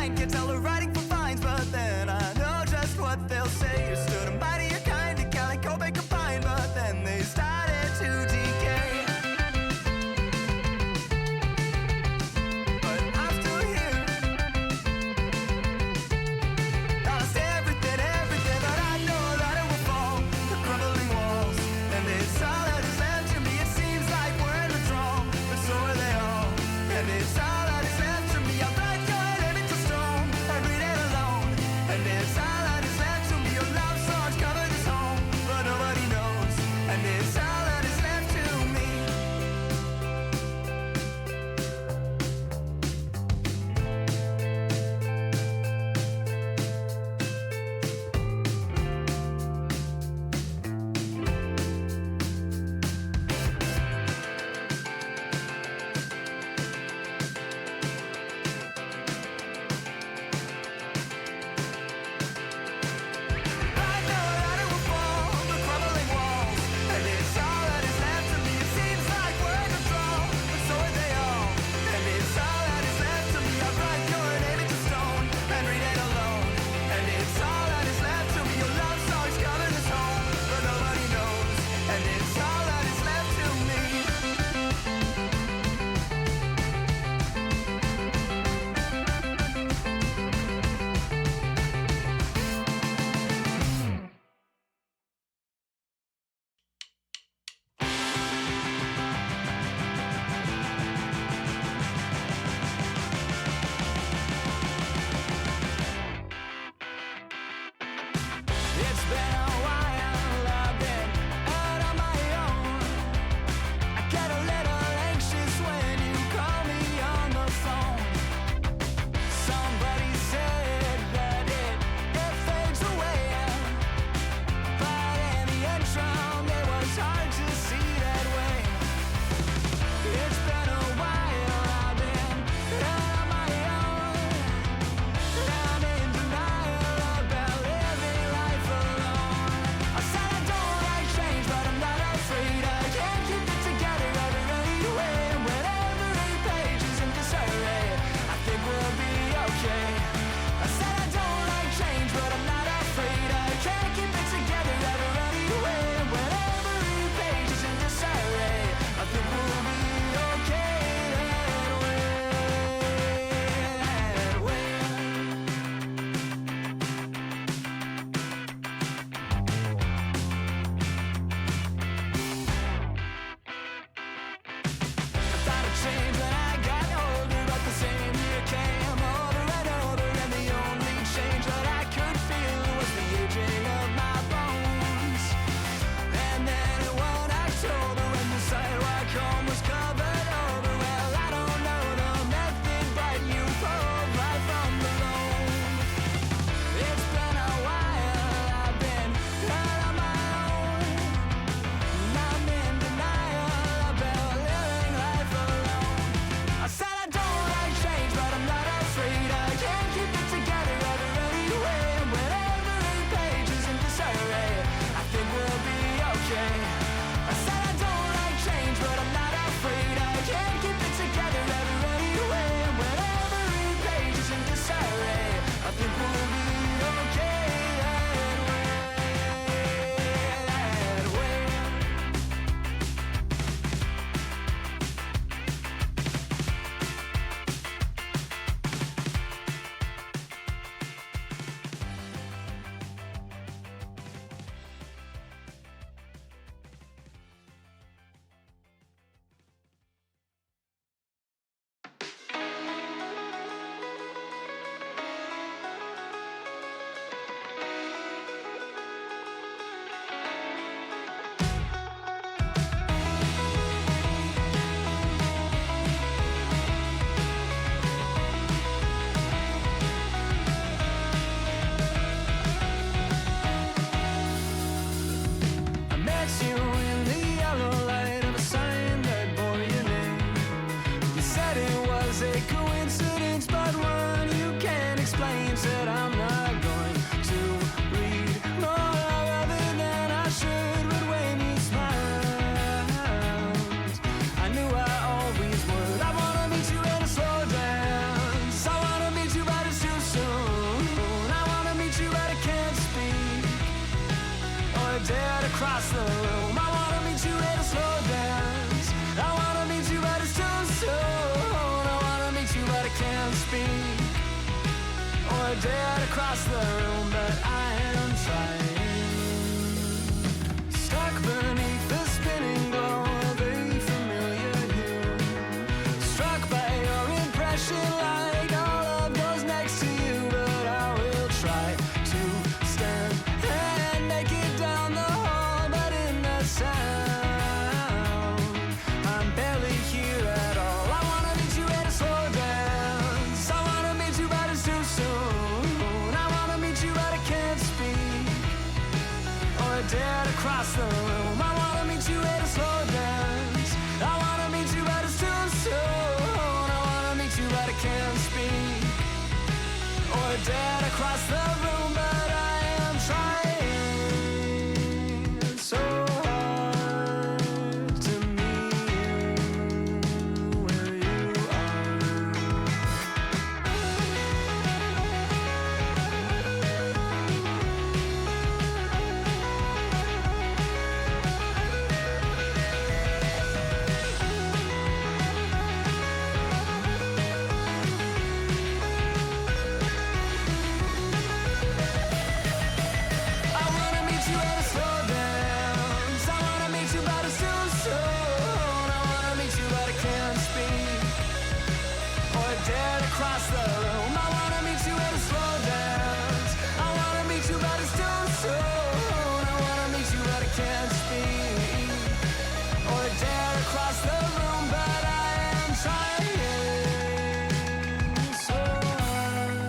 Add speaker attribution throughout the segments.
Speaker 1: mind. Can't tell her writing for fines, but then I know just what they'll say. You stood and by to your kind, a calico baker pine, but then they started to decay. But I'm still here. Lost everything, everything, but I know that it will fall. The crumbling walls, and it's all that is left to me. It seems like we're in withdrawal, but so are they all. And it's all that is left to me. I'll write your name into stone. dare to cross the room. I wanna meet you at a slow dance. I wanna meet you but it's too soon. I wanna meet you but I can't speak. Or dare to cross the room, but I am trying. Stuck beneath the spinning glow of a familiar hue. Struck by your impression like all of those next to you. But I will try to stand and make it down the hall. But in the sound, I'm barely here at all. I wanna meet you at a slow dance. I wanna meet you but it's too soon. I wanna meet you but I can't speak. Or dare to cross the room. I wanna meet you at a slow dance. I wanna meet you but it's too soon. I wanna meet you but I can't speak. Or dare to cross the room, but I am trying so hard to meet you where you are. I wanna meet you at a slow dance. I wanna meet you but it's too soon. I wanna meet you but I can't speak. Or dare to cross the room. I wanna meet you at a slow dance. I wanna meet you but it's too soon. I wanna meet you but I can't speak. Or dare to cross the room, but I am trying so hard.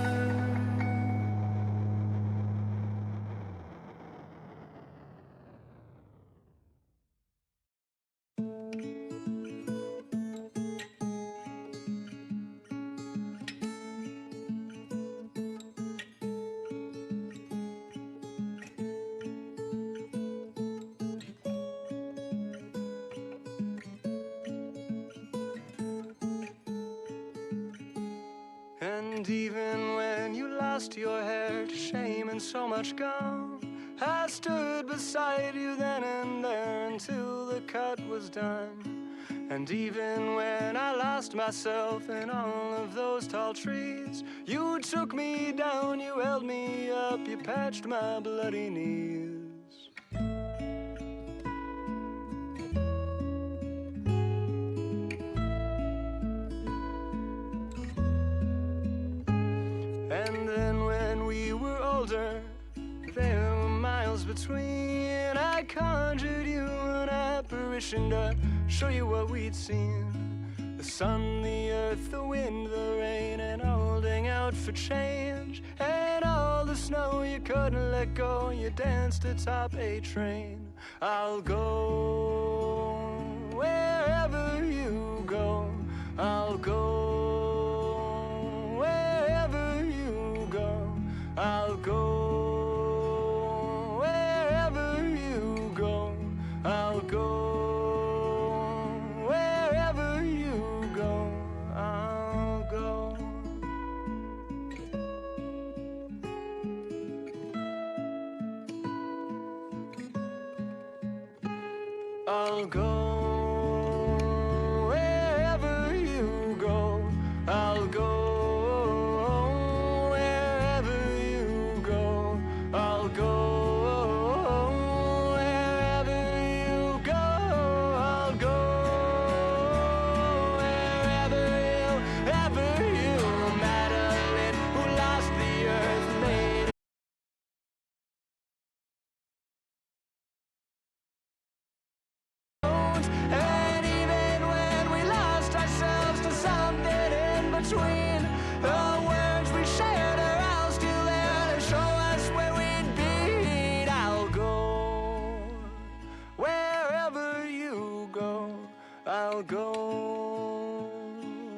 Speaker 1: And even when you lost your hair to shame and so much gone, I stood beside you then and there until the cut was done. And even when I lost myself in all of those tall trees, you took me down, you held me up, you patched my bloody knees. And then when we were older, there were miles between. I conjured you an apparition to show you what we'd seen. The sun, the earth, the wind, the rain, and holding out for change. And all the snow you couldn't let go, you danced atop a train. I'll go wherever you go. I'll go wherever you go. I'll go wherever you go. I'll go wherever you go. I'll go. I'll go wherever you go. I'll go wherever you go. I'll go wherever you go. I'll go wherever you. Madeline, who lost the earth, made and even when we lost ourselves to something in between, the words we shared are all still there to show us where we'd be. I'll go wherever you go. I'll go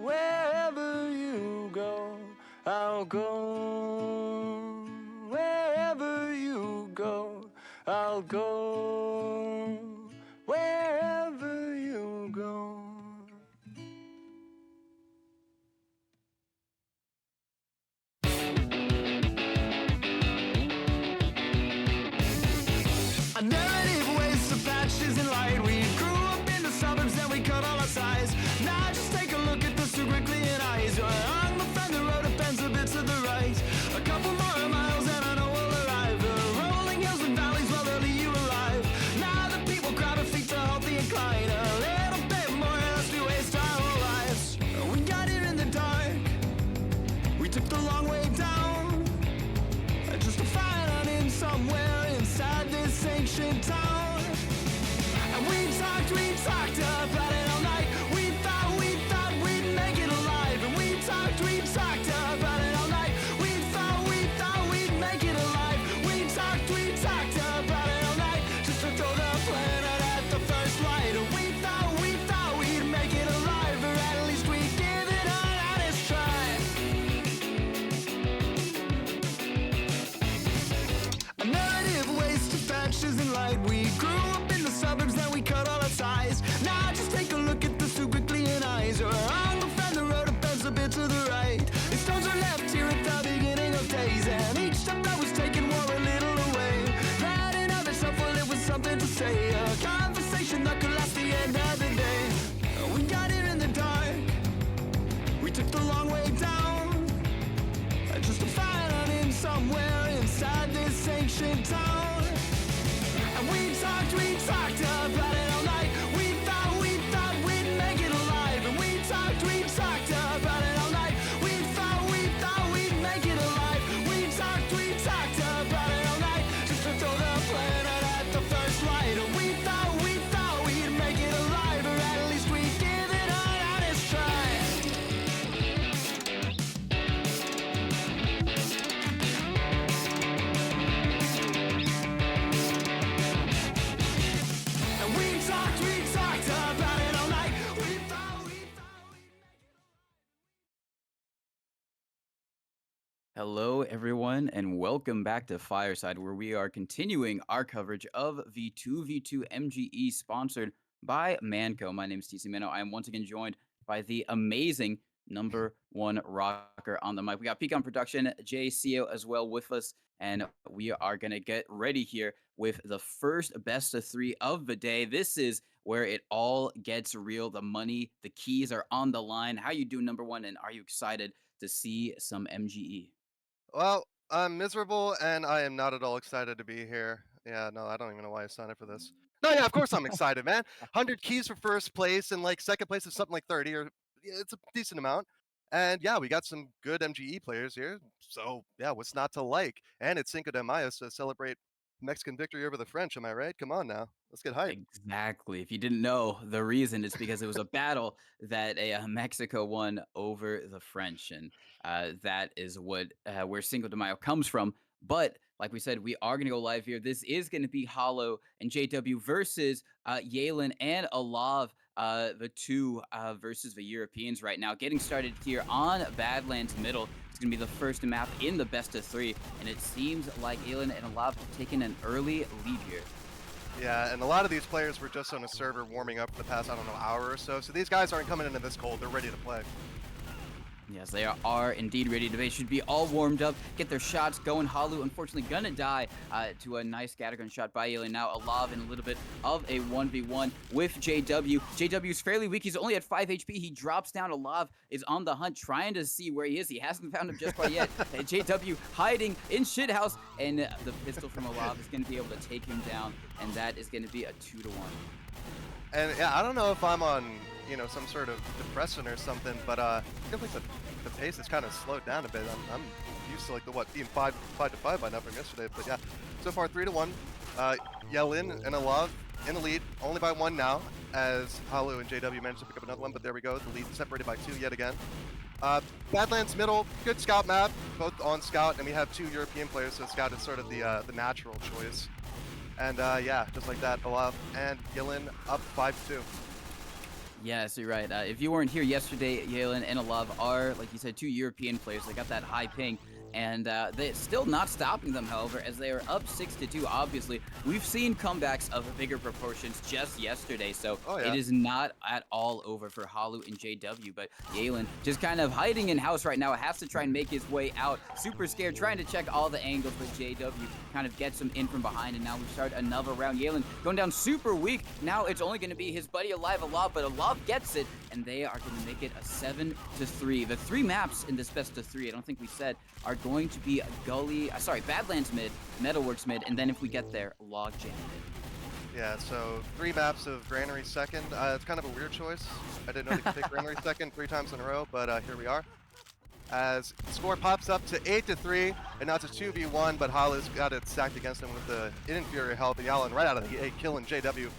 Speaker 1: wherever you go. I'll go wherever you go. I'll go wherever you go. I never just a fire running somewhere inside this ancient town. And we talked about it all night. We thought we'd make it alive. And we talked about it all night. We thought we'd make it alive. We talked about it all night. Just to throw the planet at the first light. And we thought we'd make it alive. Or at least we'd give it an honest try. A narrative waste of patches and light. We grew up in the suburbs, then we cut all our ties. Now just take a look at the super clean eyes. You're on the friend, the road bends a bit to the right. The stones are left here at the beginning of days, and each step that was taken wore a little away. That in of itself, well, it was something to say. A conversation that could last the end of the day. We got here in the dark. We took the long way down. Just to find out in somewhere inside this ancient town. And we talked about it all night. We thought we'd make it alive. And we talked about it all night. We thought we'd make it alive. We talked about it all night. Just to throw the planet at the first light. And we thought we'd make it alive. Or at least we'd give it an honest try. And we talked about it all night. We thought we'd
Speaker 2: Hello, everyone, and welcome back to Fireside, where we are continuing our coverage of V2 MGE, sponsored by Manco. My name is TC Mano. I am once again joined by the amazing number one rocker on the mic. We got Pecan Production, Jay CEO as well with us, and we are going to get ready here with the first best of three of the day. This is where it all gets real. The money, the keys are on the line. How you doing, number one, and are you excited to see some MGE?
Speaker 3: Well, I'm miserable and I am not at all excited to be here. Yeah, no, I don't even know why I signed up for this. No, yeah, of course I'm excited, man. 100 keys for first place, and like second place is something like 30, or yeah, it's a decent amount. And yeah, we got some good MGE players here. So yeah, what's not to like? And it's Cinco de Mayo, so celebrate Mexican victory over the French. Am I right? Come on now, let's get hyped.
Speaker 2: Exactly. If you didn't know, the reason is because it was a battle that Mexico won over the French, and that is what where Cinco de Mayo comes from. But like we said, we are going to go live here. This is going to be Hollow and JW versus Yalen and Alav, the two versus the Europeans right now. Getting started here on Badlands Middle. It's going to be the first map in the best of three, and it seems like Yalen and Alav have taken an early lead here.
Speaker 3: Yeah, and a lot of these players were just on a server warming up for the past, I don't know, hour or so. So these guys aren't coming into this cold. They're ready to play.
Speaker 2: Yes, they are indeed ready to. They should be all warmed up, get their shots going. Halu, unfortunately, gonna die to a nice scattergun shot by Alien. Now Alav in a little bit of a 1v1 with JW. JW's fairly weak. He's only at 5 HP. He drops down. Alav is on the hunt, trying to see where he is. He hasn't found him just quite yet. JW hiding in shithouse, and the pistol from Alav is gonna be able to take him down, and that is gonna be a 2-1.
Speaker 3: And yeah, I don't know if I'm on, some sort of depression or something, but I feel like the pace has kind of slowed down a bit. I'm used to being 5-5 by now from yesterday, but yeah, so far 3-1. Yelin and Alav in the lead, only by 1 now, as Halu and JW managed to pick up another one, but there we go, the lead separated by 2 yet again. Badlands Middle, good scout map, both on scout, and we have 2 European players, so scout is sort of the natural choice. And yeah, just like that, Alav and Yelin up 5-2.
Speaker 2: Yeah, so you're right. If you weren't here yesterday, Yalen and Alav are, like you said, 2 European players. They got that high ping, and they're still not stopping them, however, as they are up 6-2. Obviously, we've seen comebacks of bigger proportions just yesterday, so it is not at all over for Halu and JW, but Yalen just kind of hiding in house right now, has to try and make his way out. Super scared, trying to check all the angles, but JW kind of gets him in from behind, and now we start another round. Yalen going down super weak. Now it's only going to be his buddy Alive, Alav, but Alav gets it, and they are going to make it a 7-3. The 3 maps in this best of 3, I don't think we said, are going to be Badlands mid, Metalworks mid, and then if we get there, Logjam mid.
Speaker 3: Yeah, so 3 maps of Granary second. It's kind of a weird choice. I didn't know they could pick Granary second 3 times in a row, but here we are. as the score pops up to 8-3, and now it's a 2v1, but Halu's got it stacked against him with the inferior health, and Yalen right out of the gate killing JW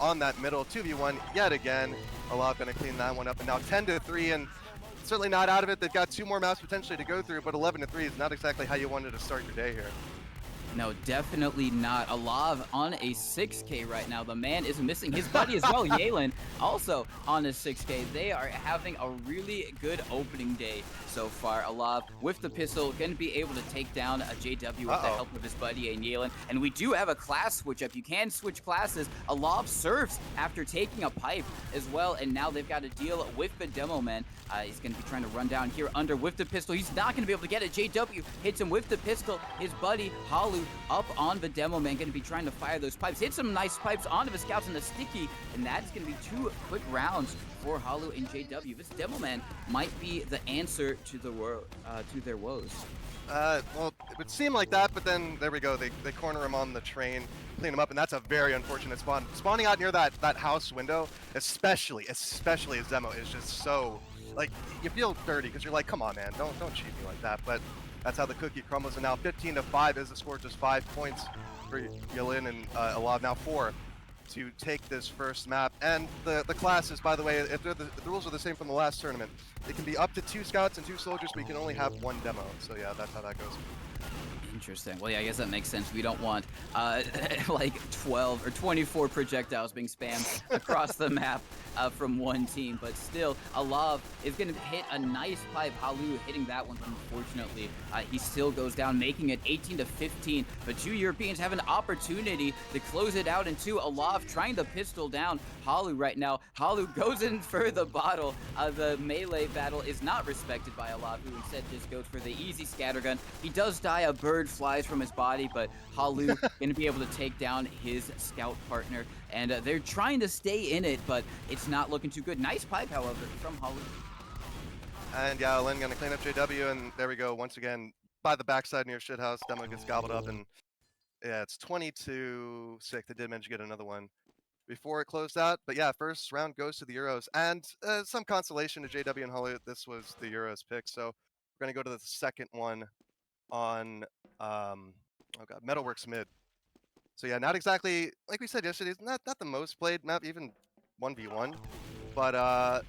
Speaker 3: on that middle 2v1 yet again. Olav gonna clean that one up, and now 10-3, and certainly not out of it. They've got 2 more maps potentially to go through, but 11-3 is not exactly how you wanted to start your day here.
Speaker 2: No, definitely not. Olav on a 6K right now. The man is missing his buddy as well. Yalen also on a 6K. They are having a really good opening day so far. Olav with the pistol going to be able to take down a JW with the help of his buddy and Yalen. And we do have a class switch up. You can switch classes. Olav serves after taking a pipe as well. And now they've got to deal with the demo man. He's going to be trying to run down here under with the pistol. He's not going to be able to get it. JW hits him with the pistol. His buddy Halu up on the demo man, going to be trying to fire those pipes. Hit some nice pipes onto the scouts and the sticky, and that's going to be 2 quick rounds for Halu and JW. This demo man might be the answer to the world, to their woes.
Speaker 3: Well, it would seem like that, but then there we go. They corner him on the train, clean him up, and that's a very unfortunate spawn. Spawning out near that house window, especially as demo, is just so, like, you feel dirty because you're like, come on, man, don't cheat me like that. But that's how the cookie crumbles, and now 15-5 is the score, just 5 points for Yalen and Olav, now 4 to take this first map. And the classes, by the way, if the rules are the same from the last tournament, it can be up to 2 scouts and 2 soldiers, but you can only have 1 demo. So yeah, that's how that goes.
Speaker 2: Interesting. Well, yeah, I guess that makes sense. We don't want like 12 or 24 projectiles being spammed across the map from one team. But still, Olav is going to hit a nice pipe. Halu hitting that one, unfortunately. He still goes down, making it 18-15. But 2 Europeans have an opportunity to close it out in 2. Olav trying to pistol down Halu right now. Halu goes in for the bottle. The melee battle is not respected by Olav, who instead just goes for the easy scattergun. He does die. A bird flies from his body, but Halu going to be able to take down his scout partner. And they're trying to stay in it, but it's not looking too good. Nice pipe, however, from Halu. And
Speaker 3: yeah, Lynn going to clean up JW, and there we go. Once again, by the backside near Shithouse, demo gets gobbled up, and yeah, it's 20-6. They did manage to get another one before it closed out. But yeah, first round goes to the Euros, and some consolation to JW and Halu. This was the Euros pick, so we're going to go to the second one on Metalworks mid. So yeah, not exactly like we said yesterday. It's not the most played map, even 1v1, but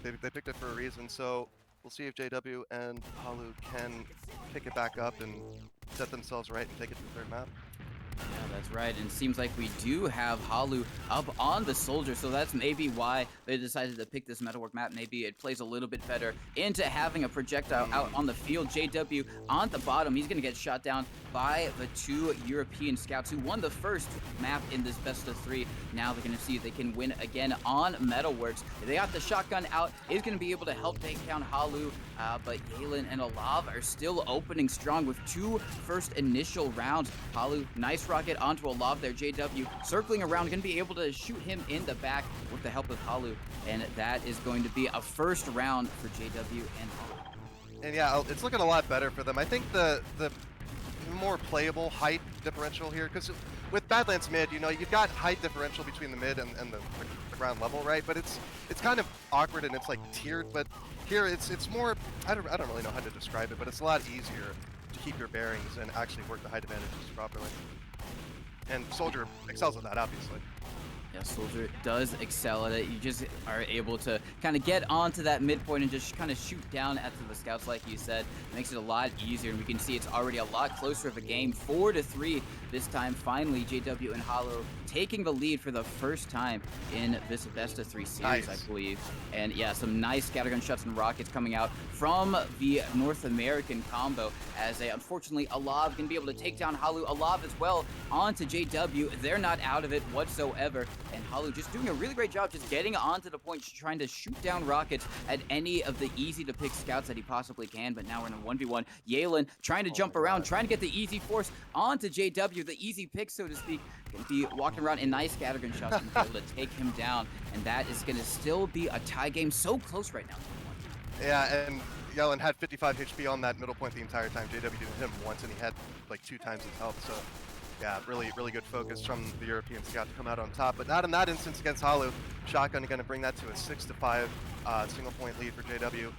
Speaker 3: they picked it for a reason. So we'll see if JW and Halu can pick it back up and set themselves right and take it to the third map.
Speaker 2: Yeah, that's right. And it seems like we do have Halu up on the soldier, so that's maybe why they decided to pick this metalwork map. Maybe it plays a little bit better into having a projectile out on the field. JW on the bottom, he's going to get shot down by the 2 European scouts who won the first map in this best of 3. Now they're going to see if they can win again on Metalworks. If they got the shotgun out, is going to be able to help take down Halu, but Yalen and Olav are still opening strong with 2 first initial rounds. Halu, nice rocket onto Olav there. JW circling around, going to be able to shoot him in the back with the help of Halu, and that is going to be a first round for JW and Halu.
Speaker 3: And yeah, it's looking a lot better for them. I think the more playable height differential here, because with Badlands mid, you know, you've got height differential between the mid and the ground level, right? But it's kind of awkward and it's like tiered. But here it's more, I don't really know how to describe it, but it's a lot easier to keep your bearings and actually work the height advantages properly. And Soldier excels at that, obviously.
Speaker 2: Yeah, Soldier does excel at it. You just are able to kind of get onto that midpoint and just kind of shoot down at the scouts, like you said. It makes it a lot easier, and we can see it's already a lot closer of a game. 4-3 this time. Finally, JW and Halu taking the lead for the first time in this best of 3 series, nice. I believe. And yeah, some nice scattergun shots and rockets coming out from the North American combo, as unfortunately Olav can be able to take down Halu. Olav as well onto JW. They're not out of it whatsoever. And Halu just doing a really great job just getting onto the point, trying to shoot down rockets at any of the easy-to-pick scouts that he possibly can. But now we're in a 1v1. Yalen trying to jump around, trying to get the easy force onto JW, the easy pick, so to speak. Going to be walking around in nice scattergun shots and be able to take him down. And that is going to still be a tie game. So close right now.
Speaker 3: Yeah, and Yellen had 55 HP on that middle point the entire time. JW didn't hit him once, and he had like 2 times his health. So yeah, really good focus from the European scout to come out on top. But not in that instance against Halu. Shotgun going to bring that to a 6-5 single point lead for JW.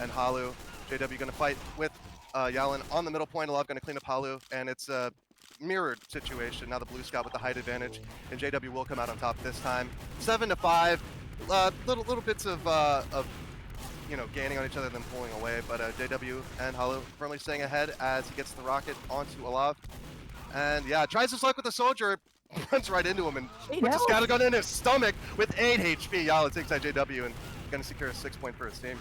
Speaker 3: and Halu. JW gonna fight with Yalin on the middle point. Alav gonna clean up Halu, and it's a mirrored situation. Now the blue scout with the height advantage, and JW will come out on top this time. 7-5. Little bits of gaining on each other, then pulling away. But JW and Halu firmly staying ahead as he gets the rocket onto Alav. And yeah, tries his luck with the soldier, runs right into him and puts a scatter gun in his stomach with 8 HP. Yalin takes out JW and gonna secure a 6-point for his team.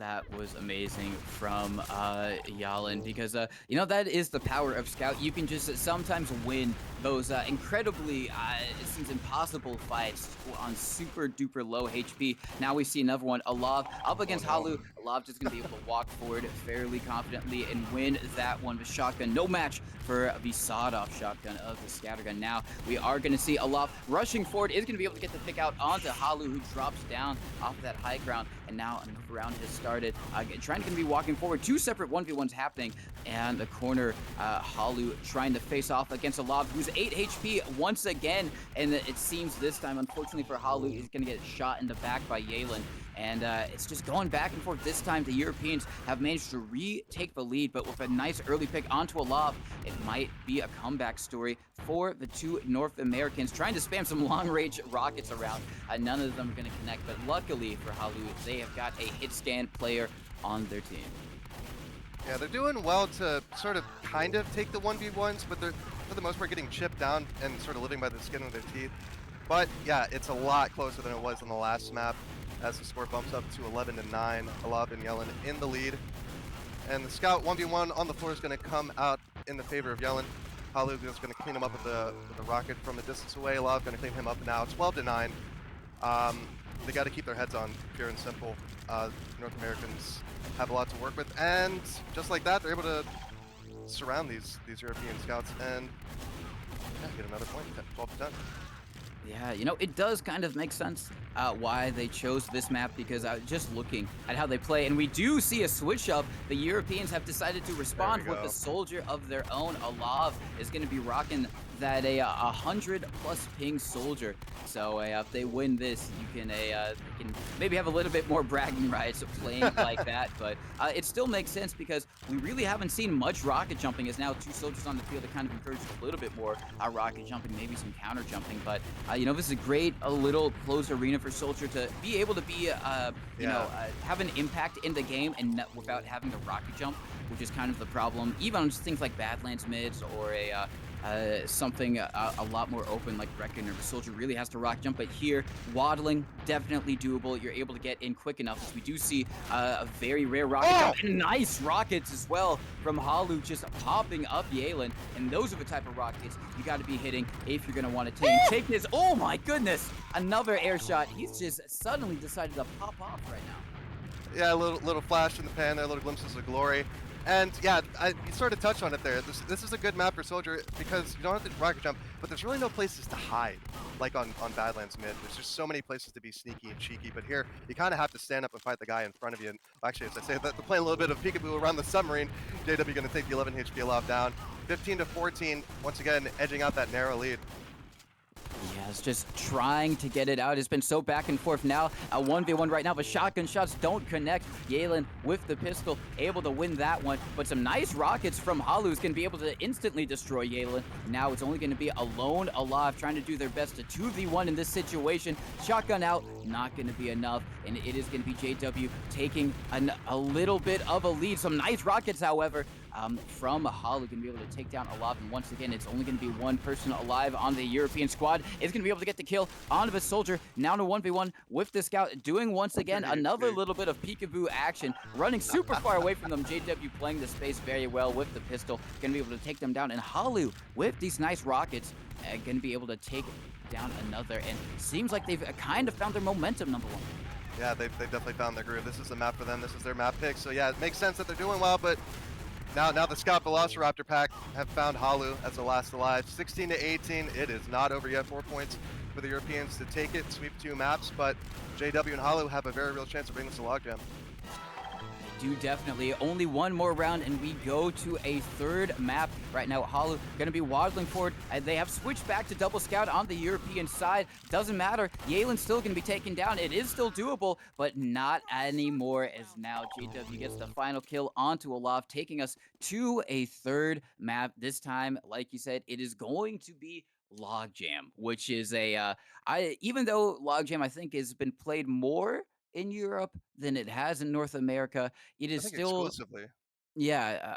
Speaker 2: That was amazing from Yalin, because that is the power of Scout. You can just sometimes win those incredibly it seems impossible fights on super duper low HP. Now we see another one, Alav up against Halu. Alav just gonna be able to walk forward fairly confidently and win that one with shotgun. No match for the sawed-off shotgun of the scattergun. Now we are gonna see Alav rushing forward, is gonna be able to get the pick out onto Halu, who drops down off of that high ground, and now another round has started. Trying to be walking forward, 2 separate 1v1s happening, and the corner, Halu trying to face off against Alav, who's 8 HP once again, and it seems this time, unfortunately for Halu, he's gonna get shot in the back by Yalin. And it's just going back and forth. This time the Europeans have managed to retake the lead, but with a nice early pick onto Alav, it might be a comeback story for the 2 North Americans, trying to spam some long-range rockets around. None of them are going to connect, but luckily for Halu, they have got a hit scan player on their team.
Speaker 3: Yeah, they're doing well to sort of kind of take the 1v1s, but they're for the most part getting chipped down and sort of living by the skin of their teeth. But yeah, it's a lot closer than it was on the last map, as the score bumps up to 11-9. Alav and Yelin in the lead. And the scout 1v1 on the floor is going to come out in the favor of Yelin. Halu is going to clean him up with the rocket from a distance away. Alav going to clean him up now. 12-9. They got to keep their heads on, pure and simple. North Americans have a lot to work with, and just like that, they're able to surround these European scouts and get another point. 12-10.
Speaker 2: Yeah, it does kind of make sense why they chose this map, because just looking at how they play, and we do see a switch up. The Europeans have decided to respond with a soldier of their own. Alav is going to be rocking that 100+ ping soldier. So if they win this, you can maybe have a little bit more bragging rights playing like that. But it still makes sense, because we really haven't seen much rocket jumping. As now 2 soldiers on the field to kind of encourage a little bit more rocket jumping, maybe some counter jumping. But this is a great little closed arena for Soldier to be able to be have an impact in the game and without having to rocket jump, which is kind of the problem even on things like Badlands mids or something a lot more open like Reckoner. The Soldier really has to rock jump, but here waddling definitely doable. You're able to get in quick enough, as we do see a very rare rocket jump, and nice rockets as well from Halu, just popping up Yalin. And those are the type of rockets you got to be hitting if you're going to want to take this. Oh my goodness, another air shot. He's just suddenly decided to pop off right now.
Speaker 3: Yeah, a little flash in the pan there, little glimpses of glory. And yeah, you sort of touched on it there. This is a good map for Soldier, because you don't have to rocket jump, but there's really no places to hide, like on Badlands mid. There's just so many places to be sneaky and cheeky, but here you kind of have to stand up and fight the guy in front of you. And actually, as I say, they're playing a little bit of peekaboo around the submarine. JW going to take the 11 HP Alav down. 15-14, once again edging out that narrow lead.
Speaker 2: Yeah, it's just trying to get it out. It's been so back and forth now. A 1v1 right now, but shotgun shots don't connect. Yalin with the pistol, able to win that one. But some nice rockets from Halu is going to be able to instantly destroy Yalin. Now it's only going to be alone Alav trying to do their best to 2v1 in this situation. Shotgun out, not going to be enough. And it is going to be JW taking a little bit of a lead. Some nice rockets, however, from Halu, going to be able to take down Alav. And once again, it's only going to be one person alive on the European squad. Is going to be able to get the kill onto the Soldier. Now in a 1v1 with the scout, doing once again another little bit of peekaboo action, running super far away from them. JW playing the space very well with the pistol, going to be able to take them down. And Halu with these nice rockets, going to be able to take down another. And seems like they've kind of found their momentum, number one.
Speaker 3: Yeah, they've definitely found their groove. This is the map for them. This is their map pick. So yeah, it makes sense that they're doing well, but now the Scout Velociraptor pack have found Halu as the last alive. 16-18, it is not over yet. 4 points for the Europeans to take it, sweep 2 maps, but JW and Halu have a very real chance of bringing this to logjam.
Speaker 2: do definitely. Only one more round, and we go to a third map right now. Halu going to be waddling forward. They have switched back to double scout on the European side. Doesn't matter. Yelan's still going to be taken down. It is still doable, but not anymore, as now JW gets the final kill onto Olaf, taking us to a third map. This time, like you said, it is going to be Logjam, which is a even though Logjam I think has been played more in Europe than it has in North America, it
Speaker 3: I
Speaker 2: is
Speaker 3: think
Speaker 2: still,
Speaker 3: exclusively.
Speaker 2: yeah,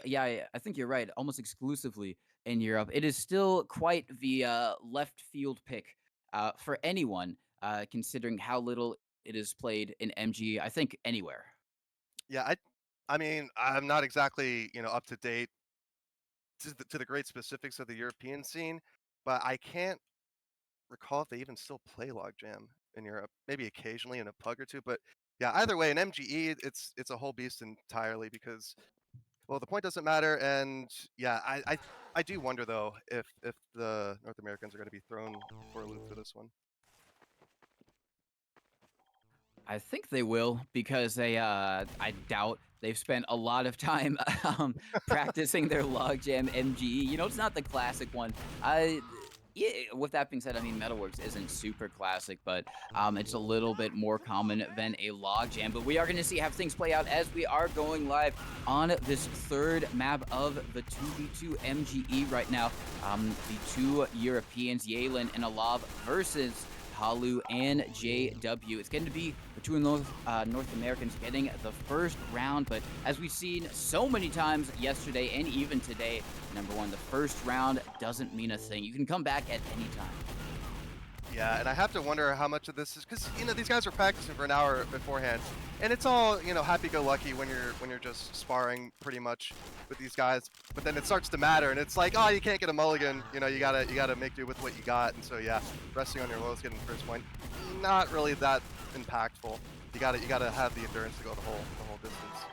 Speaker 2: yeah, I think you're right, almost exclusively in Europe. It is still quite the left field pick for anyone, considering how little it is played in MG. I think anywhere.
Speaker 3: Yeah, I mean, I'm not exactly, up to date to the great specifics of the European scene, but I can't recall if they even still play Logjam in Europe. Maybe occasionally in a pug or two, but yeah, either way, in MGE, it's a whole beast entirely because, well, the point doesn't matter, and yeah, I do wonder though if the North Americans are going to be thrown for a loop for this one.
Speaker 2: I think they will because I doubt they've spent a lot of time practicing their Logjam MGE. You know, it's not the classic one. Yeah, with that being said, I mean, Metalworks isn't super classic, but it's a little bit more common than a Logjam. But we are going to see how things play out as we are going live on this third map of the 2v2 MGE right now. The two Europeans, Yalen and Alav, versus Halu and JW. It's going to be the two North Americans getting the first round, but as we've seen so many times yesterday and even today, number one, the first round doesn't mean a thing. You can come back at any time.
Speaker 3: Yeah, and I have to wonder how much of this is because these guys were practicing for an hour beforehand, and it's all happy-go-lucky when you're just sparring pretty much with these guys. But then it starts to matter, and it's like, oh, you can't get a mulligan. You gotta make do with what you got. And so yeah, resting on your laurels, getting the first point, not really that impactful. You gotta have the endurance to go the whole distance.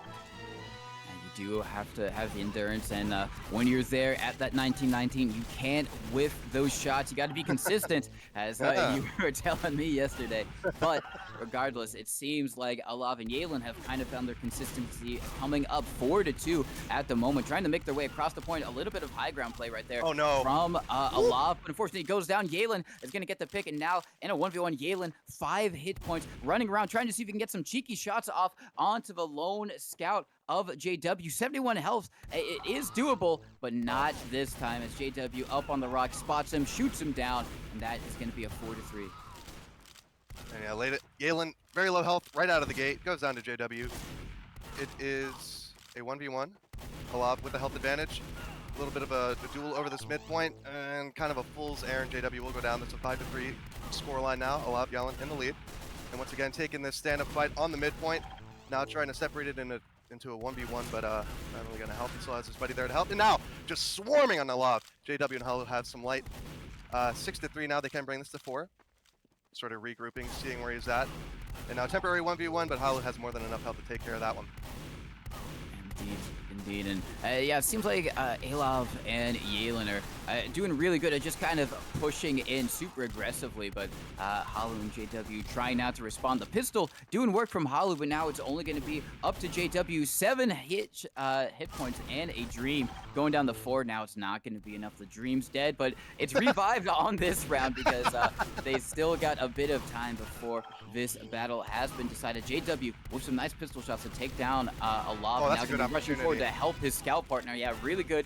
Speaker 2: You do have to have the endurance, and when you're there at that 1919, you can't whiff those shots. You got to be consistent, as you were telling me yesterday. But regardless, it seems like Alav and Yalen have kind of found their consistency, coming up 4-2 at the moment, trying to make their way across the point. A little bit of high ground play right there.
Speaker 3: Oh no!
Speaker 2: From Alav, but unfortunately he goes down. Yalen is going to get the pick, and now in a 1v1, Yalen 5 hit points, running around trying to see if he can get some cheeky shots off onto the lone scout of JW. 71 health. It is doable, but not this time, as JW up on the rock spots him, shoots him down, and that is going to be a 4-3.
Speaker 3: And yeah, Yalen, very low health right out of the gate, goes down to JW. It is a 1v1. Alav with the health advantage. A little bit of a duel over this midpoint, and kind of a fool's errand. JW will go down. That's a 5-3 scoreline now. Alav, Yalen in the lead. And once again, taking this stand-up fight on the midpoint. Now trying to separate it into a 1v1, but not really going to help. He still has his buddy there to help. And now, just swarming on Alav. JW and Halu have some light. 6-3 now. They can bring this to 4. Sort of regrouping, seeing where he's at. And now temporary 1v1, but Halu has more than enough health to take care of that one.
Speaker 2: Indeed, and yeah, it seems like Alav and Yalen are doing really good at just kind of pushing in super aggressively, but Halu and JW trying not to respond. The pistol doing work from Halu, but now it's only going to be up to JW. 7 hit points and a dream going down the 4. Now it's not going to be enough. The dream's dead, but it's revived on this round because they still got a bit of time before this battle has been decided. JW with some nice pistol shots to take down Alav.
Speaker 3: Oh,
Speaker 2: Now
Speaker 3: that's a good
Speaker 2: going to be rushing forward
Speaker 3: opportunity.
Speaker 2: to help his scout partner. Yeah, really good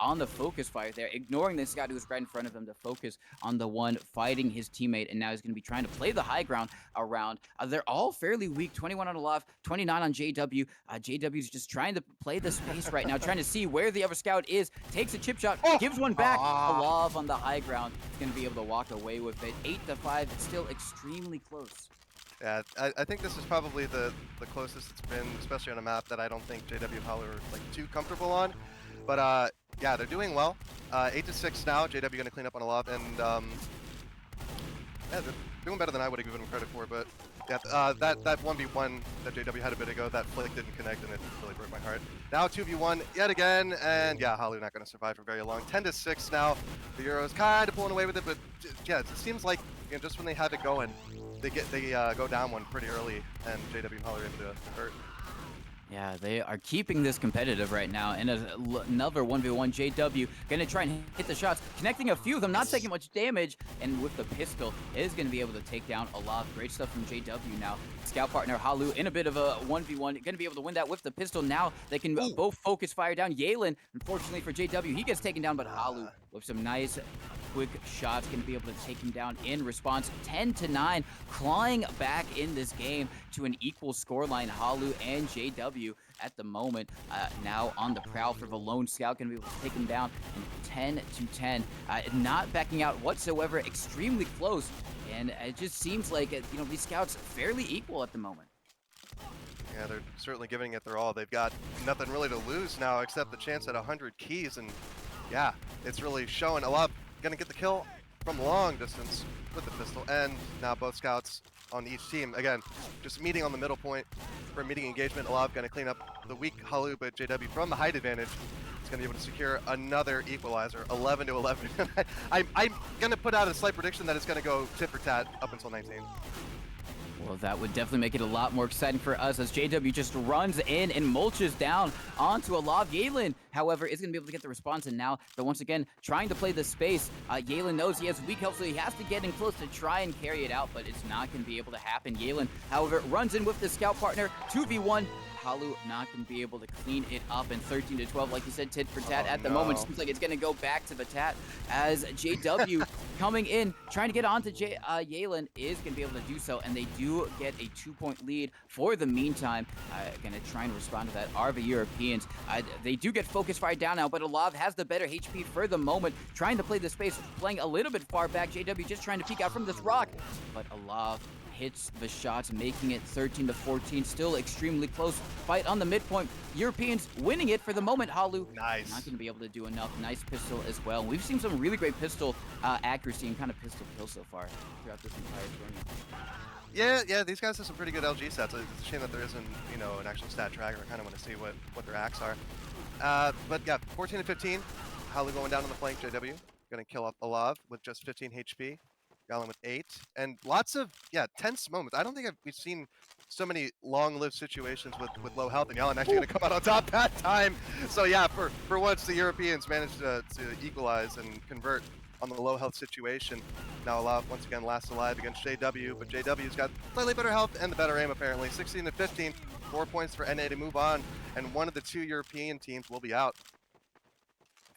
Speaker 2: on the focus fire there, ignoring this guy who was right in front of him to focus on the one fighting his teammate, and now he's going to be trying to play the high ground around. They're all fairly weak. 21 on Alav, 29 on JW. JW's just trying to play the space right now, trying to see where the other scout is. Takes a chip shot, gives one back. Alav on the high ground is going to be able to walk away with it. 8-5. It's still extremely close.
Speaker 3: Yeah, I think this is probably the closest it's been, especially on a map that I don't think JW and Halu are like too comfortable on. But yeah, they're doing well. 8-6 now. JW going to clean up on Alav, and yeah, they're doing better than I would have given them credit for. But yeah, that 1v1 that JW had a bit ago, that flick didn't connect, and it really broke my heart. Now 2v1 yet again, and yeah, Halu not going to survive for very long. 10-6 now. The Euros kind of pulling away with it, but yeah, it seems like just when they have it going, they go down one pretty early, and JW and Halu are able to hurt.
Speaker 2: Yeah, they are keeping this competitive right now. And another 1v1 JW gonna try and hit the shots, connecting a few of them, not taking much damage. And with the pistol, is gonna be able to take down a lot. Great stuff from JW now. Scout partner Halu in a bit of a 1v1, gonna be able to win that with the pistol. Now they can
Speaker 3: Ooh.
Speaker 2: both focus fire down. Yalen, unfortunately for JW, he gets taken down, but Halu
Speaker 3: Uh,
Speaker 2: with some nice quick shots going to be able to take him down in response. 10-9, clawing back in this game to an equal scoreline. Halu and JW at the moment now on the prowl for the lone scout, going to be able to take him down in 10-10. Not backing out whatsoever, extremely close, and it just seems like these scouts fairly equal at the moment.
Speaker 3: yeah, they're certainly giving it their all. They've got nothing really to lose now except the chance at 100 keys, and yeah, it's really showing. A lot gonna get the kill from long distance with the pistol, and now both scouts on each team. Again, just meeting on the middle point for meeting engagement. Alav gonna clean up the weak Halu, but JW from the height advantage is gonna be able to secure another equalizer, 11-11. I'm gonna put out a slight prediction that it's gonna go tit for tat up until 19.
Speaker 2: Well, that would definitely make it a lot more exciting for us as JW just runs in and mulches down onto Alav. Yalen, however, is going to be able to get the response, and now they're once again trying to play the space. Yalen knows he has weak health, so he has to get in close to try and carry it out, but it's not going to be able to happen. Yalen, however, runs in with the scout partner, 2v1. Halu not going to be able to clean it up in 13-12. Like you said, tit for tat at the moment. Seems like it's going to go back to the tat as JW coming in, trying to get onto Yalen is going to be able to do so, and they do get a 2-point lead for the meantime. Going to try and respond to that are the Europeans. They do get focus fire down now, but Alav has the better HP for the moment, trying to play the space, playing a little bit far back. JW just trying to peek out from this rock, but Alav hits the shots, making it 13-14. Still extremely close fight on the midpoint. Europeans winning it for the moment. Halu
Speaker 3: Nice.
Speaker 2: not going to be able to do enough. Nice pistol as well. We've seen some really great pistol accuracy and kind of pistol kills so far throughout this entire tournament.
Speaker 3: Yeah, these guys have some pretty good LG stats. It's a shame that there isn't, an actual stat tracker. I kind of want to see what their acts are. But yeah, 14-15. Halu going down on the flank. JW going to kill off Alav with just 15 HP. Galen with 8. And lots of, tense moments. I don't think we've seen so many long-lived situations with low health, and Yalen actually going to come out on top that time. So yeah, for once, the Europeans managed to equalize and convert on the low health situation. Now Alav once again last alive against JW, but JW's got slightly better health and the better aim apparently. 16-15, 4 points for NA to move on, and one of the two European teams will be out.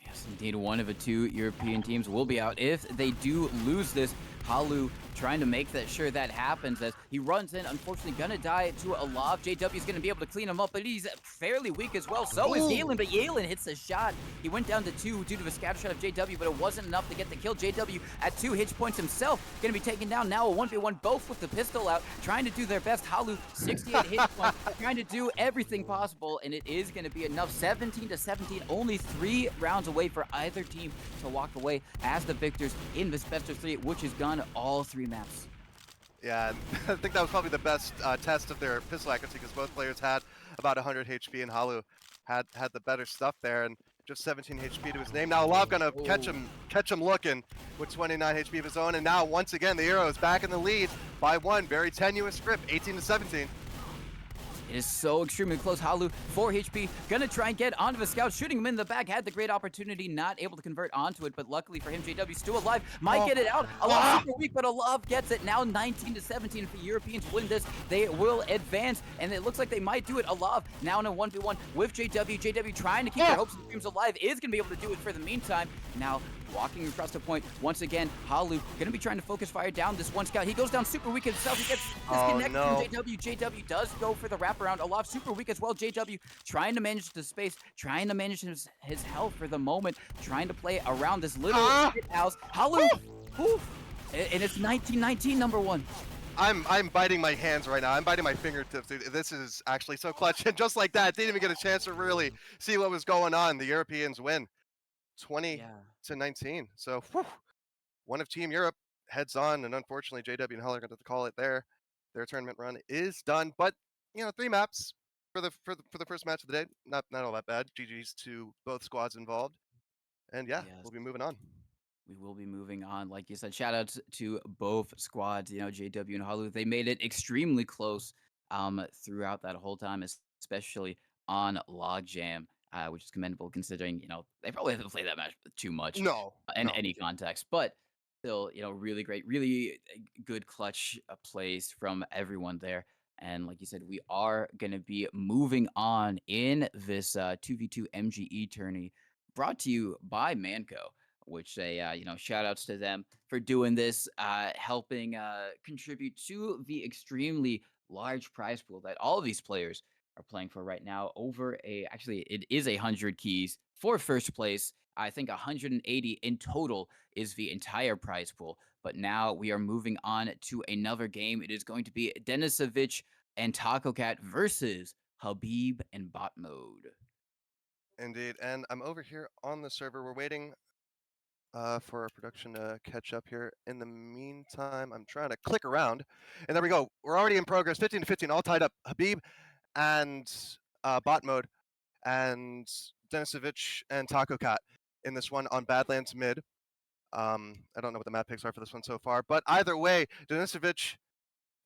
Speaker 2: Yes, indeed, one of the two European teams will be out if they do lose this. Halu trying to make sure that happens as he runs in, unfortunately gonna die to Alav. JW is gonna be able to clean him up, but he's fairly weak as well. So is Yalen, but Yalen hits the shot. He went down to 2 due to the scatter shot of JW, but it wasn't enough to get the kill. JW at 2 hit points himself, gonna be taken down now. A 1v1, both with the pistol out, trying to do their best. Halu, 68 hit points, trying to do everything possible, and it is gonna be enough. 17-17, only 3 rounds away for either team to walk away as the victors in this best of 3, which has gone all 3 maps.
Speaker 3: Yeah, I think that was probably the best test of their pistol accuracy because both players had about 100 HP and Halu had the better stuff there, and just 17 HP to his name. Now Alav gonna catch him looking with 29 HP of his own, and now once again the Euro is back in the lead by 1. Very tenuous script, 18-17.
Speaker 2: It is so extremely close. Halu, 4 HP, gonna try and get onto the scout, shooting him in the back. Had the great opportunity, not able to convert onto it, but luckily for him, JW still alive. Might get it out. Alav super weak, but Alav gets it. Now 19-17. If the Europeans win this, they will advance, and it looks like they might do it. Alav now in a 1v1 with JW. JW trying to keep their hopes and dreams alive, is gonna be able to do it for the meantime. Now walking across the point once again. Halu gonna be trying to focus fire down this one scout. He goes down super weak himself. He gets disconnected from JW. JW does go for the wraparound. Alav super weak as well. JW trying to manage the space, trying to manage his health for the moment, trying to play around this little shit house. Halu, and it's 19-19, number 1.
Speaker 3: I'm biting my hands right now. I'm biting my fingertips, dude. This is actually so clutch. And just like that, didn't even get a chance to really see what was going on. The Europeans win 20-19. So one of Team Europe heads on, and unfortunately JW and Hull are going to have to call it there. Their tournament run is done, but 3 maps for the first match of the day. Not all that bad. GG's to both squads involved, and
Speaker 2: Yes.
Speaker 3: we'll be moving on.
Speaker 2: We will be moving on. Like you said, shout outs to both squads, JW and Halu. They made it extremely close throughout that whole time, especially on Logjam, which is commendable considering, they probably haven't played that match too much
Speaker 3: No,
Speaker 2: in
Speaker 3: no.
Speaker 2: any context. But still, really great, really good clutch plays from everyone there. And like you said, we are going to be moving on in this 2v2 MGE tourney brought to you by Manco, which shout outs to them for doing this, helping contribute to the extremely large prize pool that all of these players are playing for right now. Actually, it is 100 keys for first place. I think 180 in total is the entire prize pool. But now we are moving on to another game. It is going to be Denisovich and Taco Cat versus Habib and bot mode.
Speaker 3: Indeed. And I'm over here on the server. We're waiting for our production to catch up here. In the meantime, I'm trying to click around. And there we go. We're already in progress. 15 to 15, all tied up. Habib and bot mode and Denisovich and Taco Cat in this one on Badlands mid. I don't know what the map picks are for this one so far, but either way, Denisovich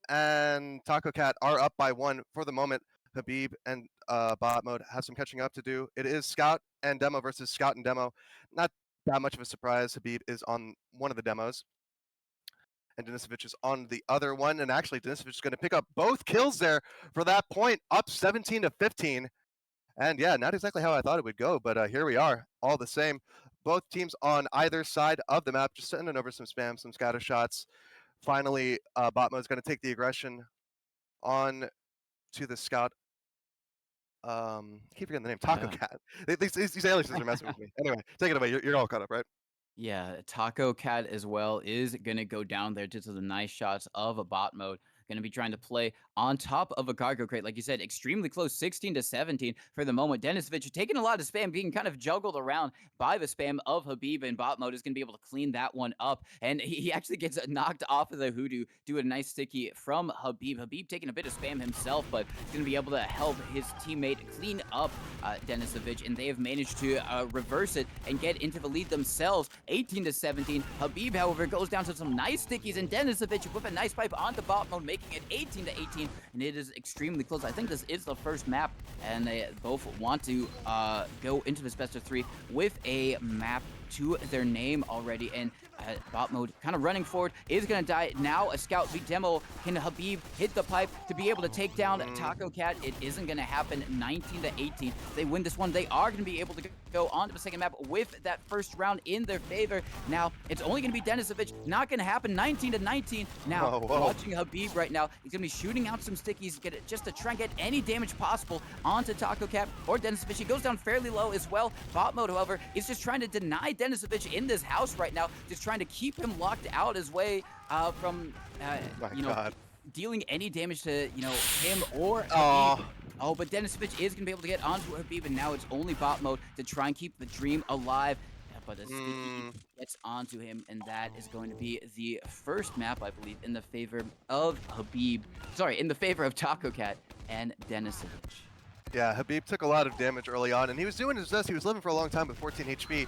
Speaker 3: and Taco Cat are up by 1 for the moment. Habib and bot mode have some catching up to do. It is Scout and Demo versus Scout and Demo. Not that much of a surprise. Habib is on one of the demos, and Denisovich is on the other one. And actually, Denisovich is going to pick up both kills there for that point, up 17 to 15. And yeah, not exactly how I thought it would go, but here we are, all the same. Both teams on either side of the map, just sending over some spam, some scatter shots. Finally, bot mode is going to take the aggression on to the Scout. I keep forgetting the name, Taco Cat. These aliases are messing with me. Anyway, take it away. You're all caught up, right?
Speaker 2: Yeah, Taco Cat as well is going to go down there to the nice shots of a bot mode. Going to be trying to play on top of a cargo crate. Like you said, extremely close, 16 to 17 for the moment. Denisovich taking a lot of spam, being kind of juggled around by the spam of Habib, and bot mode is going to be able to clean that one up. And he actually gets knocked off of the hoodoo, do a nice sticky from Habib. Habib taking a bit of spam himself, but he's going to be able to help his teammate clean up Denisovich, and they have managed to reverse it and get into the lead themselves. 18 to 17. Habib, however, goes down to some nice stickies, and Denisovich with a nice pipe onto bot mode, making it 18 to 18, and it is extremely close. I think this is the first map, and they both want to go into this best of 3 with a map to their name already, and bot mode kind of running forward is going to die now. A Scout v Demo. Can Habib hit the pipe to be able to take down Taco Cat? It isn't going to happen. 19 to 18. They win this one. They are going to be able to go on to the second map with that first round in their favor. Now, it's only going to be Denisovich. Not going to happen. 19 to 19. Now, watching Habib right now, he's going to be shooting out some stickies just to try and get any damage possible onto Taco Cat or Denisovich. He goes down fairly low as well. Bot mode, however, is just trying to deny Denisovich in this house right now, just trying to keep him locked out his way from, dealing any damage to, him or Habib. Oh, but Denisovich is going to be able to get onto Habib, and now it's only bot mode to try and keep the dream alive. But a sticky gets onto him, and that is going to be the first map, I believe, in the favor of Habib. Sorry, in the favor of Taco Cat and Denisovich.
Speaker 3: Yeah, Habib took a lot of damage early on, and he was doing his best. He was living for a long time with 14 HP,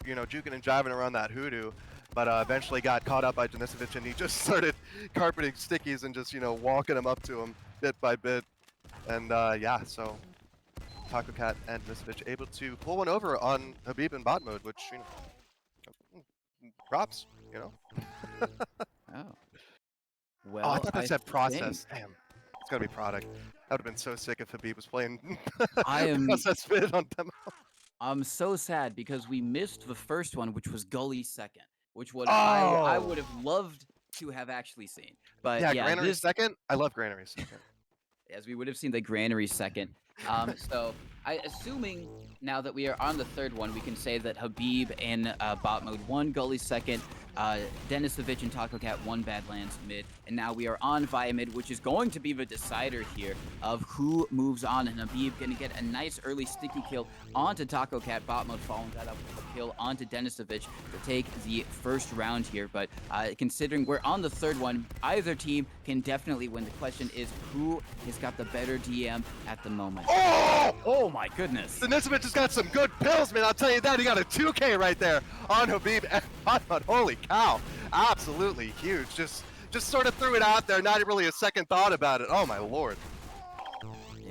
Speaker 3: juking and jiving around that hoodoo, but eventually got caught up by Denisovich, and he just started carpeting stickies and just, walking them up to him bit by bit. And yeah, so Taco Cat and Denisovich able to pull one over on Habib in bot mode, which, props,
Speaker 2: Oh. Well,
Speaker 3: I thought that said process.
Speaker 2: think-
Speaker 3: Damn. It's gotta be product. That would have been so sick if Habib was playing
Speaker 2: I am-
Speaker 3: process fit on demo.
Speaker 2: I'm so sad because we missed the first one, which was Gully second, which would I would have loved to have actually seen. But
Speaker 3: Yeah,
Speaker 2: yeah,
Speaker 3: Granary second. I love Granary second.
Speaker 2: as we would have seen the Granary second. So assuming now that we are on the third one, we can say that Habib in bot mode won Gully second, Denisovich and Taco Cat won Badlands mid, and now we are on via mid, which is going to be the decider here of who moves on. And Habib gonna get a nice early sticky kill onto Taco Cat, bot mode following that up with a kill onto Denisovich to take the first round here. But considering we're on the third one, either team can definitely win. The question is who has got the better DM at the moment. Oh my goodness.
Speaker 3: Denisovich has got some good pills, man. I'll tell you that. He got a 2K right there on Habib and Botmod. Holy cow. Absolutely huge. Just sort of threw it out there. Not really a second thought about it. Oh my lord.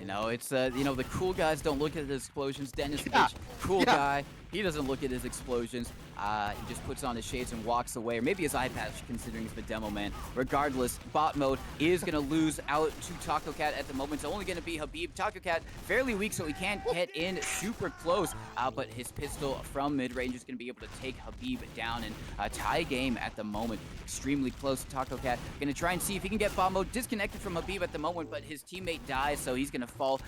Speaker 2: You know, it's you know, the cool guys don't look at his explosions. Dennis
Speaker 3: Yeah.
Speaker 2: Fitch, cool
Speaker 3: Yeah.
Speaker 2: guy. He doesn't look at his explosions. He just puts on his shades and walks away, or maybe his eye patch, considering he's the demo man. Regardless, bot mode is gonna lose out to Taco Cat at the moment. It's only gonna be Habib. Taco Cat fairly weak, so he can't get in super close. But his pistol from mid range is gonna be able to take Habib down and tie game at the moment. Extremely close. Taco Cat gonna try and see if he can get bot mode disconnected from Habib at the moment, but his teammate dies, so he's gonna fall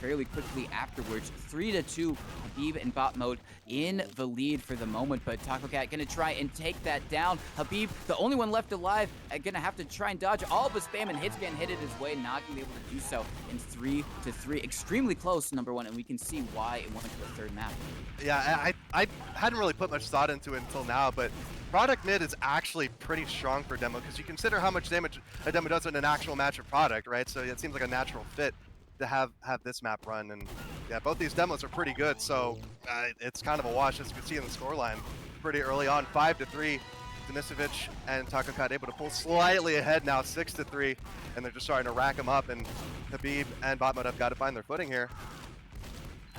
Speaker 2: fairly quickly afterwards. 3-2, Habib and bot mode in the lead for the moment, but Taco Cat gonna try and take that down. Habib, the only one left alive, gonna have to try and dodge all the spam and hits getting hit his way, not gonna be able to do so in 3-3. Extremely close, number one, and we can see why it went to the third map.
Speaker 3: Yeah, I hadn't really put much thought into it until now, but product mid is actually pretty strong for demo because you consider how much damage a demo does in an actual match of product, right? So it seems like a natural fit to have this map run, and yeah, both these demos are pretty good, so it's kind of a wash, as you can see in the scoreline pretty early on. 5-3, Denisovic and Taco Cat able to pull slightly ahead now, 6-3, and they're just starting to rack them up, and Habib and Botmode have got to find their footing here.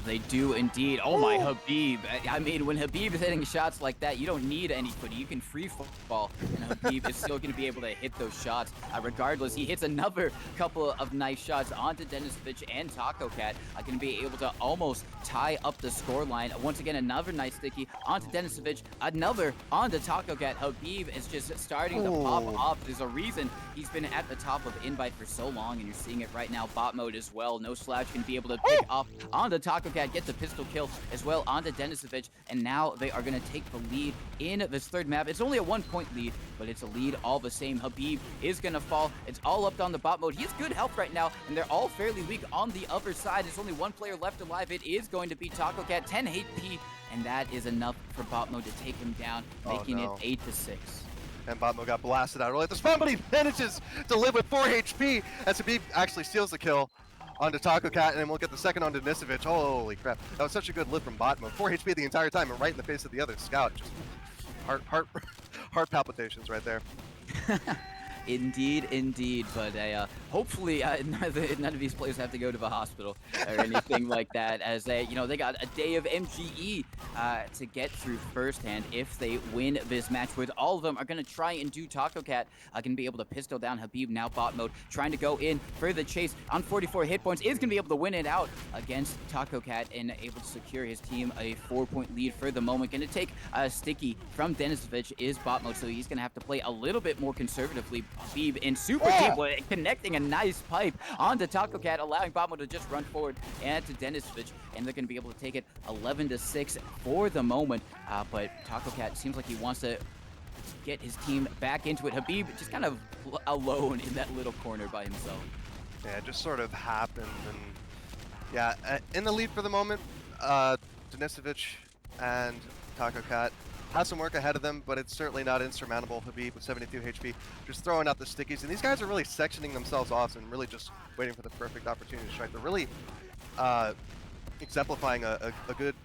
Speaker 2: They do indeed. Oh my, Habib. I mean, when Habib is hitting shots like that, you don't need any footing. You can free fall, and Habib is still going to be able to hit those shots. Regardless, he hits another couple of nice shots onto Denisovic and Taco Cat. Going to be able to almost tie up the scoreline. Once again, another nice sticky onto Denisovic, another onto Taco Cat. Habib is just starting to pop off. There's a reason he's been at the top of invite for so long, and you're seeing it right now. Bot mode as well. No Slouch can be able to pick off onto Taco Cat, get the pistol kill as well onto Denisovic, and now they are going to take the lead in this third map. It's only a 1-point lead, but it's a lead all the same. Habib is going to fall. It's all up on the bot mode. He has good health right now, and they're all fairly weak on the other side. There's only one player left alive. It is going to be Taco Cat, 10 HP, and that is enough for bot mode to take him down, making it 8-6.
Speaker 3: And Botmo got blasted out early at the spawn, but he manages to live with 4 HP as Habib actually steals the kill onto Taco Cat, and then we'll get the second onto Denisovic. Holy crap. That was such a good lift from Botmo. 4 HP the entire time and right in the face of the other scout. Just heart palpitations right there.
Speaker 2: Indeed, but hopefully none of these players have to go to the hospital or anything like that, as they got a day of MGE to get through firsthand if they win this match. With all of them are going to try and do Taco Cat, going to be able to pistol down Habib, now bot mode, trying to go in for the chase on 44 hit points, is going to be able to win it out against Taco Cat and able to secure his team a 4-point lead for the moment. Going to take a sticky from Denisovic is bot mode, so he's going to have to play a little bit more conservatively. Habib in super deep, connecting a nice pipe onto Taco Cat, allowing Botmo to just run forward and to Denisovic, and they're going to be able to take it 11-6 for the moment. But Taco Cat seems like he wants to get his team back into it. Habib just kind of alone in that little corner by himself.
Speaker 3: Yeah, it just sort of happened, and yeah, in the lead for the moment. Denisovic and Taco Cat has some work ahead of them, but it's certainly not insurmountable. Habib with 72 HP, just throwing out the stickies, and these guys are really sectioning themselves off and really just waiting for the perfect opportunity to strike. They're really exemplifying a good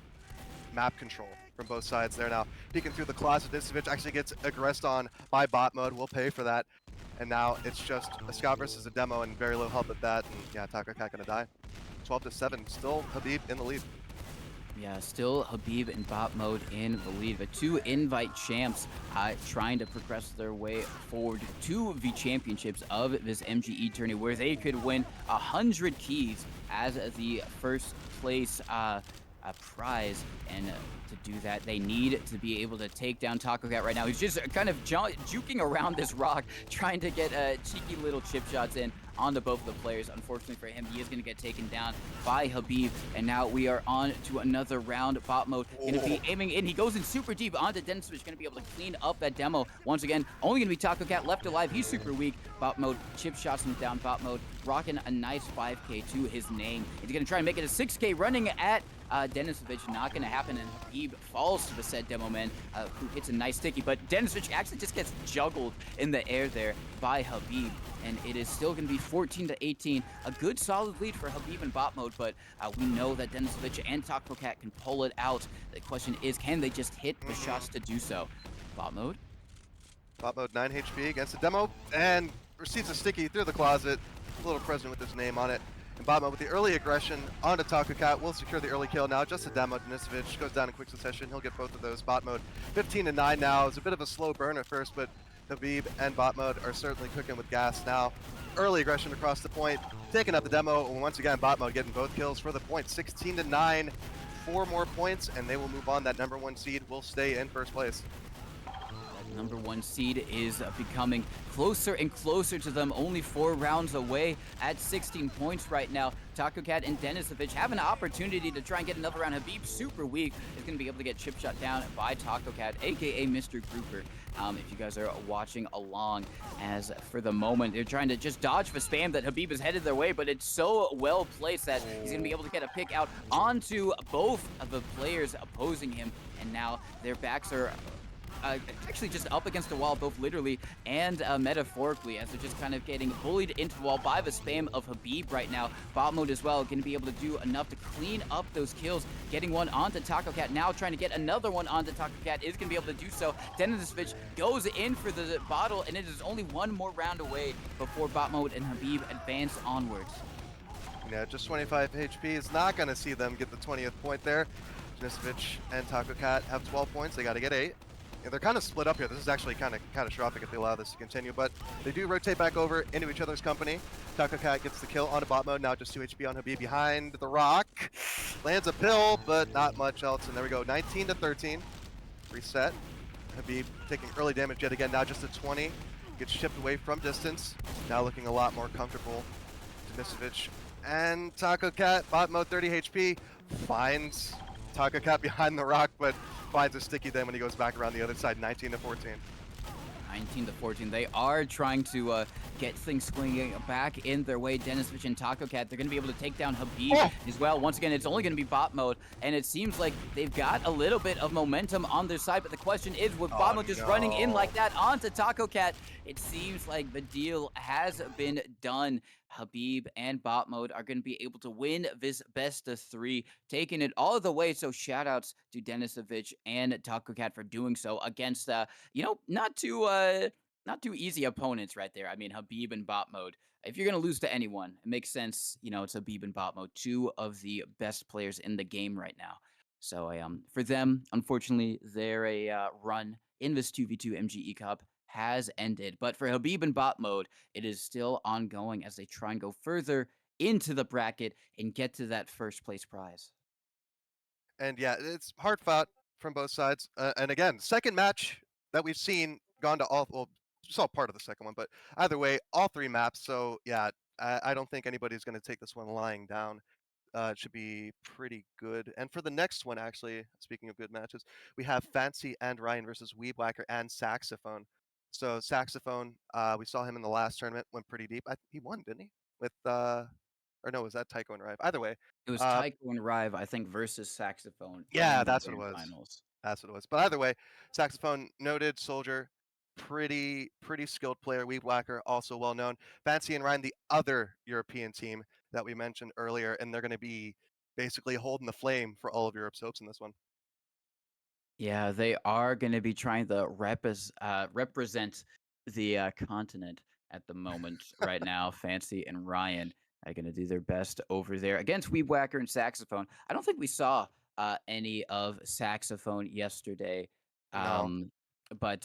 Speaker 3: map control from both sides there. Now, peeking through the closet, Denisovic actually gets aggressed on by bot mode. We'll pay for that. And now it's just a scout versus a demo and very low help at that. And yeah, Taco Cat gonna die. 12-7, still Habib in the lead.
Speaker 2: Yeah, still Habib and bot mode in the lead. The two invite champs trying to progress their way forward to the championships of this MGE tourney, where they could win 100 keys as the first place prize. And to do that, they need to be able to take down Taco Cat right now. He's just kind of juking around this rock, trying to get cheeky little chip shots in onto both of the players. Unfortunately for him, he is going to get taken down by Habib, and now we are on to another round. Bot mode going to be aiming in. He goes in super deep onto Denisovic, going to be able to clean up that demo. Once again, only going to be Taco Cat left alive. He's super weak. Bot mode chip shots him down. Bot mode rocking a nice 5k to his name. He's going to try and make it a 6k running at Denisovic. Not going to happen, and Habib falls to the said demo man, who hits a nice sticky, but Denisovic actually just gets juggled in the air there by Habib, and it is still going to be 14-18. A good solid lead for Habib and bot mode, but we know that Denisovic and Taco Cat can pull it out. The question is, can they just hit the shots to do so? Bot mode?
Speaker 3: Bot mode 9 HP against the demo, and receives a sticky through the closet. A little present with his name on it. And Batman with the early aggression onto Taco Cat will secure the early kill now. Just a demo. Denisovich goes down in quick succession. He'll get both of those. Bot mode 15-9 now. It's a bit of a slow burn at first, but Habib and bot mode are certainly cooking with gas now. Early aggression across the point, taking up the demo. And once again, bot mode getting both kills for the point. 16-9. 4 more points, and they will move on. That number 1 seed will stay in first place.
Speaker 2: That number 1 seed is becoming closer and closer to them, only 4 rounds away at 16 points right now. Taco Cat and Denisovich have an opportunity to try and get another round. Habib, super weak, is going to be able to get chip shot down by Taco Cat, aka Mr. Grouper. If you guys are watching along, as for the moment, they're trying to just dodge the spam that Habib is headed their way, but it's so well placed that he's going to be able to get a pick out onto both of the players opposing him, and now their backs are actually just up against the wall, both literally and metaphorically, as they're just kind of getting bullied into the wall by the spam of Habib right now. Bot mode as well, going to be able to do enough to clean up those kills, getting one onto Taco Cat, now trying to get another one onto Taco Cat, is going to be able to do so. Denisovich goes in for the bottle, and it is only one more round away before Bot mode and Habib advance onwards.
Speaker 3: Yeah, just 25 HP is not going to see them get the 20th point there. Denisovich and Taco Cat have 12 points. They got to get 8. Yeah, they're kind of split up here. This is actually kind of catastrophic if they allow this to continue, but they do rotate back over into each other's company. Taco Cat gets the kill onto bot mode, now just 2 HP on Habib behind the rock. Lands a pill, but not much else, and there we go, 19-13. Reset. Habib taking early damage yet again, now just a 20. Gets shipped away from distance, now looking a lot more comfortable. Denisovich and Taco Cat, bot mode 30 HP, finds Taco Cat behind the rock, but finds a sticky then when he goes back around the other side, 19-14.
Speaker 2: 19-14. They are trying to get things swinging back in their way. Denisovich and Taco Cat, they're going to be able to take down Habib as well. Once again, it's only going to be bot mode, and it seems like they've got a little bit of momentum on their side, but the question is, with bot mode just running in like that onto Taco Cat, it seems like the deal has been done. Habib and bot mode are going to be able to win this best of 3, taking it all the way. So shout outs to Denisovich and Taco Cat for doing so against not too easy opponents right there. I mean, Habib and bot mode. If you're gonna lose to anyone, it makes sense. It's Habib and bot mode, 2 of the best players in the game right now. So for them, unfortunately, their run in this 2v2 MGE Cup has ended. But for Habib and bot mode, it is still ongoing as they try and go further into the bracket and get to that first place prize.
Speaker 3: And yeah, it's hard fought from both sides. And again, second match that we've seen gone to all, well, saw part of the second one, but either way, all 3 maps. So yeah, I don't think anybody's going to take this one lying down. It should be pretty good. And for the next one, actually, speaking of good matches, we have Fancy and Ryan versus Weebwhacker and Saxophone. So Saxophone, we saw him in the last tournament, went pretty deep. He won, didn't he? With or no, was that Tycho and Rive? Either way,
Speaker 2: It was
Speaker 3: uh,
Speaker 2: Taiko and Rive, I think, versus Saxophone
Speaker 3: yeah,
Speaker 2: in the
Speaker 3: that's what it
Speaker 2: grand
Speaker 3: was.
Speaker 2: finals.
Speaker 3: That's what it was. But either way, Saxophone, noted soldier, pretty skilled player. Weed Whacker, also well known. Fancy and Ryan, the other European team that we mentioned earlier, and they're going to be basically holding the flame for all of Europe's hopes in this one.
Speaker 2: Yeah, they are going to be trying to represent the continent at the moment right now. Fancy and Ryan are going to do their best over there against Weebwhacker and Saxophone. I don't think we saw any of Saxophone yesterday.
Speaker 3: No.
Speaker 2: Um, but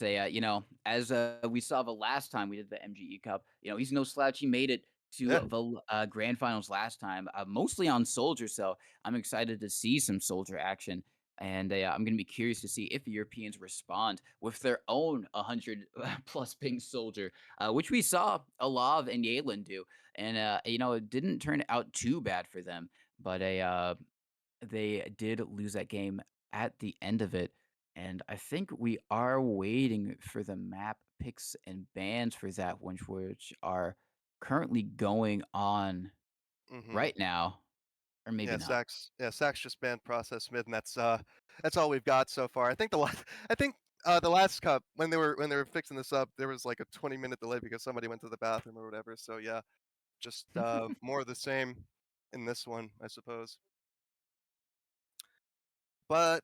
Speaker 2: as we saw the last time we did the MGE Cup, he's no slouch. He made it to
Speaker 3: Yeah.
Speaker 2: the grand finals last time, mostly on Soldier. So I'm excited to see some Soldier action, and I'm going to be curious to see if the Europeans respond with their own 100 plus ping soldier, which we saw Alav and Yalen do. And, it didn't turn out too bad for them, but they did lose that game at the end of it. And I think we are waiting for the map picks and bans for that, which are currently going on
Speaker 3: Mm-hmm.
Speaker 2: right now, or maybe
Speaker 3: Yeah,
Speaker 2: not.
Speaker 3: Sax just banned Process Mid, and that's all we've got so far. I think the last cup when they were fixing this up, there was like a 20-minute delay because somebody went to the bathroom or whatever. So yeah, just more of the same in this one, I suppose. But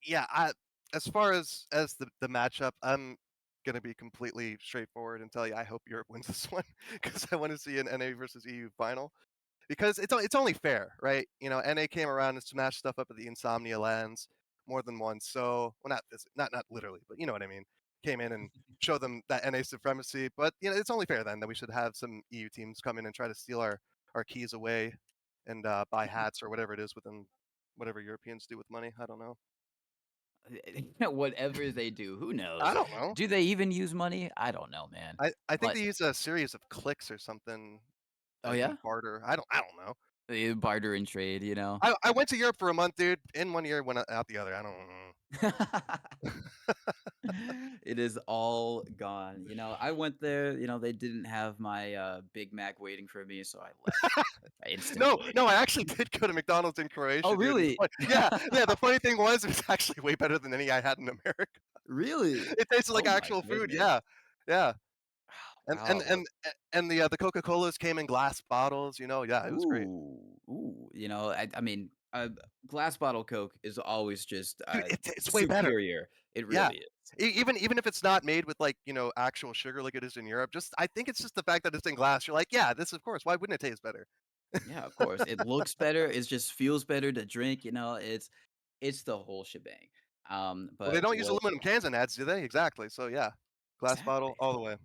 Speaker 3: yeah, as far as the matchup, I'm gonna be completely straightforward and tell you I hope Europe wins this one because I want to see an NA versus EU final. because it's only fair, right? You know, NA came around and smashed stuff up at the Insomnia lands more than once. So, well, not literally, but you know what I mean. Came in and show them that NA supremacy. But you know, it's only fair then that we should have some EU teams come in and try to steal our keys away and buy hats or whatever it is within whatever Europeans do with money. I don't know.
Speaker 2: Whatever they do, who
Speaker 3: I
Speaker 2: knows?
Speaker 3: don't know.
Speaker 2: Do they even use money? I don't know, man.
Speaker 3: I think
Speaker 2: But
Speaker 3: they use a series of clicks or something
Speaker 2: oh
Speaker 3: in
Speaker 2: yeah,
Speaker 3: barter. I don't know.
Speaker 2: they barter and trade, you know.
Speaker 3: I went to Europe for a month, dude. In one year, went out the other. I don't know.
Speaker 2: It is all gone. You know, I went there, you know, they didn't have my Big Mac waiting for me, so I left
Speaker 3: No,
Speaker 2: instantly.
Speaker 3: no, I actually did go to McDonald's in
Speaker 2: Oh,
Speaker 3: Croatia, dude. And
Speaker 2: really?
Speaker 3: yeah, yeah. The funny thing was, it was actually way better than any I had in America.
Speaker 2: Really?
Speaker 3: It tasted like
Speaker 2: Oh my
Speaker 3: actual food.
Speaker 2: goodness.
Speaker 3: Yeah, yeah. And and
Speaker 2: Wow.
Speaker 3: and and the Coca Colas came in glass bottles. You know, yeah, it was great,
Speaker 2: Ooh, you know, I mean, glass bottle Coke is always just
Speaker 3: dude. It's way better.
Speaker 2: superior. It
Speaker 3: Yeah.
Speaker 2: really is.
Speaker 3: Even if it's not made with like actual sugar like it is in Europe, just I think it's just the fact that it's in glass. You're like, yeah, this of course. Why wouldn't it taste better?
Speaker 2: Yeah, of course. It looks better. It just feels better to drink. You know, it's the whole shebang.
Speaker 3: Well, they
Speaker 2: But
Speaker 3: don't use
Speaker 2: what
Speaker 3: aluminum cans in ads, do they? Exactly. So yeah, glass bottle
Speaker 2: exactly?
Speaker 3: all the way.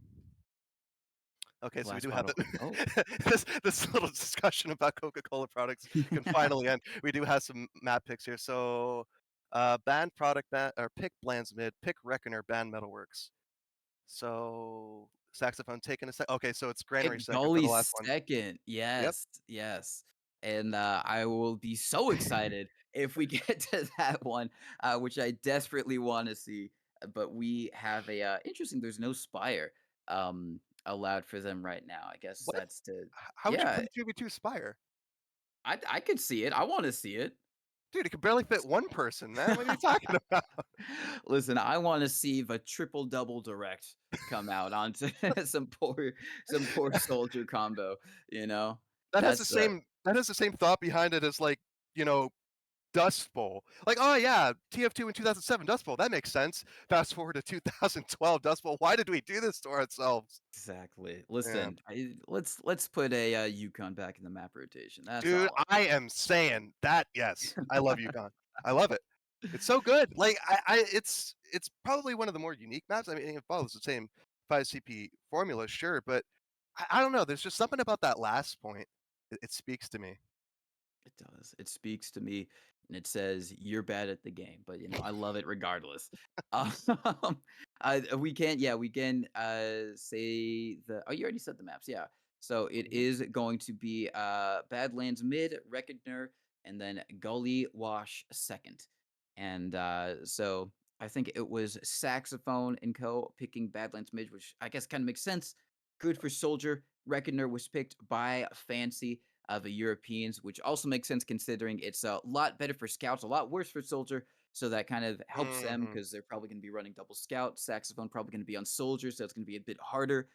Speaker 3: Okay, so we
Speaker 2: Glass
Speaker 3: do have
Speaker 2: bottle.
Speaker 3: it.
Speaker 2: Oh.
Speaker 3: This little discussion about Coca-Cola products can finally end. We do have some map picks here. So, banned product ban or pick Bland's mid, pick Reckoner, ban Metalworks. So saxophone taking a sec. Okay, so it's Granary second for the
Speaker 2: Gully
Speaker 3: last one.
Speaker 2: second.
Speaker 3: Yep.
Speaker 2: Yes, yes. And I will be so excited if we get to that one, which I desperately want to see. But we have a interesting. There's no Spire allowed for them right now. I guess
Speaker 3: What?
Speaker 2: that's to
Speaker 3: How would you
Speaker 2: yeah.
Speaker 3: play 2v2 Spire?
Speaker 2: I could see it. I want to see it.
Speaker 3: Dude, it could barely fit one person, man. What are you talking about?
Speaker 2: Listen, I want to see the triple double direct come out onto some poor soldier combo. You know, that's
Speaker 3: That has the same thought behind it as like, you know, Dust Bowl. Like, oh yeah, TF2 in 2007 Dust Bowl. That makes sense. Fast forward to 2012 Dust Bowl. Why did we do this to ourselves?
Speaker 2: exactly.
Speaker 3: Yeah.
Speaker 2: Listen, let's put a Yukon back in the map rotation. That's
Speaker 3: Dude,
Speaker 2: all.
Speaker 3: I am saying that yes. I love UConn. I love it. It's so good. Like it's probably one of the more unique maps. I mean, it follows the same 5CP formula, sure, but I don't know. There's just something about that last point. It speaks to me.
Speaker 2: It does. It speaks to me and it says you're bad at the game, but you know, I love it regardless. Um, we can yeah, we can say the oh you already said the maps, yeah. So it
Speaker 3: Mhm.
Speaker 2: is going to be Badlands mid, Reckoner, and then Gully Wash second. And so I think it was Saxophone and Co picking Badlands mid, which I guess kind of makes sense. Good for Soldier. Reckoner was picked by Fancy the Europeans, which also makes sense considering it's a lot better for scouts, a lot worse for soldier. So that kind of helps them
Speaker 3: Mhm.
Speaker 2: because they're probably going to be running double scout. Saxophone probably going to be on soldier, so it's going to be a bit harder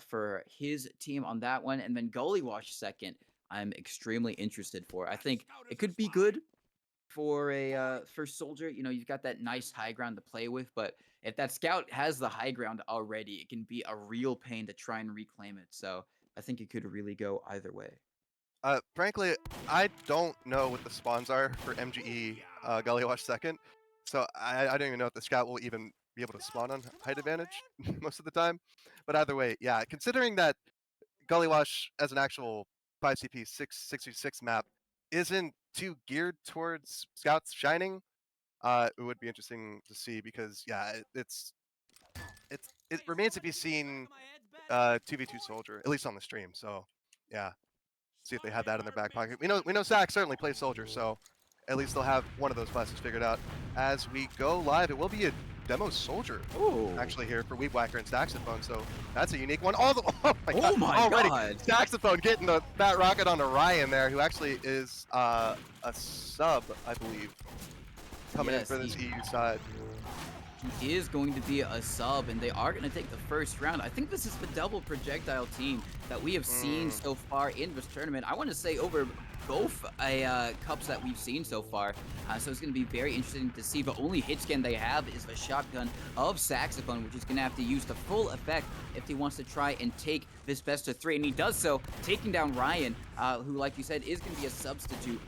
Speaker 2: for his team on that one. And then Gully Wash second, I'm extremely interested for. I think it could be good for a first soldier. You know, you've got that nice high ground to play with, but if that scout has the high ground already, it can be a real pain to try and reclaim it. So I think it could really go either way.
Speaker 3: Frankly, I don't know what the spawns are for MGE Gullywash second, so I don't even know if the scout will even be able to spawn on height advantage most of the time. But either way, yeah, considering that Gullywash as an actual 5CP 666 map isn't too geared towards scouts shining, it would be interesting to see because yeah, it remains to be seen 2v2 soldier at least on the stream. So yeah, see if they had that in their back pocket. We know Zach certainly plays soldier, so at least they'll have one of those classes figured out. As we go live, it will be a demo soldier
Speaker 2: Oh,
Speaker 3: actually here for Weed Whacker and Saxophone, so that's a unique one. All the oh my god,
Speaker 2: oh my
Speaker 3: already
Speaker 2: God.
Speaker 3: Saxophone getting the fat rocket onto Ryan there, who actually is a sub, I believe, coming in
Speaker 2: Yes,
Speaker 3: for this EU side.
Speaker 2: he is going to be a sub, and they are going to take the first round. I think this is the double projectile team that we have seen so far in this tournament. I want to say over both cups that we've seen so far. So it's going to be very interesting to see. The only hit scan they have is the shotgun of Saxophone, which is going to have to use the full effect if he wants to try and take this best of 3. And he does so, taking down Ryan, who, like you said, is going to be a substitute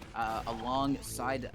Speaker 2: alongside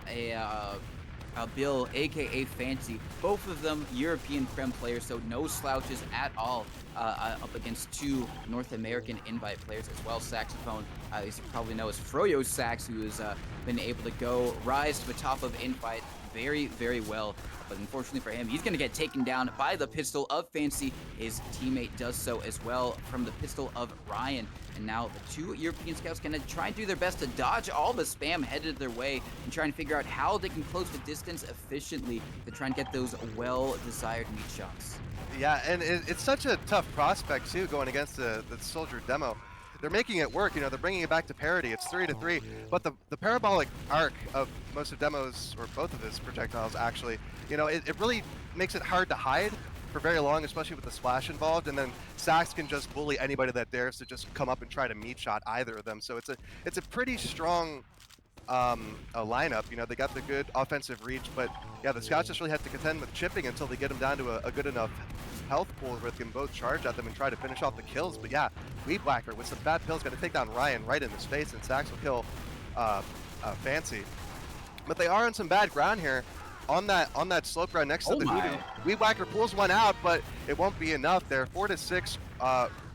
Speaker 2: Bill, aka Fancy. Both of them European Prem players, so no slouches at all up against 2 North American invite players as well. Saxophone, as you probably know, is Froyo Sax, who has been able to rise to the top of invite very, very well. But unfortunately for him, he's going to get taken down by the pistol of Fancy. His teammate does so as well from the pistol of Ryan. And now the 2 European scouts going to try and do their best to dodge all the spam headed their way and try and figure out how they can close the distance efficiently to try and get those well-desired meat shots.
Speaker 3: Yeah, and it's such a tough prospect too, going against the Soldier demo. They're making it work, you know, they're bringing it back to parity. It's 3-3, but the parabolic arc of most of Demo's, or both of his projectiles actually, you know, it really makes it hard to hide for very long, especially with the splash involved, and then Sax can just bully anybody that dares to just come up and try to meat shot either of them. So it's a pretty strong a lineup. You know, they got the good offensive reach, but yeah, the Scouts just really have to contend with chipping until they get them down to a good enough health pool where they can both charge at them and try to finish off the kills. But yeah, Weedwhacker with some bad pills going to take down Ryan right in his face, and Sax will kill Fancy. But they are on some bad ground here on that slope ground next to the Hoodoo. Weedwhacker pulls one out, but it won't be enough there. 4-6.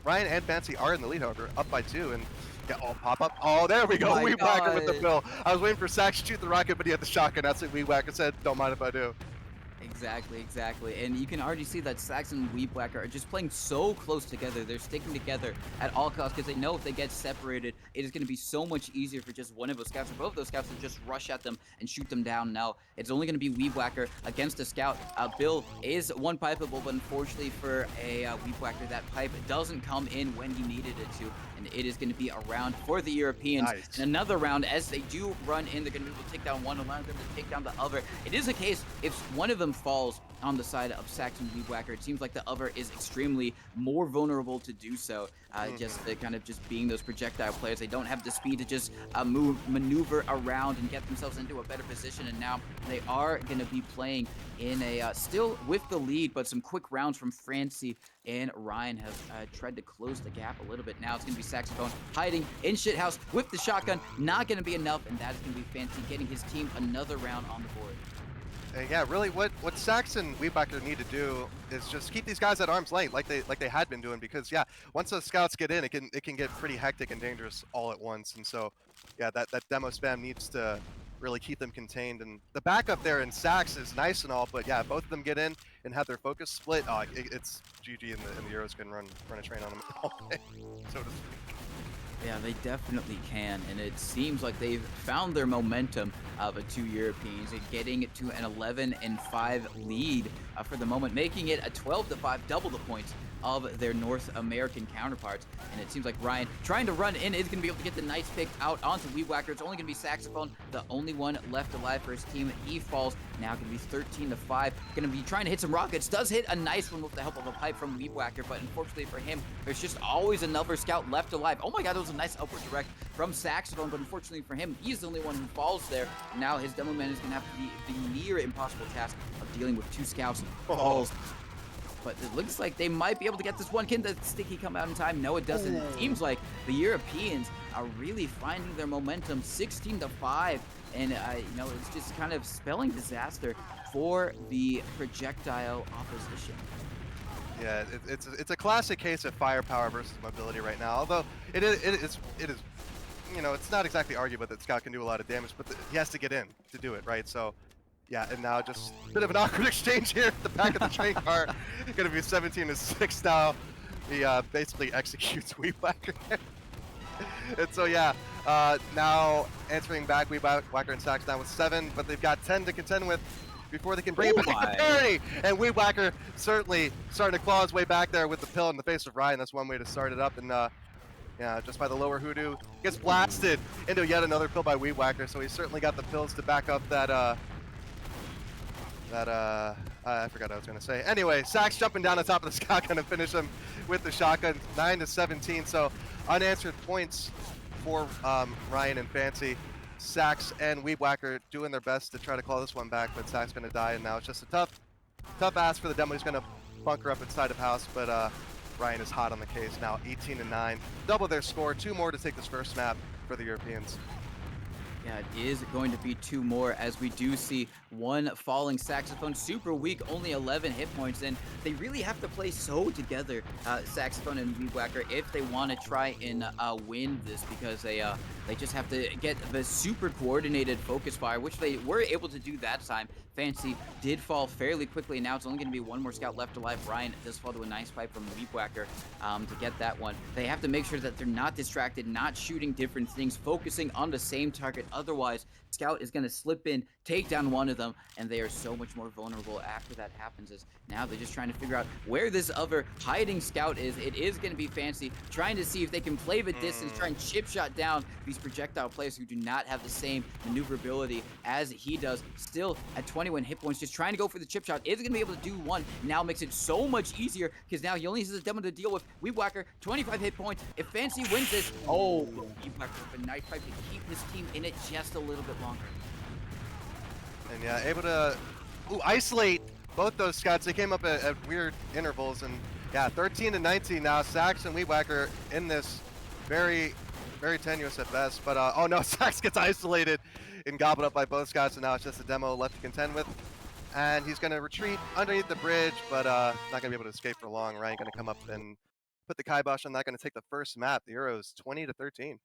Speaker 3: Ryan and Fancy are in the lead, however, up by 2, and yeah, pop up. Oh, there we go. Weedwhacker with the pill. I was waiting for Sax to shoot the rocket, but he had the shotgun. That's what Weedwhacker said. Don't mind if I do.
Speaker 2: Exactly. And you can already see that Sax and Weedwhacker are just playing so close together. They're sticking together at all costs because they know if they get separated, it is going to be so much easier for just one of those scouts or both of those scouts to just rush at them and shoot them down. Now, it's only going to be Weedwhacker against a scout. Bill is one pipeable, but unfortunately for a Weedwhacker, that pipe doesn't come in when he needed it to. And it is going to be a round for the Europeans.
Speaker 3: Nice.
Speaker 2: And another round, as they do run in, they're going to be able to take down one, allow them to take down the other. It is a case, if one of them falls on the side of Sax and Weedwhacker, it seems like the other is extremely more vulnerable to do so. Just kind of being those projectile players. They don't have the speed to just maneuver around and get themselves into a better position. And now they are going to be playing in a still with the lead, but some quick rounds from Francie and Ryan have tried to close the gap a little bit. Now it's going to be Saxophone hiding in Shithouse with the shotgun. Not going to be enough, and that is going to be Fancy getting his team another round on the board.
Speaker 3: Yeah, really, what Sax and Weedwhacker need to do is just keep these guys at arm's length, like they had been doing, because yeah, once those scouts get in, it can get pretty hectic and dangerous all at once. And so, yeah, that demo spam needs to really keep them contained. And the backup there in Sax is nice and all, but yeah, both of them get in and have their focus split. It's GG, and the Euros can run a train on them all day, so to speak.
Speaker 2: Yeah, they definitely can, and it seems like they've found their momentum of the 2 Europeans, getting to an 11-5 lead for the moment, making it a 12-5, double the points of their North American counterparts. And it seems like Ryan trying to run in is going to be able to get the nice pick out onto Weedwhacker. It's only going to be Saxophone, the only one left alive for his team. He falls. Now going to be 13-5. Going to be trying to hit some rockets. Does hit a nice one with the help of a pipe from Weedwhacker, but unfortunately for him, there's just always another scout left alive. Oh my god, that was a nice upward direct from Saxophone, but unfortunately for him, he's the only one who falls there. Now his demo man is going to have to be the near impossible task of dealing with 2 scouts falls. But it looks like they might be able to get this one. Can the sticky come out in time? No, it doesn't. It seems like the Europeans are really finding their momentum, 16-5. And, it's just kind of spelling disaster for the projectile opposition.
Speaker 3: Yeah, it's a classic case of firepower versus mobility right now. Although it is, you know, it's not exactly arguable that Scout can do a lot of damage, but he has to get in to do it, right? So, yeah, and now just a bit of an awkward exchange here at the back of the train car. Gonna be 17-6 now. He basically executes Weedwhacker. And so yeah, now answering back, Weedwhacker and Sax now with 7, but they've got 10 to contend with before they can bring it back to parity. And Weedwhacker certainly starting to claw his way back there with the pill in the face of Ryan. That's one way to start it up. And yeah, just by the lower Hoodoo, gets blasted into yet another pill by Weedwhacker. So he's certainly got the pills to back up that that I forgot what I was gonna say. Anyway, Sax jumping down the top of the shotgun to finish him with the shotgun, 9-17. So unanswered points for Ryan and Fancy. Sax and Weebwhacker doing their best to try to call this one back, but Sax gonna die, and now it's just a tough ask for the demo. He's gonna bunker up inside of house, but Ryan is hot on the case now, 18-9, double their score, 2 more to take this first map for the Europeans.
Speaker 2: Yeah, it is going to be 2 more as we do see one falling Saxophone, super weak, only 11 hit points, and they really have to play so together, Saxophone and Weebwhacker, if they want to try and win this, because they just have to get the super coordinated focus fire, which they were able to do that time. Fancy did fall fairly quickly, and now it's only going to be 1 more scout left alive. Ryan does fall to a nice fight from Weebwhacker to get that one. They have to make sure that they're not distracted, not shooting different things, focusing on the same target. Otherwise, Scout is going to slip in, take down one of them, and they are so much more vulnerable after that happens. As now they're just trying to figure out where this other hiding Scout is. It is going to be Fancy, trying to see if they can play the distance, try and chip shot down these projectile players who do not have the same maneuverability as he does. Still at 21 hit points, just trying to go for the chip shot. Is going to be able to do one. Now makes it so much easier because now he only has a demo to deal with. Weebwhacker, 25 hit points. If Fancy wins this, oh, Weebwhacker with a nice fight to keep his team in it just a little bit longer.
Speaker 3: And yeah, able to isolate both those scouts. They came up at weird intervals, and yeah, 13-19 now. Sax and Weebwhacker in this very tenuous at best. But oh no, Sax gets isolated and gobbled up by both scouts, and now it's just a demo left to contend with. And he's gonna retreat underneath the bridge, but not gonna be able to escape for long. Ryan gonna come up and put the kibosh on that. Gonna take the first map. The Euros 20-13.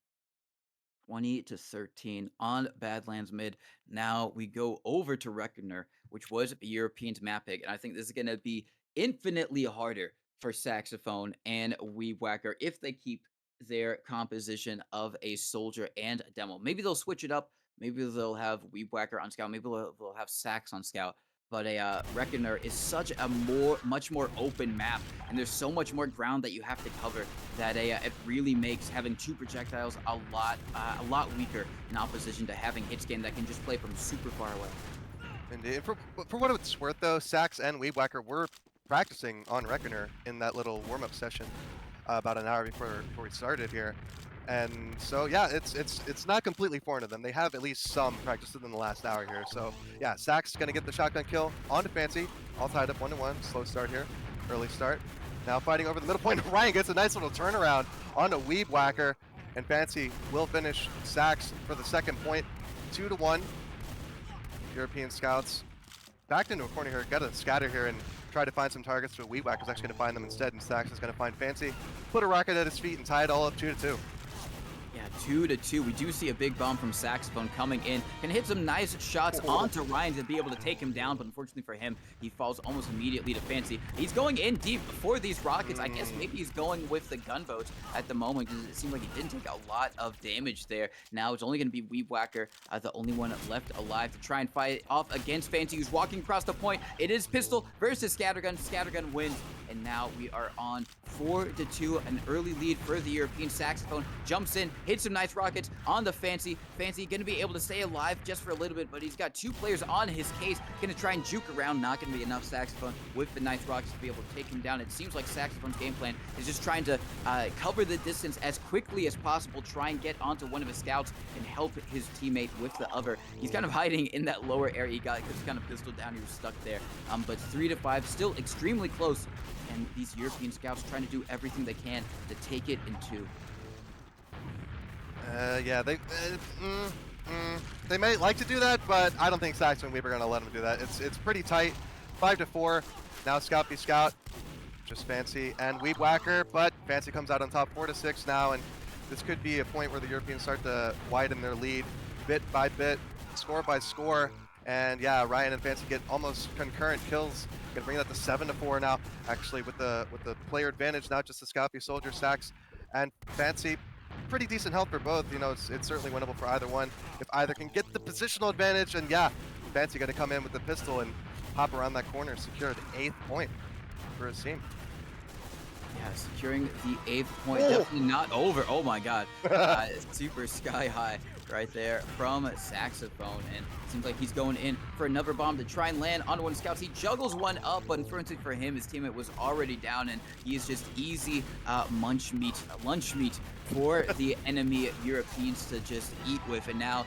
Speaker 2: 20-13 on Badlands mid. Now we go over to Reckoner, which was a Europeans map pick, and I think this is going to be infinitely harder for Saxophone and Weebwhacker if they keep their composition of a soldier and a demo. Maybe they'll switch it up. Maybe they'll have Weebwhacker on scout. Maybe they'll have Sax on scout. But a Reckoner is such a much more open map, and there's so much more ground that you have to cover that it really makes having 2 projectiles a lot weaker in opposition to having Hitscan that can just play from super far away.
Speaker 3: Indeed. For what it's worth, though, Sax and Weebwhacker were practicing on Reckoner in that little warm-up session about an hour before we started here. And so yeah, it's not completely foreign to them. They have at least some practice within the last hour here. So yeah, Sax gonna get the shotgun kill onto Fancy, all tied up 1-1. Slow start here, early start. Now fighting over the middle point. Ryan gets a nice little turnaround onto Weebwhacker, and Fancy will finish Sax for the second point, 2-1. European scouts backed into a corner here. Got to scatter here and try to find some targets. So Weebwhacker's actually gonna find them instead, and Sax is gonna find Fancy, put a rocket at his feet, and tie it all up 2-2.
Speaker 2: Yeah, 2-2. We do see a big bomb from Saxophone coming in. Can hit some nice shots onto Ryan to be able to take him down, but unfortunately for him, he falls almost immediately to Fancy. He's going in deep for these rockets. I guess maybe he's going with the gunboats at the moment because it seemed like he didn't take a lot of damage there. Now it's only going to be Weebwhacker, the only one left alive to try and fight off against Fancy, who's walking across the point. It is pistol versus scattergun. Scattergun wins, and now we are on 4-2, an early lead for the European. Saxophone jumps in, hits some nice rockets on the Fancy. Fancy gonna be able to stay alive just for a little bit, but he's got 2 players on his case. Gonna try and juke around, not gonna be enough. Saxophone with the nice rockets to be able to take him down. It seems like Saxophone's game plan is just trying to cover the distance as quickly as possible, try and get onto one of his scouts and help his teammate with the other. He's kind of hiding in that lower area. He got just kind of pistoled down. He was stuck there. But 3-5, still extremely close. And these European scouts trying to do everything they can to take it in 2.
Speaker 3: Yeah, they may like to do that, but I don't think Sax and Weber are gonna let them do that. It's pretty tight, 5-4. Now Scout v Scout, just Fancy and Weebwhacker, but Fancy comes out on top 4-6 now, and this could be a point where the Europeans start to widen their lead bit by bit, score by score. And yeah, Ryan and Fancy get almost concurrent kills. Gonna bring that to 7-4 now. Actually, with the player advantage, not just the Scout v Soldier. Sax and Fancy, pretty decent health for both. You know, it's certainly winnable for either one if either can get the positional advantage. And yeah, Fancy gonna come in with the pistol and hop around that corner, secure the 8th point for his team.
Speaker 2: Yeah, securing the 8th point, definitely not over. Oh my god, super sky high right there from Saxophone, and it seems like he's going in for another bomb to try and land on one of the scouts. He juggles one up, but unfortunately for him, his teammate was already down, and he is just easy lunch meat for the enemy Europeans to just eat with. And now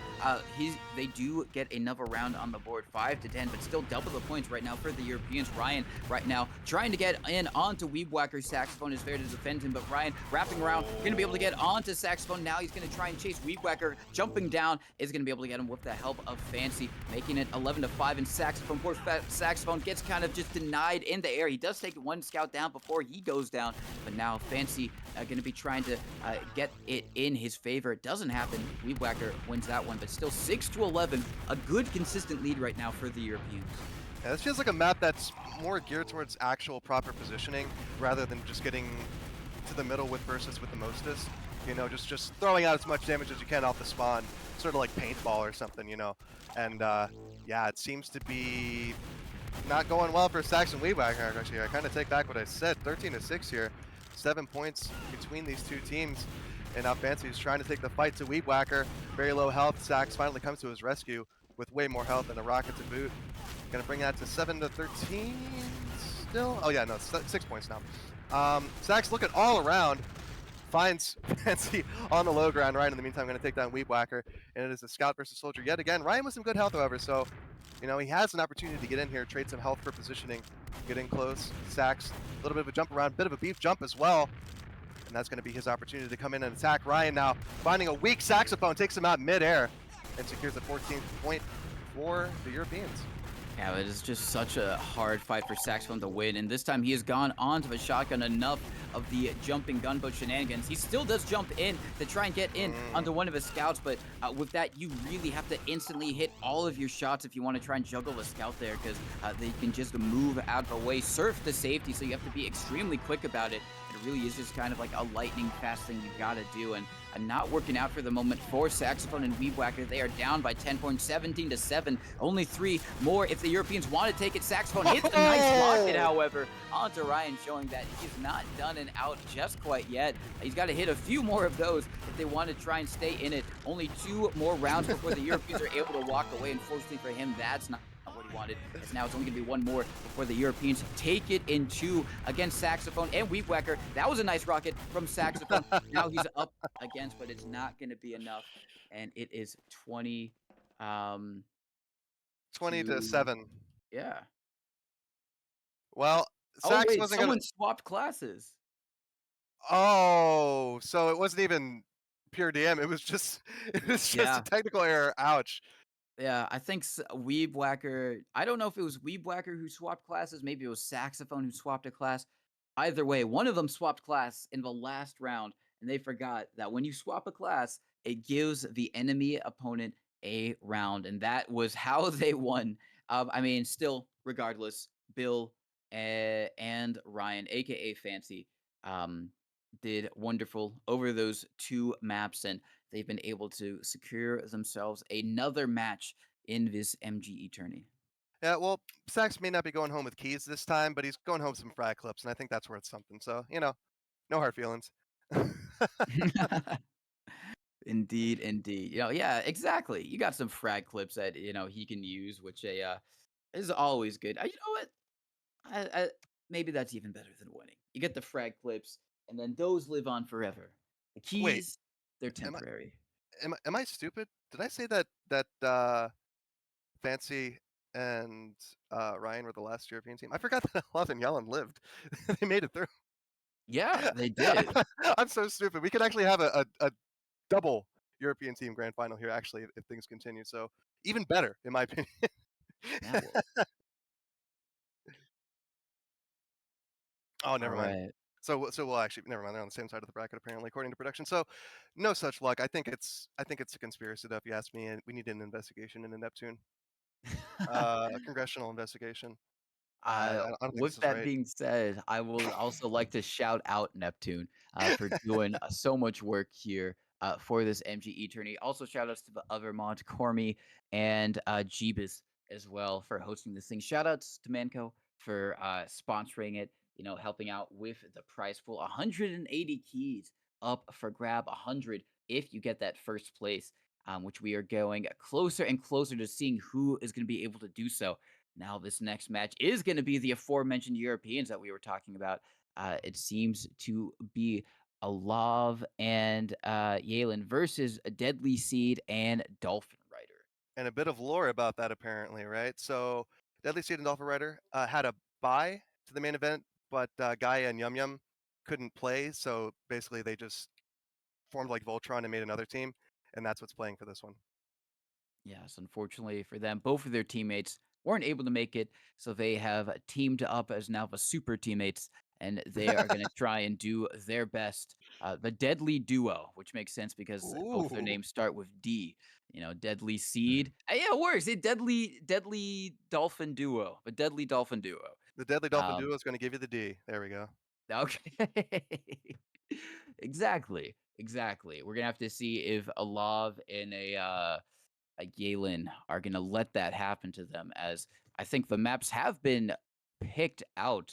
Speaker 2: they do get another round on the board, 5-10, but still double the points right now for the Europeans. Ryan right now trying to get in onto Weebwhacker. Saxophone is there to defend him, but Ryan wrapping around, going to be able to get onto Saxophone. Now he's going to try and chase Weebwhacker. Jumping down is going to be able to get him with the help of Fancy, making it 11-5. And Saxophone, poor Saxophone gets kind of just denied in the air. He does take one scout down before he goes down, but now Fancy going to be trying to get it in his favor. It doesn't happen. Weebwhacker wins that one, but still 6-11. A good consistent lead right now for the Europeans.
Speaker 3: Yeah, this feels like a map that's more geared towards actual proper positioning rather than just getting to the middle with versus with the mostest. You know, just throwing out as much damage as you can off the spawn, sort of like paintball or something, you know. And yeah, it seems to be not going well for Saxon Weebwhacker actually. I kind of take back what I said. 13-6 here, 7 points between these two teams. And now Fancy is trying to take the fight to Weebwhacker. Very low health. Sax finally comes to his rescue with way more health and a rocket to boot. Gonna bring that to 7-13 still. Oh yeah, no, 6 points now. Sax looking all around, finds Fancy on the low ground. Ryan in the meantime gonna take down Weebwhacker, and it is a scout versus soldier yet again. Ryan with some good health however, so you know he has an opportunity to get in here, trade some health for positioning, get in close. Sax, a little bit of a jump around, bit of a beef jump as well. And that's going to be his opportunity to come in and attack. Ryan now finding a weak Saxophone, takes him out midair, and secures the 14th point for the Europeans.
Speaker 2: Yeah, it is just such a hard fight for Saxophone to win, and this time he has gone onto the shotgun enough of the jumping gunboat shenanigans. He still does jump in to try and get in onto one of his scouts, but with that, you really have to instantly hit all of your shots if you want to try and juggle the scout there, because they can just move out of the way, surf to safety, so you have to be extremely quick about it. It really is just kind of like a lightning fast thing you gotta do, and not working out for the moment for Saxophone and Weebwhacker. They are down by 10 points, 17-7. Only 3 more if the Europeans want to take it. Saxophone hits a nice rocket, however, onto Ryan, showing that he's not done and out just quite yet. He's got to hit a few more of those if they want to try and stay in it. Only 2 more rounds before the Europeans are able to walk away. Unfortunately for him, that's not what he wanted, as now it's only going to be 1 more before the Europeans take it in 2 against Saxophone and Weebwhacker. That was a nice rocket from Saxophone. Now he's up against, but it's not going to be enough, and it is 20 to
Speaker 3: 20-7.
Speaker 2: yeah.
Speaker 3: Well,
Speaker 2: Oh
Speaker 3: Sax
Speaker 2: wait,
Speaker 3: wasn't gonna.
Speaker 2: someone swapped classes.
Speaker 3: Oh, so it wasn't even pure DM. It was just a
Speaker 2: Yeah.
Speaker 3: technical error. Ouch.
Speaker 2: Yeah, I think Weebwhacker. I don't know if it was Weebwhacker who swapped classes. Maybe it was Saxophone who swapped a class. Either way, one of them swapped class in the last round, and they forgot that when you swap a class, it gives the enemy opponent a round, and that was how they won. I mean, still, regardless, Bill and Ryan, aka Fancy, um, did wonderful over those 2 maps, and they've been able to secure themselves another match in this MGE tourney.
Speaker 3: Yeah, well, Sax may not be going home with keys this time, but he's going home with some frag clips, and I think that's worth something. So, you know, no hard feelings.
Speaker 2: Indeed, indeed. Yeah, exactly. You got some frag clips that he can use, which is always good. You know what? I maybe that's even better than winning. You get the frag clips, and then those live on forever. The
Speaker 3: Wait,
Speaker 2: keys, they're
Speaker 3: am I
Speaker 2: temporary.
Speaker 3: am I stupid? Did I say that Fancy and Ryan were the last European team? I forgot that Love and Yellen lived. They made it through.
Speaker 2: Yeah, they did.
Speaker 3: I'm so stupid. We could actually have a double European team grand final here, actually, if things continue. So even better, in my opinion.
Speaker 2: Yeah. Well,
Speaker 3: Oh,
Speaker 2: all
Speaker 3: never mind.
Speaker 2: right.
Speaker 3: So we'll actually never mind. They're on the same side of the bracket apparently, according to production. So no such luck. I think it's a conspiracy, though, if you ask me. And we need an investigation into Neptune, a congressional investigation. I don't think
Speaker 2: With
Speaker 3: this is
Speaker 2: that
Speaker 3: right.
Speaker 2: being said, I will also like to shout out Neptune for doing so much work here for this MGE tourney. Also, shout outs to the other mods, Cormy and Jeebus as well for hosting this thing. Shout outs to Manco for sponsoring it, helping out with the prize pool. 180 keys up for grab, 100 if you get that first place. which we are going closer and closer to seeing who is going to be able to do so. Now, this next match is going to be the aforementioned Europeans that we were talking about. It seems to be Alav and Yalen versus a Deadly Seed and Dolphin Rider.
Speaker 3: And a bit of lore about that apparently, right? So Deadly Seed and Dolphin Rider had a bye to the main event, but Gaia and Yum Yum couldn't play, so basically they just formed like Voltron and made another team, and that's what's playing for this one.
Speaker 2: Yes, unfortunately for them, both of their teammates weren't able to make it, so they have teamed up as now the super teammates, and they are going to try and do their best. The Deadly Duo, which makes sense because both their
Speaker 3: Ooh.
Speaker 2: names start with D. You know, Deadly Seed. Yeah, it works. Deadly Dolphin Duo, the Deadly Dolphin Duo.
Speaker 3: The Deadly Dolphin
Speaker 2: Um,
Speaker 3: Duo is going to give you the D. There we go.
Speaker 2: okay. Exactly. We're gonna have to see if Alav and a Galen are gonna let that happen to them, as I think the maps have been picked out.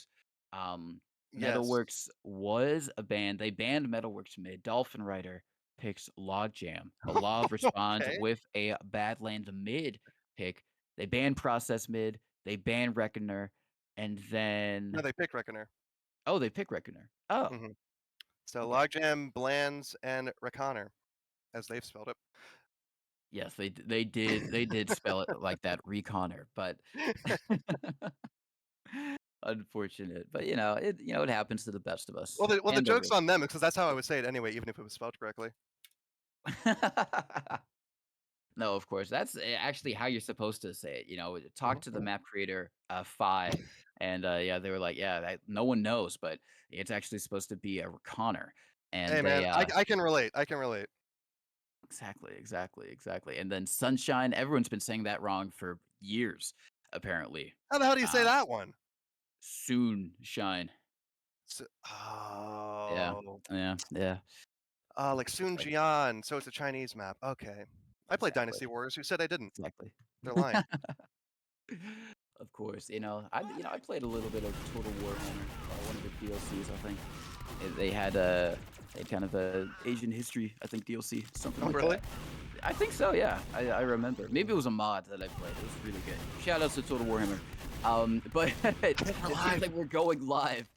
Speaker 3: Yes.
Speaker 2: Metalworks was a band. They banned Metalworks mid. Dolphin Rider picks Logjam. Alav responds
Speaker 3: Okay.
Speaker 2: with a Badlands mid pick. They ban Process mid. They ban Reckoner, and
Speaker 3: No,
Speaker 2: then
Speaker 3: they picked Reckoner.
Speaker 2: oh, they pick Reckoner. Oh,
Speaker 3: Hmm. So
Speaker 2: okay.
Speaker 3: Logjam, Blands, and Reckoner, as they've spelled
Speaker 2: Yes, they did spell it like that, Reconner, but
Speaker 3: it.
Speaker 2: unfortunate. But it happens to the best of us.
Speaker 3: Well, the
Speaker 2: And the
Speaker 3: joke's
Speaker 2: rest.
Speaker 3: on them because that's how I would say it anyway, even if it was spelled correctly.
Speaker 2: No, of course. That's actually how you're supposed to say it. Talk to the
Speaker 3: Mhm.
Speaker 2: map creator, Phi, and yeah, they were like, yeah, no one knows, but it's actually supposed to be a Reconner, and
Speaker 3: Hey man,
Speaker 2: they
Speaker 3: I can relate. I can relate.
Speaker 2: exactly. And then Sunshine, everyone's been saying that wrong for years, apparently.
Speaker 3: How the hell do you say
Speaker 2: Uh,
Speaker 3: that one?
Speaker 2: Soon shine. Yeah.
Speaker 3: Oh,
Speaker 2: Yeah.
Speaker 3: like
Speaker 2: It's
Speaker 3: Sun
Speaker 2: like
Speaker 3: Jian. So it's a Chinese map. Okay. I played
Speaker 2: exactly,
Speaker 3: Dynasty Warriors. Who said I didn't?
Speaker 2: exactly.
Speaker 3: They're lying.
Speaker 2: Of course, I played a little bit of Total Warhammer, one of the DLCs, I think. They had kind of a Asian history, I think, DLC, something
Speaker 3: Oh,
Speaker 2: like
Speaker 3: really?
Speaker 2: that. I think so, yeah. I remember. Maybe it was a mod that I played. It was really good. Shout outs to Total Warhammer. But it
Speaker 3: We're
Speaker 2: seems
Speaker 3: live.
Speaker 2: like we're going live.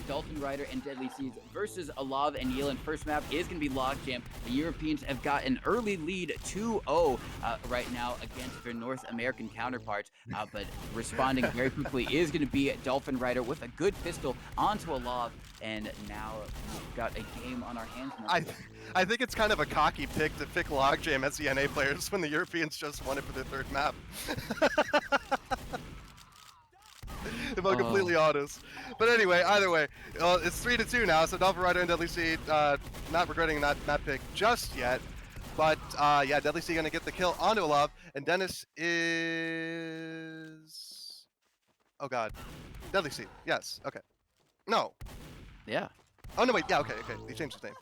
Speaker 2: Dolphin Rider and Deadly Seeds versus Alav and Yelin. First map is going to be Logjam. The Europeans have got an early lead 2-0 right now against their North American counterparts, but responding very quickly is going to be Dolphin Rider with a good pistol onto Alav, and now we've got a game on our hands.
Speaker 3: I I think it's kind of a cocky pick to pick Logjam as the NA players when the Europeans just won it for their third map. If I'm
Speaker 2: Oh,
Speaker 3: completely honest. But anyway, either way, it's 3-2 now. So Dolphin Rider and Deadly Seed not regretting that map pick just yet. But yeah, Deadly Seed gonna get the kill onto Alav, and Dennis is. Oh God, Deadly Seed. Yes. Okay. No.
Speaker 2: yeah.
Speaker 3: Oh no, wait. Yeah. Okay. He changed his name.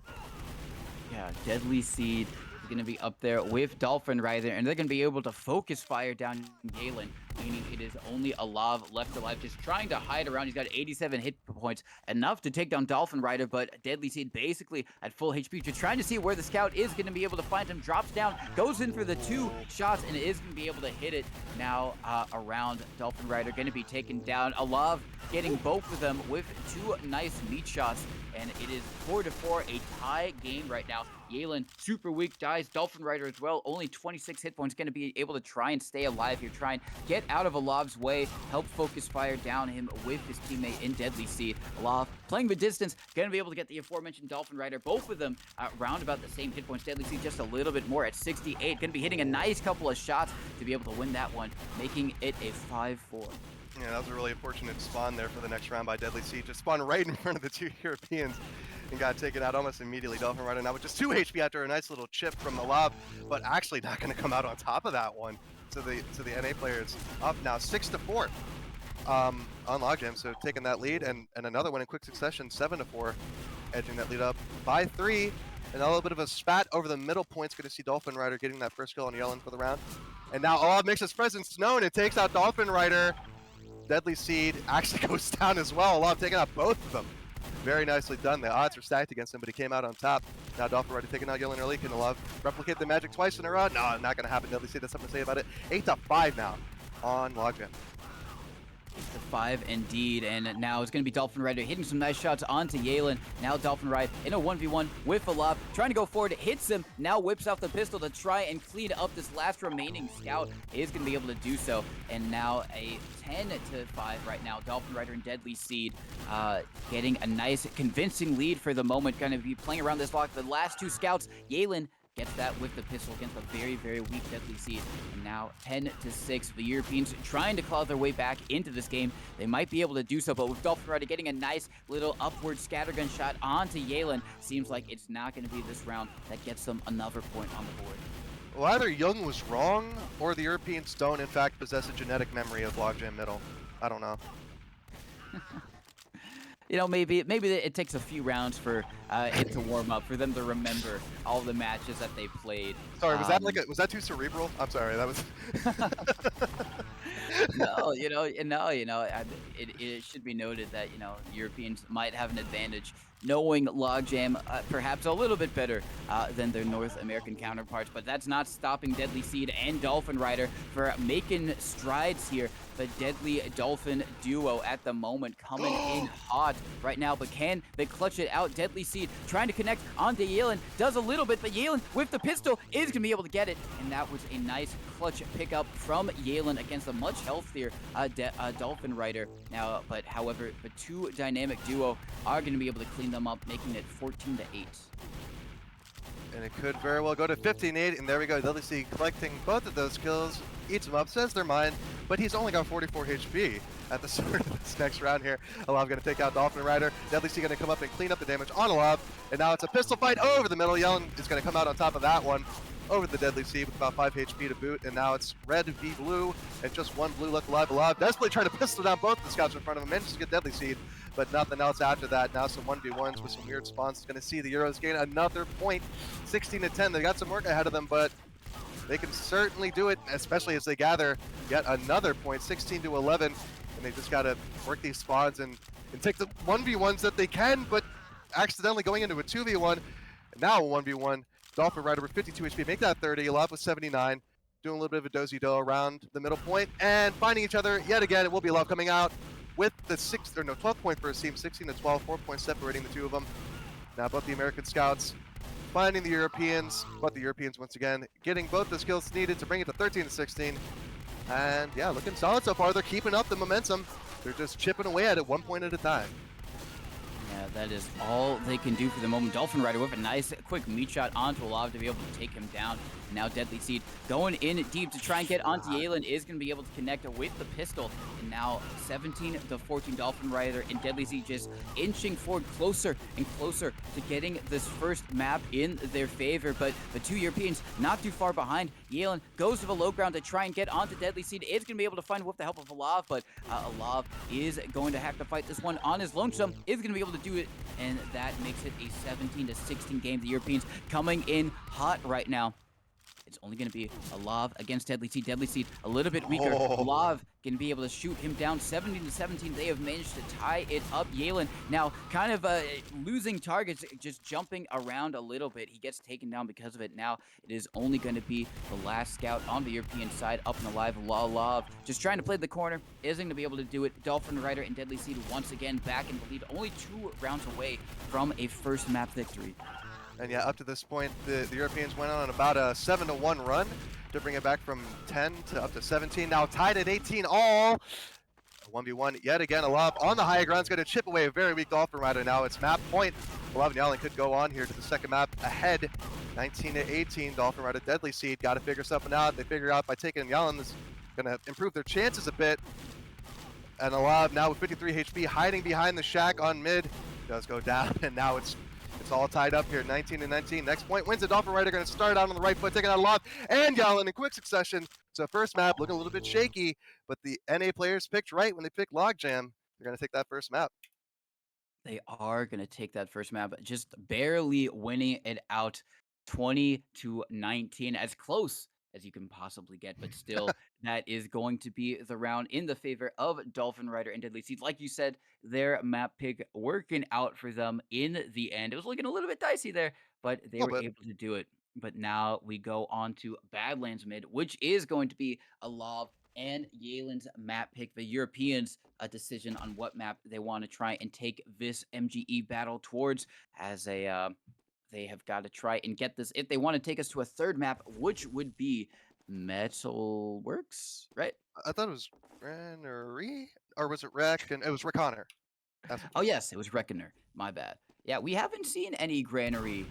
Speaker 2: Yeah, Deadly Seed is going to be up there with Dolphin Rider, and they're going to be able to focus fire down Galen, meaning it is only Alav left alive, just trying to hide around. He's got 87 hit points, enough to take down Dolphin Rider, but Deadly Seed basically at full HP, just trying to see where the scout is going to be able to find him, drops down, goes in for the 2 shots, and is going to be able to hit it now around Dolphin Rider, going to be taken down. Alav getting both of them with 2 nice meat shots, and it is 4-4, a tie game right now. Yalen, super weak, dies. Dolphin Rider as well, only 26 hit points, going to be able to try and stay alive here, try and get out of Alav's way, help focus fire down him with his teammate in Deadly Seed. Alav playing the distance, going to be able to get the aforementioned Dolphin Rider, both of them around about the same hit points. Deadly Seed just a little bit more at 68, going to be hitting a nice couple of shots to be able to win that one, making it a 5-4.
Speaker 3: Yeah, that was a really unfortunate spawn there for the next round by Deadly Seed. Just spawned right in front of the 2 Europeans and got taken out almost immediately. Dolphin Rider now with just 2 HP after a nice little chip from the lob, but actually not going to come out on top of that one. So the NA players up now 6-4 on Logjam, so taking that lead, and another one in quick succession, 7-4, edging that lead up by 3. And a little bit of a spat over the middle point's going to see Dolphin Rider getting that first kill on Yellen for the round. And now Olav makes his presence known and takes out Dolphin Rider. Deadly Seed actually goes down as well. Olav taking out both of them. Very nicely done. The odds are stacked against him, but he came out on top. Now Dolphin already taking out Yellen early. Can Love replicate the magic twice in a row? No, not going to happen. Deadly Seed has something to say about it. 8-5 now on Logjam.
Speaker 2: The 5 indeed, and now it's going to be Dolphin Rider hitting some nice shots onto Yalen. Now Dolphin Ride in a 1v1 with Alab, trying to go forward, hits him, now whips out the pistol to try and clean up this last remaining scout. Is going to be able to do so, and now a 10-5 right now. Dolphin Rider and Deadly Seed getting a nice convincing lead for the moment. Going to be playing around this block. The last two scouts, Yalen gets that with the pistol against a very, very weak Deadly Seed. And now 10-6. The Europeans trying to claw their way back into this game. They might be able to do so, but with Dolphin Rider getting a nice little upward scattergun shot onto Yalen, seems like it's not going to be this round that gets them another point on the board.
Speaker 3: Well, either Young was wrong, or the Europeans don't, in fact, possess a genetic memory of Logjam Middle. I don't know.
Speaker 2: You know, maybe it takes a few rounds for it to warm up, for them to remember all the matches that they played.
Speaker 3: Sorry, was that too cerebral? I'm sorry, that was.
Speaker 2: No, it should be noted that, Europeans might have an advantage knowing Logjam perhaps a little bit better than their North American counterparts, but that's not stopping Deadly Seed and Dolphin Rider for making strides here. The Deadly Dolphin duo at the moment coming in hot right now, but can they clutch it out? Deadly Seed trying to connect onto Yalen, does a little bit, but Yalen with the pistol is going to be able to get it, and that was a nice clutch pickup from Yalen against a much healthier Dolphin Rider. Now, but however, the two dynamic duo are going to be able to clean them up, making it 14-8.
Speaker 3: And it could very well go to 15-8, and there we go. Deadly Seed collecting both of those kills, eats them up, says they're mine, but he's only got 44 HP at the start of this next round here. Alav going to take out Dolphin Rider. Deadly Seed going to come up and clean up the damage on Alav, and now it's a pistol fight over the middle. Yellen is going to come out on top of that one over the Deadly Seed with about 5 HP to boot, and now it's red v blue, and just one blue left alive. Alav desperately trying to pistol down both the scouts in front of him, manages to get Deadly Seed, but nothing else after that. Now some 1v1s with some weird spawns. It's going to see the Euros gain another point, 16-10. They got some work ahead of them, but they can certainly do it, especially as they gather yet another point, 16-11. And they just got to work these spawns and take the 1v1s that they can, but accidentally going into a 2v1. Now a 1v1. Dolphin Rider with 52 HP, make that 30. Alav with 79. Doing a little bit of a dozy-do around the middle point and finding each other yet again. It will be Alav coming out with the 12th point for his team, 16-12, 4 points separating the two of them. Now both the American Scouts finding the Europeans, but the Europeans once again getting both the skills needed to bring it to 13-16. And yeah, looking solid so far. They're keeping up the momentum. They're just chipping away at it 1 point at a time.
Speaker 2: Yeah, that is all they can do for the moment. Dolphin Rider with a nice quick meat shot onto Alav to be able to take him down. Now Deadly Seed going in deep to try and get onto Yalen, is going to be able to connect with the pistol. And now 17-14 Dolphin Rider and Deadly Seed just inching forward closer and closer to getting this first map in their favor. But the two Europeans not too far behind. Yalen goes to the low ground to try and get onto Deadly Seed. Is going to be able to find with the help of Alav, but Alav is going to have to fight this one on his lonesome. Is going to be able to do it, and that makes it a 17-16 game. The Europeans coming in hot right now. It's only going to be Alav against Deadly Seed. Deadly Seed a little bit weaker. Alav can be able to shoot him down 17-17. They have managed to tie it up. Yalen now kind of losing targets, just jumping around a little bit. He gets taken down because of it. Now it is only going to be the last scout on the European side up and alive. Alav just trying to play the corner. Isn't going to be able to do it. Dolphin Rider and Deadly Seed once again back in the lead. Only 2 rounds away from a first map victory.
Speaker 3: And yeah, up to this point, the Europeans went on about a 7-1 run to bring it back from 10 to up to 17. Now tied at 18 all. 1v1 yet again. Alav on the high ground is going to chip away a very weak Dolphin Rider. Now it's map point. Alav and Yalen could go on here to the second map ahead. 19-18. Dolphin Rider, Deadly Seed got to figure something out. They figure out by taking Yalen is going to improve their chances a bit. And Alav now with 53 HP hiding behind the shack on mid does go down, and now it's all tied up here, 19-19. Next point wins. The Dolphin Rider going to start out on the right foot, taking out Alav and Yalen in quick succession. So first map looking a little bit shaky, but the NA players picked right when they picked Logjam. They're going to take that first map.
Speaker 2: They are going to take that first map, just barely winning it out 20-19, as close as you can possibly get, but still, that is going to be the round in the favor of Dolphin Rider and Deadly Seeds. Like you said, their map pick working out for them in the end. It was looking a little bit dicey there, but
Speaker 3: A
Speaker 2: they
Speaker 3: little
Speaker 2: were
Speaker 3: bit.
Speaker 2: able to do it. But now we go on to Badlands mid, which is going to be a Lov and Yelan's map pick. The Europeans a decision on what map they want to try and take this MGE battle towards as they have got to try and get this if they want to take us to a third map, which would be Metalworks, right?
Speaker 3: I thought it was Granary, or was it Rec? And it was Reconner. That's what it
Speaker 2: Oh
Speaker 3: was.
Speaker 2: yes, it was Reckoner. My bad. Yeah, we haven't seen any Granary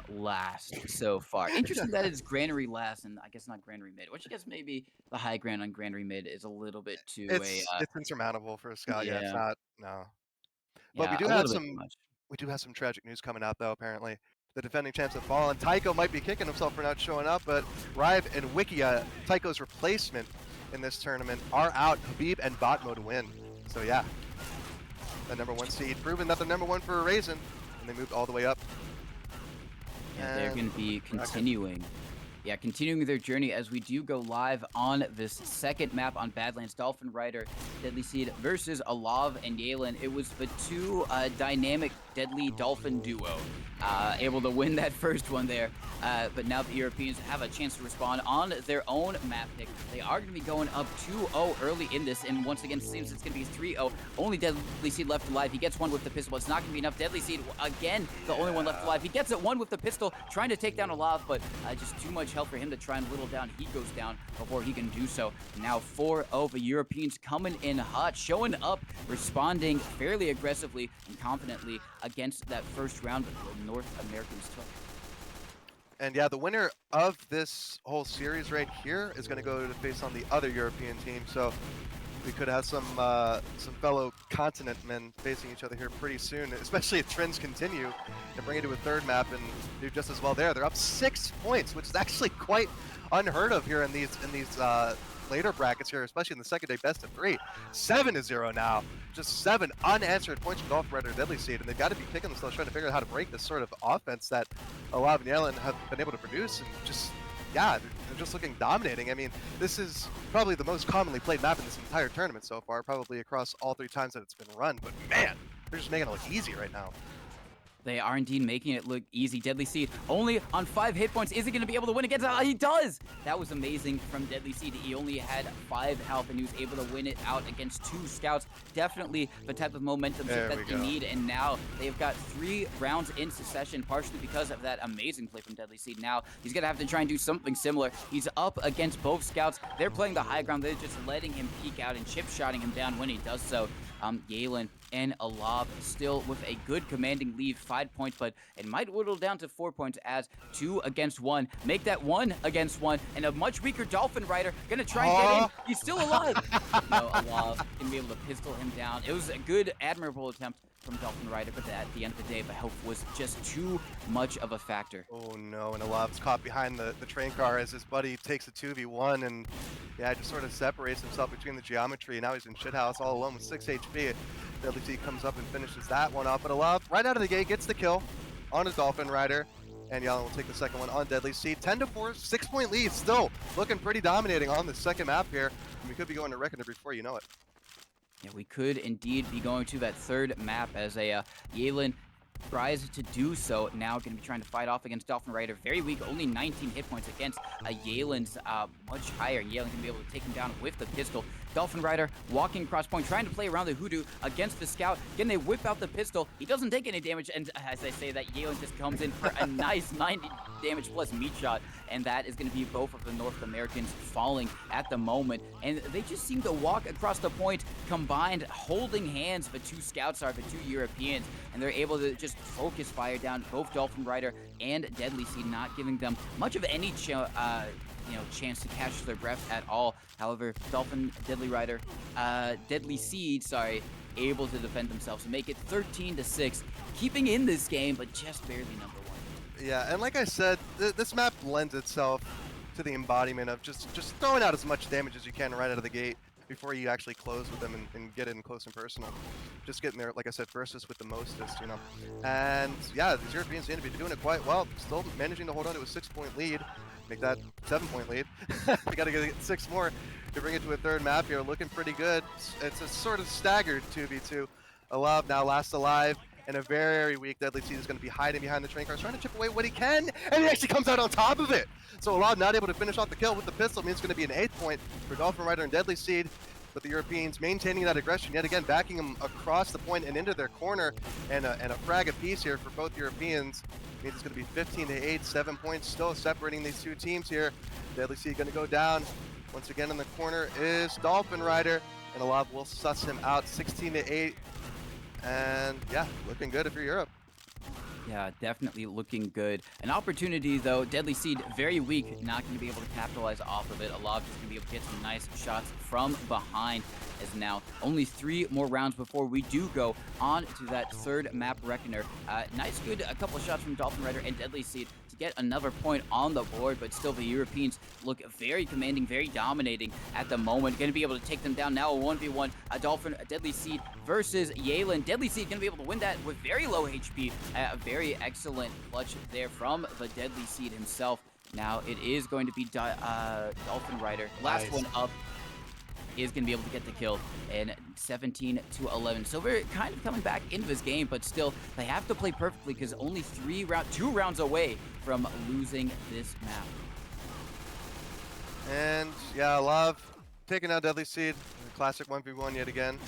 Speaker 2: last so far. Interesting that it's Granary last and I guess not Granary mid, which I guess maybe the high ground on Granary mid is a little bit too
Speaker 3: It's insurmountable for a scout. Yeah, it's
Speaker 2: yeah,
Speaker 3: not. No. But
Speaker 2: yeah, a little bit too much.
Speaker 3: we do have some tragic news coming out though. Apparently, the defending champs have fallen. Tycho might be kicking himself for not showing up, but Rive and Wikia, Tycho's replacement in this tournament, are out. Habib and Botmo to win. So yeah, the #1 seed, proving that they're #1 for a reason, and they moved all the way up.
Speaker 2: Yeah, they're going to be
Speaker 3: Okay.
Speaker 2: continuing. Yeah, continuing their journey as we do go live on this second map on Badlands. Dolphin Rider, Deadly Seed versus Alav and Yalen. It was the two dynamic Deadly Dolphin duo able to win that first one there. But now the Europeans have a chance to respond on their own map pick. They are going to be going up 2-0 early in this, and once again, it seems it's going to be 3-0. Only Deadly Seed left alive. He gets one with the pistol. It's not going to be enough. Deadly Seed, again, the only one left alive. He gets it one with the pistol, trying to take down Alav, but just too much help for him to try and whittle down. He goes down before he can do so. Now 4-0, the Europeans coming in hot, showing up, responding fairly aggressively and confidently against that first round that the North Americans took.
Speaker 3: And yeah, the winner of this whole series right here is going to go to face on the other European team. So we could have some fellow continent men facing each other here pretty soon, especially if trends continue and bring it to a third map and do just as well there. They're up 6 points, which is actually quite unheard of here in these later brackets here, especially in the second day best of 3. 7-0 now. Just 7 unanswered points from Dolphin Rider and Deadly Seed, and they've got to be kicking themselves trying to figure out how to break this sort of offense that Alav and Yellen have been able to produce, and just, yeah, they're just looking dominating. I mean, this is probably the most commonly played map in this entire tournament so far, probably across all 3 times that it's been run, but man, they're just making it look easy right now.
Speaker 2: They are indeed making it look easy. Deadly Seed only on 5 hit points. Is he going to be able to win against He does! That was amazing from Deadly Seed. He only had 5 health and he was able to win it out against 2 scouts. Definitely the type of momentum that they need. And now they've got 3 rounds in succession, partially because of that amazing play from Deadly Seed. Now he's going to have to try and do something similar. He's up against both scouts. They're playing the high ground. They're just letting him peek out and chip-shotting him down when he does so. Yalen and Alav still with a good commanding lead, 5 points, but it might whittle down to 4 points as 2 against 1. Make that 1 against 1, and a much weaker Dolphin Rider gonna try and get in. He's still alive. No, Alav can be able to pistol him down. It was a good, admirable attempt from Dolphin Rider, but at the end of the day, the health was just too much of a factor.
Speaker 3: Oh no, and Alav's caught behind the train car as his buddy takes a 2v1 and yeah, just sort of separates himself between the geometry, and now he's in shithouse all alone with 6 HP. Deadly Seed comes up and finishes that one off, but Alav, right out of the gate, gets the kill on his Dolphin Rider, and Yellen will take the second one on Deadly Seed. 10-4, 6-point lead, still looking pretty dominating on the second map here, and we could be going to Reckoner before you know it.
Speaker 2: Yeah, we could indeed be going to that third map as Yalen tries to do so. Now going to be trying to fight off against Dolphin Rider. Very weak, only 19 hit points against Yalen's much higher. Yalen can be able to take him down with the pistol. Dolphin Rider walking across point, trying to play around the Hoodoo against the Scout. Again, they whip out the pistol. He doesn't take any damage, and as I say that, Yalen just comes in for a nice 90 damage plus meat shot, and that is going to be both of the North Americans falling at the moment. And they just seem to walk across the point, combined, holding hands. The 2 Scouts are the 2 Europeans, and they're able to just focus fire down both Dolphin Rider and Deadly Seed, not giving them much of any chance to catch their breath at all. However, Deadly Seed, able to defend themselves and make it 13-6, keeping in this game, but just barely #1.
Speaker 3: Yeah, and like I said, this map lends itself to the embodiment of just throwing out as much damage as you can right out of the gate before you actually close with them and get in close and personal. Just getting there, like I said, versus with the mostest, you know. And yeah, these Europeans seem to be doing it quite well, still managing to hold on to a 6-point lead. make that 7-point lead. We got to get 6 more to bring it to a third map here. Looking pretty good. It's a sort of staggered 2v2. Alov now last alive, and a very weak Deadly Seed is going to be hiding behind the train cars, trying to chip away what he can, and he actually comes out on top of it. So Alov not able to finish off the kill with the pistol means it's going to be an 8 point for Dolphin Rider and Deadly Seed. But the Europeans maintaining that aggression yet again, backing them across the point and into their corner, and a frag apiece here for both Europeans. Means it's going to be 15-8, 7 points still separating these two teams here. Deadly Seed going to go down. Once again in the corner is Dolphin Rider, and Alov will suss him out 16-8. And yeah, looking good if you're Europe.
Speaker 2: Yeah, definitely looking good. An opportunity, though. Deadly Seed, very weak. Not going to be able to capitalize off of it. Alov is going to be able to get some nice shots from behind. As now only 3 more rounds before we do go on to that third map reckoner. Nice, good, a couple of shots from Dolphin Rider and Deadly Seed to get another point on the board, but still the Europeans look very commanding, very dominating at the moment. Going to be able to take them down now. A 1v1, Deadly Seed versus Yalen. Deadly Seed going to be able to win that with very low HP. A very excellent clutch there from the Deadly Seed himself. Now it is going to be Dolphin Rider. Last one up is going to be able to get the kill in 17-11. So we're kind of coming back into this game, but still they have to play perfectly because only 2 rounds away from losing this map.
Speaker 3: And yeah, Love taking out Deadly Seed, classic 1v1 yet again.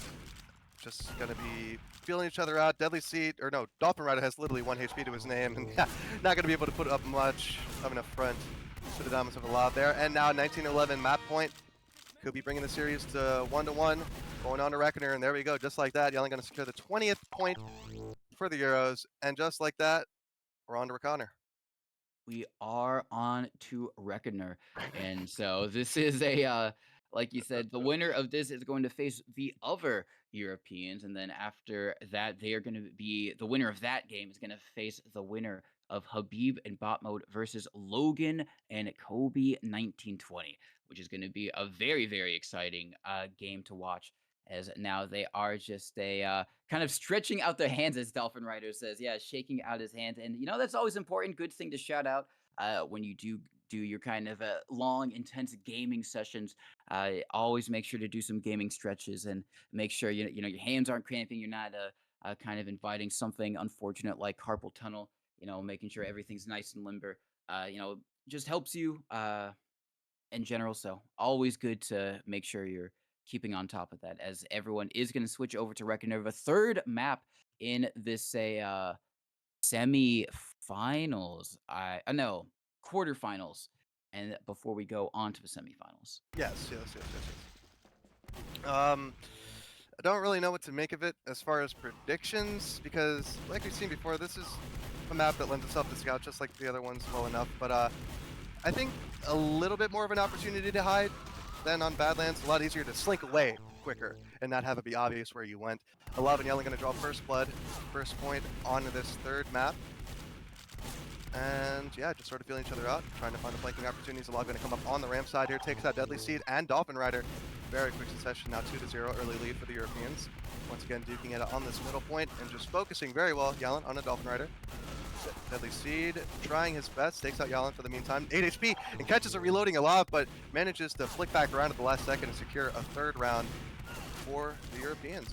Speaker 3: Just gonna be feeling each other out. Deadly Seed, or no, Dolphin Rider has literally 1 HP to his name, and yeah, not gonna be able to put up much of an affront to the dominance of Alov there. And now 19-11 map point. Could be bringing the series to 1-1, going on to Reckoner, and there we go. Just like that, Yellen going to secure the 20th point for the Euros, and just like that, we're on to Reckoner.
Speaker 2: We are on to Reckoner, and so this is a like you said, the winner of this is going to face the other Europeans, and then after that, they are going to be the winner of that game is going to face the winner of Habib and Bot Mode versus Logan and Kobe 1920, which is going to be a very, very exciting game to watch. As now they are just a kind of stretching out their hands, as Dolphin Rider says. Yeah, shaking out his hands. And, that's always important. Good thing to shout out when you do your kind of long, intense gaming sessions. Always make sure to do some gaming stretches and make sure, your hands aren't cramping. You're not kind of inviting something unfortunate like carpal tunnel, making sure everything's nice and limber, just helps you in general. So always good to make sure you're keeping on top of that, as everyone is going to switch over to Reckoner, the third map in this semi-finals. No, quarterfinals, and before we go on to the semifinals.
Speaker 3: Yes. I don't really know what to make of it as far as predictions, because like we've seen before, this is a map that lends itself to scout just like the other ones well enough, but I think a little bit more of an opportunity to hide than on Badlands. A lot easier to slink away quicker and not have it be obvious where you went. Alov and Yellen going to draw first blood, first point on this third map. And yeah, just sort of feeling each other out, trying to find the flanking opportunities. Alov going to come up on the ramp side here, takes out Deadly Seed and Dolphin Rider. Very quick succession, now 2-0, early lead for the Europeans. Once again, duking it on this middle point and just focusing very well, Yellen on a Dolphin Rider. Deadly Seed trying his best, takes out Yalen for the meantime. 8 HP and catches a reloading Alov, but manages to flick back around at the last second and secure a third round for the Europeans.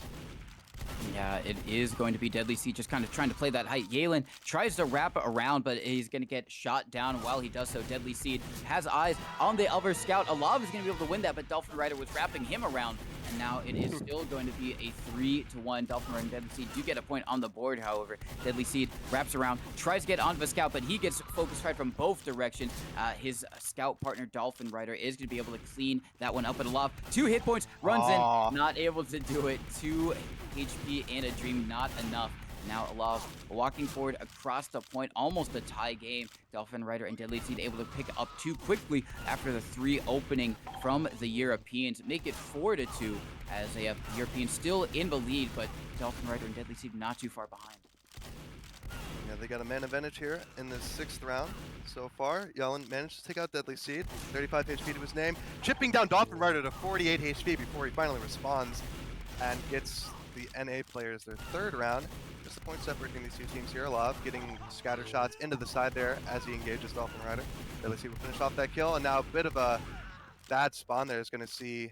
Speaker 2: Yeah, it is going to be Deadly Seed just kind of trying to play that height. Yalen tries to wrap around, but he's going to get shot down while he does so. Deadly Seed has eyes on the other scout. Alov is going to be able to win that, but Dolphin Rider was wrapping him around. And now it is still going to be a 3-1. Dolphin Rider and Deadly Seed do get a point on the board, however. Deadly Seed wraps around, tries to get onto the scout, but he gets focus fired from both directions. His scout partner, Dolphin Rider, is going to be able to clean that one up. But Alov, 2 hit points, runs in, not able to do it. 2 HP and a dream, not enough. Now Alov walking forward across the point, almost a tie game. Dolphin Rider and Deadly Seed able to pick up 2 quickly after the 3 opening from the Europeans. Make it 4-2 as the Europeans still in the lead, but Dolphin Rider and Deadly Seed not too far behind.
Speaker 3: Yeah, they got a man advantage here in the 6th round so far. Yellen managed to take out Deadly Seed, 35 HP to his name, chipping down Dolphin Rider to 48 HP before he finally responds and gets the NA players their third round. Just the point separating these two teams here. Olav getting scatter shots into the side there as he engages Dolphin Rider. Let's see, we'll finish off that kill, and now a bit of a bad spawn there is going to see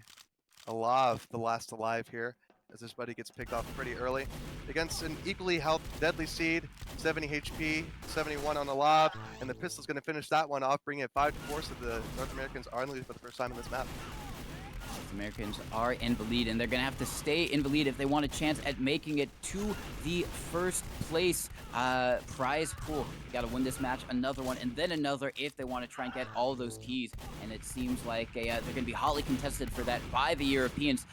Speaker 3: Olav, the last alive here, as this buddy gets picked off pretty early. Against an equally health Deadly Seed, 70 HP, 71 on Olav, and the pistol's going to finish that one off, bringing it 5-4, so the North Americans are in the lead for the first time in this map.
Speaker 2: Americans are in the lead, and they're going to have to stay in the lead if they want a chance at making it to the first place prize pool. They got to win this match, another one, and then another if they want to try and get all those keys. And it seems like they're going to be hotly contested for that by the Europeans.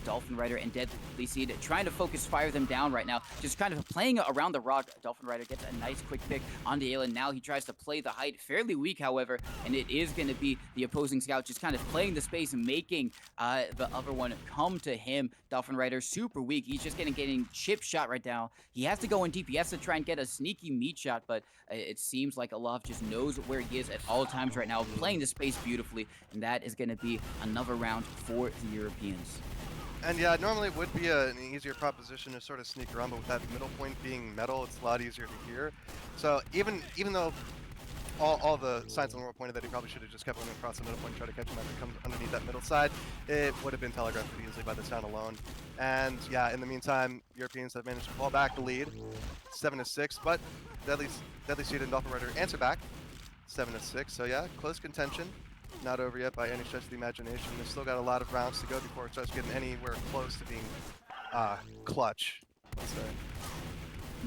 Speaker 2: Dolphin Rider and Deadly Seed trying to fire them down right now, just kind of playing around the rock. Dolphin Rider gets a nice quick pick onto Aelin. Now he tries to play the height, fairly weak, however, and it is going to be the opposing scout just kind of playing the space and making the other one come to him. Dolphin Rider super weak. He's just getting chip shot right now. He has to go in deep. He has to try and get a sneaky meat shot, but it seems like Olav just knows where he is at all times right now, playing the space beautifully, and that is going to be another round for the Europeans.
Speaker 3: And yeah, normally it would be an easier proposition to sort of sneak around, but with that middle point being metal, it's a lot easier to hear. So even though all the signs on the world pointed that he probably should have just kept going across the middle point and tried to catch him as it comes underneath that middle side, it would have been telegraphed pretty easily by the sound alone. And yeah, in the meantime, Europeans have managed to fall back the lead, 7-6, but Deadly Seed and Dolphin Rider answer back, 7-6. So yeah, close contention. Not over yet by any stretch of the imagination. They've still got a lot of rounds to go before it starts getting anywhere close to being clutch, let's say.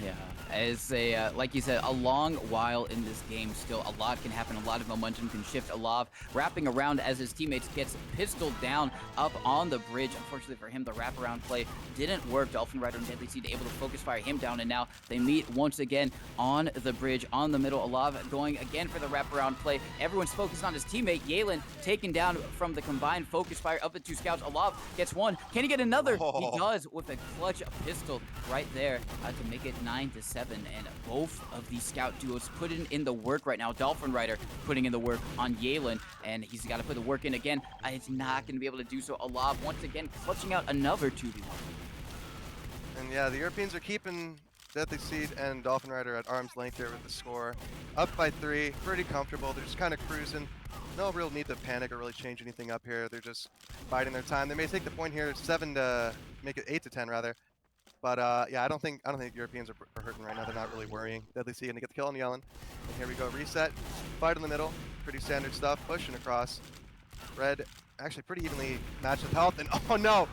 Speaker 2: Yeah, as like you said, a long while in this game still. A lot can happen, a lot of momentum can shift. Olav wrapping around as his teammates gets pistoled down up on the bridge. Unfortunately for him, the wraparound play didn't work. Dolphin Rider and Deadly Seed able to focus fire him down, and now they meet once again on the bridge, on the middle. Olav going again for the wraparound play. Everyone's focused on his teammate. Yalen taken down from the combined focus fire of the two scouts. Olav gets one. Can he get another?
Speaker 3: Oh.
Speaker 2: He does with a clutch pistol right there to make it 9-7, and both of these scout duos putting in the work right now. Dolphin Rider putting in the work on Yalen, and he's got to put the work in again. It's not going to be able to do so. Olav once again clutching out another 2v1.
Speaker 3: And yeah, the Europeans are keeping Deadly Seed and Dolphin Rider at arm's length here with the score. Up by 3, pretty comfortable. They're just kind of cruising. No real need to panic or really change anything up here. They're just biding their time. They may take the point here, 7 to make it 8-10 rather. But yeah, I don't think Europeans are hurting right now. They're not really worrying. Deadly Seed gonna get the kill on Yellen. And here we go, reset. Fight in the middle. Pretty standard stuff. Pushing across. Red actually pretty evenly matched with health. And oh no!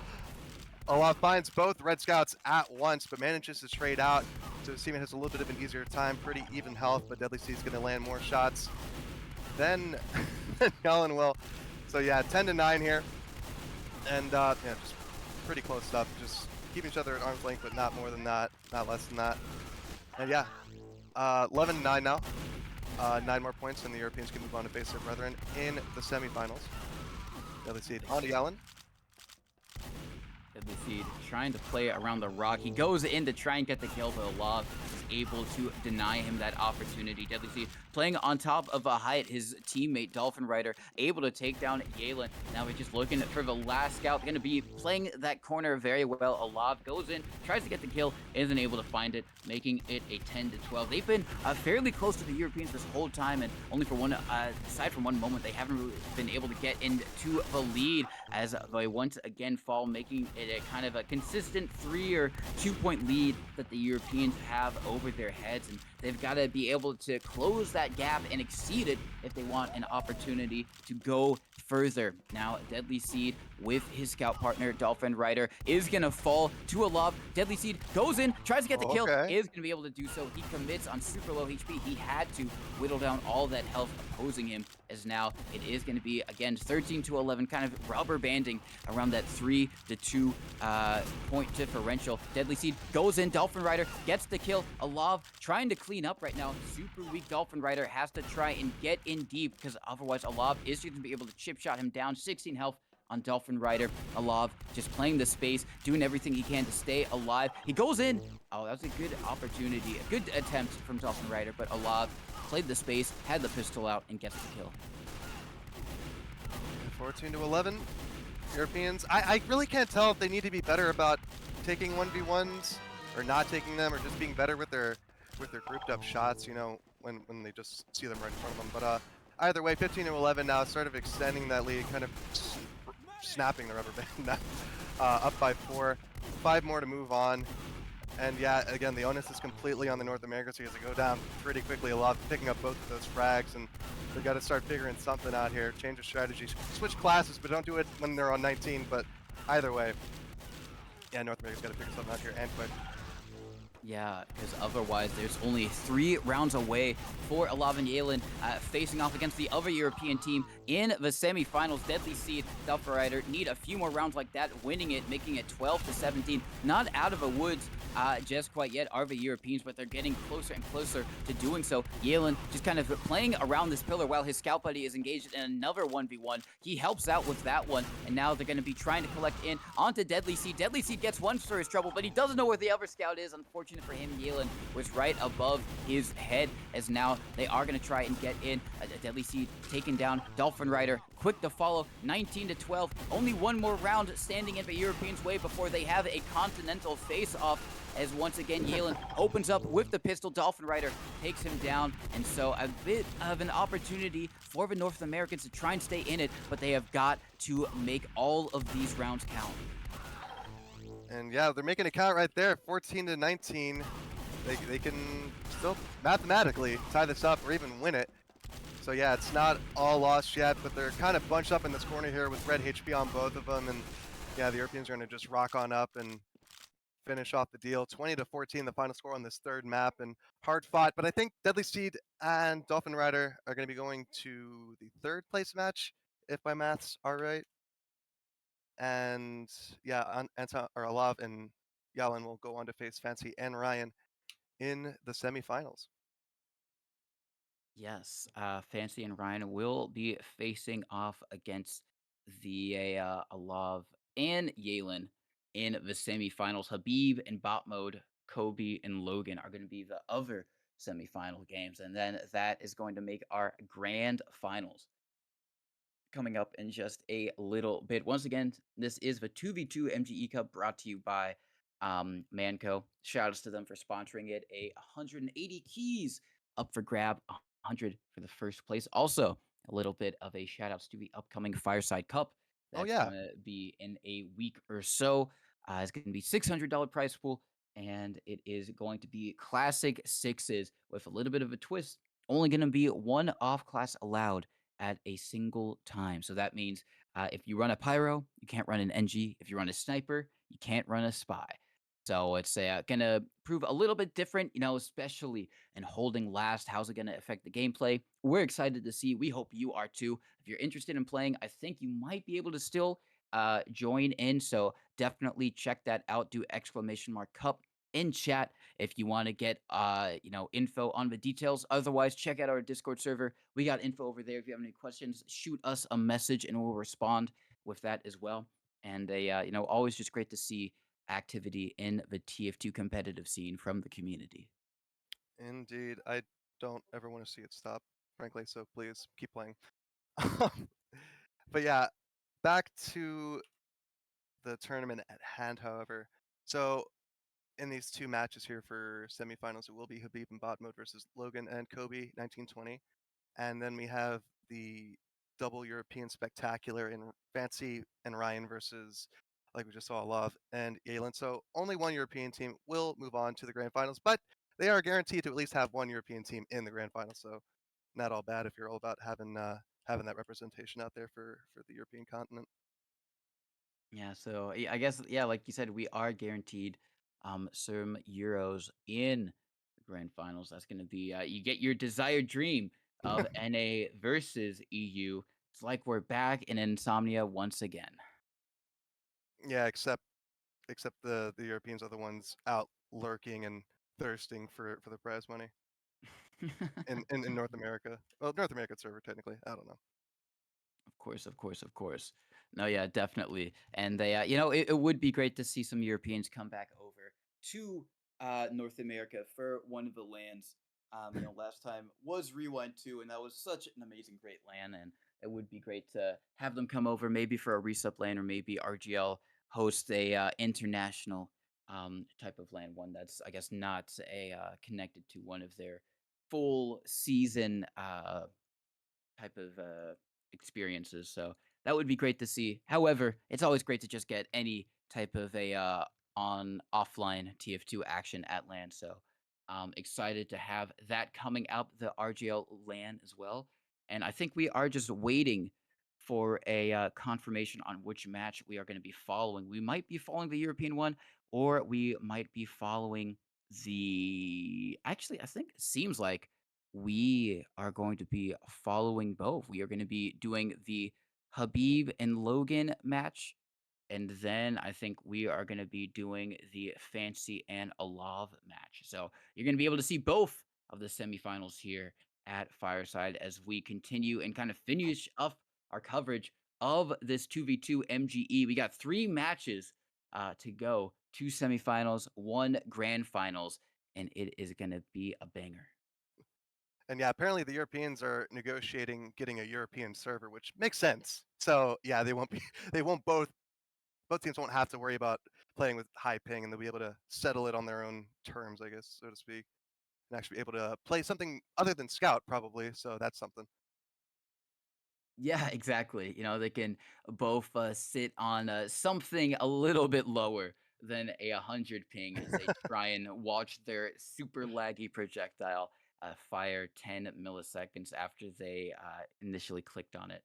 Speaker 3: Olav finds both Red Scouts at once, but manages to trade out. So his teammate has a little bit of an easier time. Pretty even health, but Deadly Seed's gonna land more shots than Yellen will. So yeah, 10-9 here. And yeah, just pretty close stuff. Just keep each other at arm's length, but not more than that, not less than that. And yeah, 11-9 now. 9 more points, and the Europeans can move on to face their brethren in the semifinals. Deadly Seed on to Yellen.
Speaker 2: Deadly Seed trying to play around the rock. He goes in to try and get the kill, but Olav is able to deny him that opportunity. Deadly Seed playing on top of a height. His teammate Dolphin Rider able to take down Yalen. Now we're just looking for the last scout. Going to be playing that corner very well. Olav goes in, tries to get the kill, isn't able to find it, making it a 10-12. They've been fairly close to the Europeans this whole time, and only for one, aside from one moment, they haven't really been able to get into the lead as they once again fall, making it a kind of a consistent 3 or 2 point lead that the Europeans have over their heads, and they've got to be able to close that gap and exceed it if they want an opportunity to go further. Now, Deadly Seed with his scout partner, Dolphin Rider, is going to fall to Olav. Deadly Seed goes in, tries to get the kill, is going to be able to do so. He commits on super low HP. He had to whittle down all that health opposing him, as now it is going to be, again, 13-11, kind of rubber banding around that 3-2 point differential. Deadly Seed goes in, Dolphin Rider gets the kill. Olav trying to clean up right now. Super weak Dolphin Rider has to try and get in deep, because otherwise Olav is going to be able to chip shot him down. 16 health on Dolphin Rider. Olav just playing the space, doing everything he can to stay alive. He goes in. Oh, that was a good opportunity, a good attempt from Dolphin Rider, but Olav played the space, had the pistol out, and gets the kill.
Speaker 3: 14-11. Europeans. I really can't tell if they need to be better about taking 1v1s or not taking them or just being better with their grouped up shots, you know, when they just see them right in front of them. But either way, 15 to 11 now, sort of extending that lead, kind of snapping the rubber band now. Up by 4, 5 more to move on. And yeah, again, the onus is completely on the North Americans here as they go down pretty quickly. A lot picking up both of those frags, and they got to start figuring something out here. Change of strategy, switch classes, but don't do it when they're on 19. But either way, yeah, North America's got to figure something out here and quick.
Speaker 2: Yeah, because otherwise there's only 3 rounds away for Alav and Yalen facing off against the other European team in the semifinals. Deadly Seed, Delphi Rider need a few more rounds like that, winning it, making it 12 to 17. Not out of the woods just quite yet are the Europeans, but they're getting closer and closer to doing so. Yalen just kind of playing around this pillar while his scout buddy is engaged in another 1v1. He helps out with that one, and now they're going to be trying to collect in onto Deadly Seed. Deadly Seed gets one for his trouble, but he doesn't know where the other scout is. Unfortunately for him, Yalen was right above his head, as now they are going to try and get in. Deadly Seed taking down Dolphin Rider, quick to follow, 19 to 12. Only one more round standing in the Europeans' way before they have a continental face-off, as once again Yalen opens up with the pistol. Dolphin Rider takes him down, and so a bit of an opportunity for the North Americans to try and stay in it, but they have got to make all of these rounds count.
Speaker 3: And yeah, they're making a count right there, 14 to 19. They can still mathematically tie this up or even win it. So yeah, it's not all lost yet, but they're kind of bunched up in this corner here with red HP on both of them. And yeah, the Europeans are going to just rock on up and finish off the deal. 20 to 14, the final score on this third map, and hard fought. But I think Deadly Seed and Dolphin Rider are going to be going to the third place match, if my maths are right. And yeah, Anton or Alav and Yalan will go on to face Fancy and Ryan in the semifinals.
Speaker 2: Yes, Fancy and Ryan will be facing off against the Alav and Yalen in the semifinals. Habib and Bot Mode, Kobe and Logan are going to be the other semifinal games, and then that is going to make our grand finals coming up in just a little bit. Once again, this is the 2v2 MGE Cup brought to you by Manco. Shout outs to them for sponsoring it. 180 keys up for grab, 100 for the first place. Also, a little bit of a shout outs to the upcoming Fireside Cup.
Speaker 3: Oh
Speaker 2: That's
Speaker 3: yeah,
Speaker 2: going to be in a week or so. It's going to be $600 prize pool, and it is going to be classic sixes with a little bit of a twist. Only going to be one off class allowed at a single time. So that means if you run a pyro, you can't run an NG. If you run a sniper, you can't run a spy. So it's gonna prove a little bit different, especially in holding last. How's it gonna affect the gameplay? We're excited to see. We hope you are too. If you're interested in playing, I think you might be able to still join in. So definitely check that out. Do !cup in chat if you want to get info on the details. Otherwise, check out our Discord server. We got info over there. If you have any questions, shoot us a message and we'll respond with that as well. And always just great to see activity in the TF2 competitive scene from the community.
Speaker 3: indeed. I don't ever want to see it stop, frankly. So please keep playing. But yeah, back to the tournament at hand. However, so in these two matches here for semifinals, it will be Habib and Bot Mode versus Logan and Kobe 1920. And then we have the double European spectacular in Fancy and Ryan versus, like we just saw, Love and Yalen. So only one European team will move on to the grand finals, but they are guaranteed to at least have one European team in the grand finals. So not all bad if you're all about having that representation out there for the European continent.
Speaker 2: Yeah, so I guess like you said, we are guaranteed some euros in the grand finals. That's going to be you get your desired dream of NA versus EU. It's like we're back in Insomnia once again.
Speaker 3: Yeah, except the Europeans are the ones out lurking and thirsting for the prize money in North America. Well, North American server technically. I don't know.
Speaker 2: Of course, of course, of course. No, yeah, definitely. And they, it would be great to see some Europeans come back over to North America for one of the lands. Last time was Rewind 2, and that was such an amazing, great land. And it would be great to have them come over maybe for a resup land or maybe RGL host a international type of land, one that's, I guess, not a connected to one of their full season type of experiences. So that would be great to see. However, it's always great to just get any type of a on offline TF2 action at land. So excited to have that coming up the RGL LAN as well. And I think we are just waiting for a confirmation on which match we are going to be following. We might be following the European one, or we might be following the. Actually, I think it seems like we are going to be following both. We are going to be doing the Habib and Logan match. And then I think we are going to be doing the Fancy and Alav match. So you're going to be able to see both of the semifinals here at Fireside as we continue and kind of finish up our coverage of this 2v2 MGE. We got 3 matches to go, 2 semifinals, 1 grand finals, and it is going to be a banger.
Speaker 3: And yeah, apparently the Europeans are negotiating getting a European server, which makes sense. So yeah, they won't be they won't both teams won't have to worry about playing with high ping, and they'll be able to settle it on their own terms, I guess, so to speak, and actually be able to play something other than Scout probably. So that's something.
Speaker 2: Yeah, exactly. They can both sit on something a little bit lower than a 100 ping as they try and watch their super laggy projectile fire 10 milliseconds after they initially clicked on it,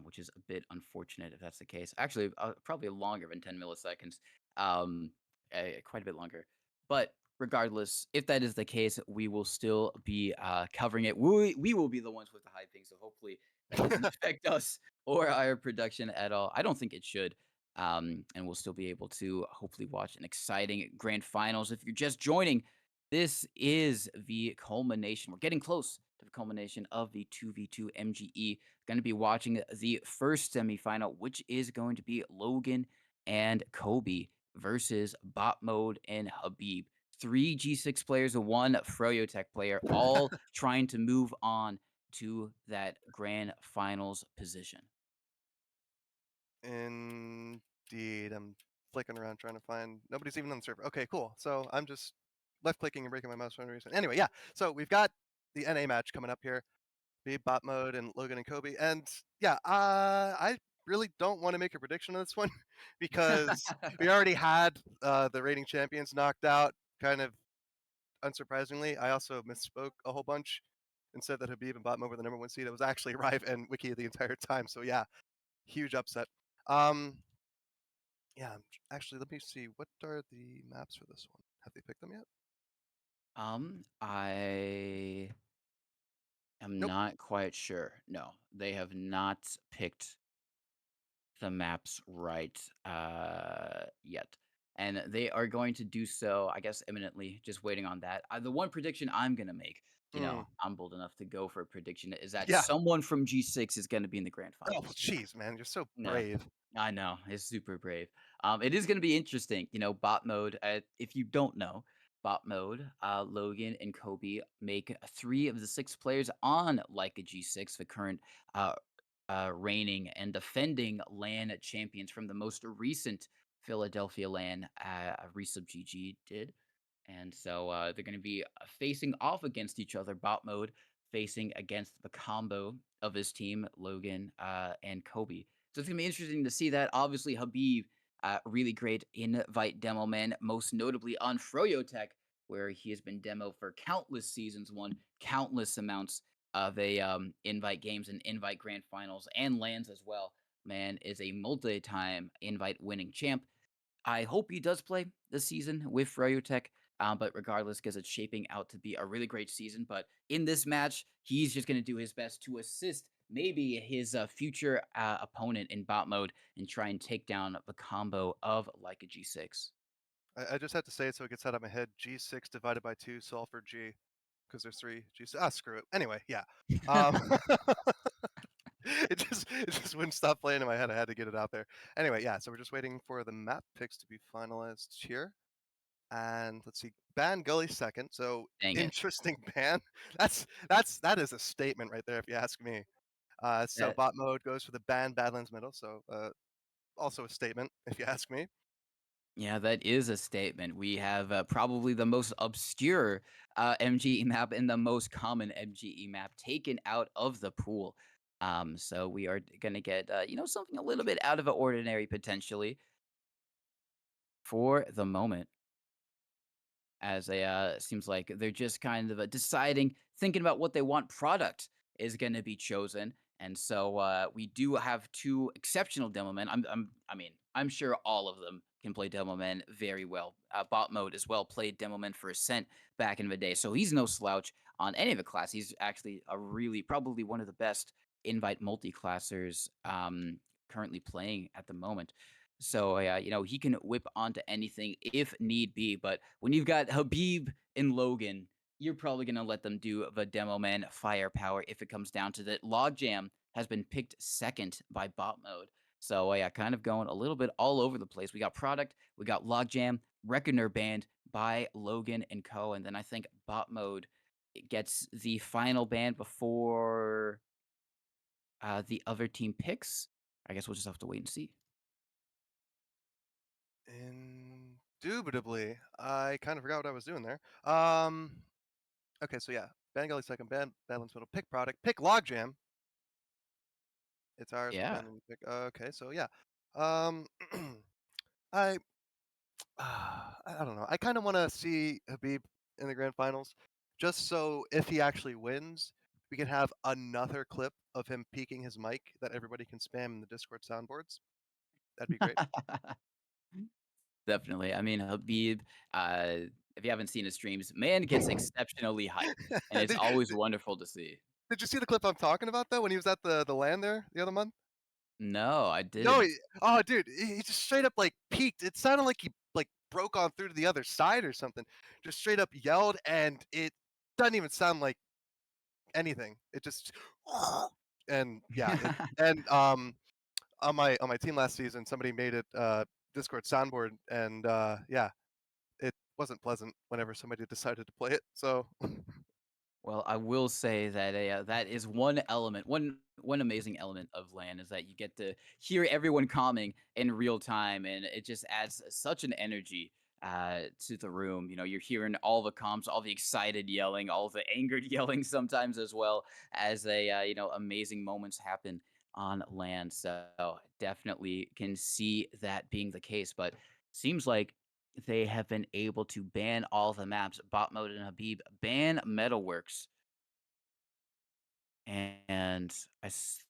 Speaker 2: which is a bit unfortunate if that's the case. Actually, probably longer than 10 milliseconds, quite a bit longer. But regardless, if that is the case, we will still be covering it. We will be the ones with the high ping, so hopefully that doesn't affect us or our production at all. I don't think it should. And we'll still be able to hopefully watch an exciting grand finals. If you're just joining, this is the culmination. We're getting close to the culmination of the 2v2 MGE. Going to be watching the first semifinal, which is going to be Logan and Kobe versus Bot Mode and Habib. 3 G6 players, 1 Froyo player, all trying to move on to that grand finals position.
Speaker 3: Indeed, I'm flicking around trying to find. Nobody's even on the server. Okay, cool. So I'm just left clicking and breaking my mouse for no reason. Anyway, yeah. So we've got the NA match coming up here. Be Bot Mode and Logan and Kobe. And yeah, I really don't want to make a prediction on this one because we already had the rating champions knocked out, kind of unsurprisingly. I also misspoke a whole bunch and said that Habib and Bot Mode were the #1 seed. It was actually Rive and Wiki the entire time. So yeah, huge upset. Um, yeah, actually, let me see. What are the maps for this one? Have they picked them yet?
Speaker 2: I am
Speaker 3: Nope.
Speaker 2: not quite sure. No, they have not picked the maps right yet. And they are going to do so, I guess, imminently, just waiting on that. The one prediction I'm going to make,
Speaker 3: Mm,
Speaker 2: I'm bold enough to go for a prediction, is that
Speaker 3: yeah.
Speaker 2: someone from G6 is going to be in the grand
Speaker 3: Oh,
Speaker 2: finals.
Speaker 3: jeez, man, you're so
Speaker 2: No,
Speaker 3: brave.
Speaker 2: I know. It's super brave. It is going to be interesting. Bot mode. If you don't know, bot mode, Logan and Kobe make 3 of the 6 players on like a G6, the current uh, reigning and defending LAN champions from the most recent Philadelphia LAN, Resub GG did. And so they're going to be facing off against each other, bot mode facing against the combo of his team, Logan and Kobe. So it's going to be interesting to see that. Obviously, Habib, really great invite demo man, most notably on Froyotech, where he has been demo for countless seasons, won countless amounts of a invite games and invite grand finals and lands as well. Man is a multi-time invite winning champ. I hope he does play this season with Ryotech. But regardless, because it's shaping out to be a really great season. But in this match, he's just going to do his best to assist maybe his future opponent in bot mode and try and take down the combo of like a G6.
Speaker 3: I just had to say it so it gets out of my head. G6 divided by 2, solve for G, because there's 3 G6. Ah, screw it. Anyway, yeah. Um, it just wouldn't stop playing in my head. I had to get it out there. Anyway, yeah. So we're just waiting for the map picks to be finalized here. And let's see, ban Gully second. So
Speaker 2: Dang it.
Speaker 3: interesting ban. That is a statement right there, if you ask me. So
Speaker 2: That
Speaker 3: bot mode goes for the ban Badlands middle. So also a statement, if you ask me.
Speaker 2: Yeah, that is a statement. We have probably the most obscure MGE map and the most common MGE map taken out of the pool. So we are going to get, something a little bit out of the ordinary potentially for the moment. As a seems like they're just kind of deciding, thinking about what they want product is going to be chosen. And so we do have two exceptional demo men. I mean, I'm sure all of them can play demo men very well. Bot mode as well played demo men for Ascent back in the day, so he's no slouch on any of the class. He's actually a really probably one of the best invite multi-classers currently playing at the moment. So he can whip onto anything if need be. But when you've got Habib and Logan, you're probably gonna let them do the demo man firepower if it comes down to that. Logjam has been picked second by bot mode. So yeah, kind of going a little bit all over the place. We got product, we got Logjam, Reckoner banned by Logan and Co. And then I think bot mode gets the final ban before the other team picks. I guess we'll just have to wait and see.
Speaker 3: Indubitably. I kind of forgot what I was doing there. Okay, so yeah, Bangali second, Badlands middle, pick product, pick Logjam. It's ours, but
Speaker 2: Yeah.
Speaker 3: then you pick. Okay, so yeah, um, I I don't know. I kind of want to see Habib in the grand finals, just so if he actually wins, we can have another clip of him peeking his mic that everybody can spam in the Discord soundboards. That'd be great.
Speaker 2: Definitely. I mean, Habib, uh, if you haven't seen his streams, man gets exceptionally hype, and it's
Speaker 3: did,
Speaker 2: always wonderful to see.
Speaker 3: did you see the clip I'm talking about though when he was at the land there the other month?
Speaker 2: No, I
Speaker 3: No,
Speaker 2: didn't.
Speaker 3: oh, dude, he just straight up like peeked. It sounded like he like broke on through to the other side or something. Just straight up yelled, and it doesn't even sound like anything. It just and yeah, it and on my team last season, somebody made it Discord soundboard, and yeah, it wasn't pleasant whenever somebody decided to play it. So
Speaker 2: Well, I will say that that is one element, one amazing element of LAN is that you get to hear everyone calming in real time, and it just adds such an energy to the room. You're hearing all the comms, all the excited yelling, all the angered yelling sometimes as well as amazing moments happen on LAN. So definitely can see that being the case, but seems like they have been able to ban all the maps. Bot mode and Habib ban Metalworks, and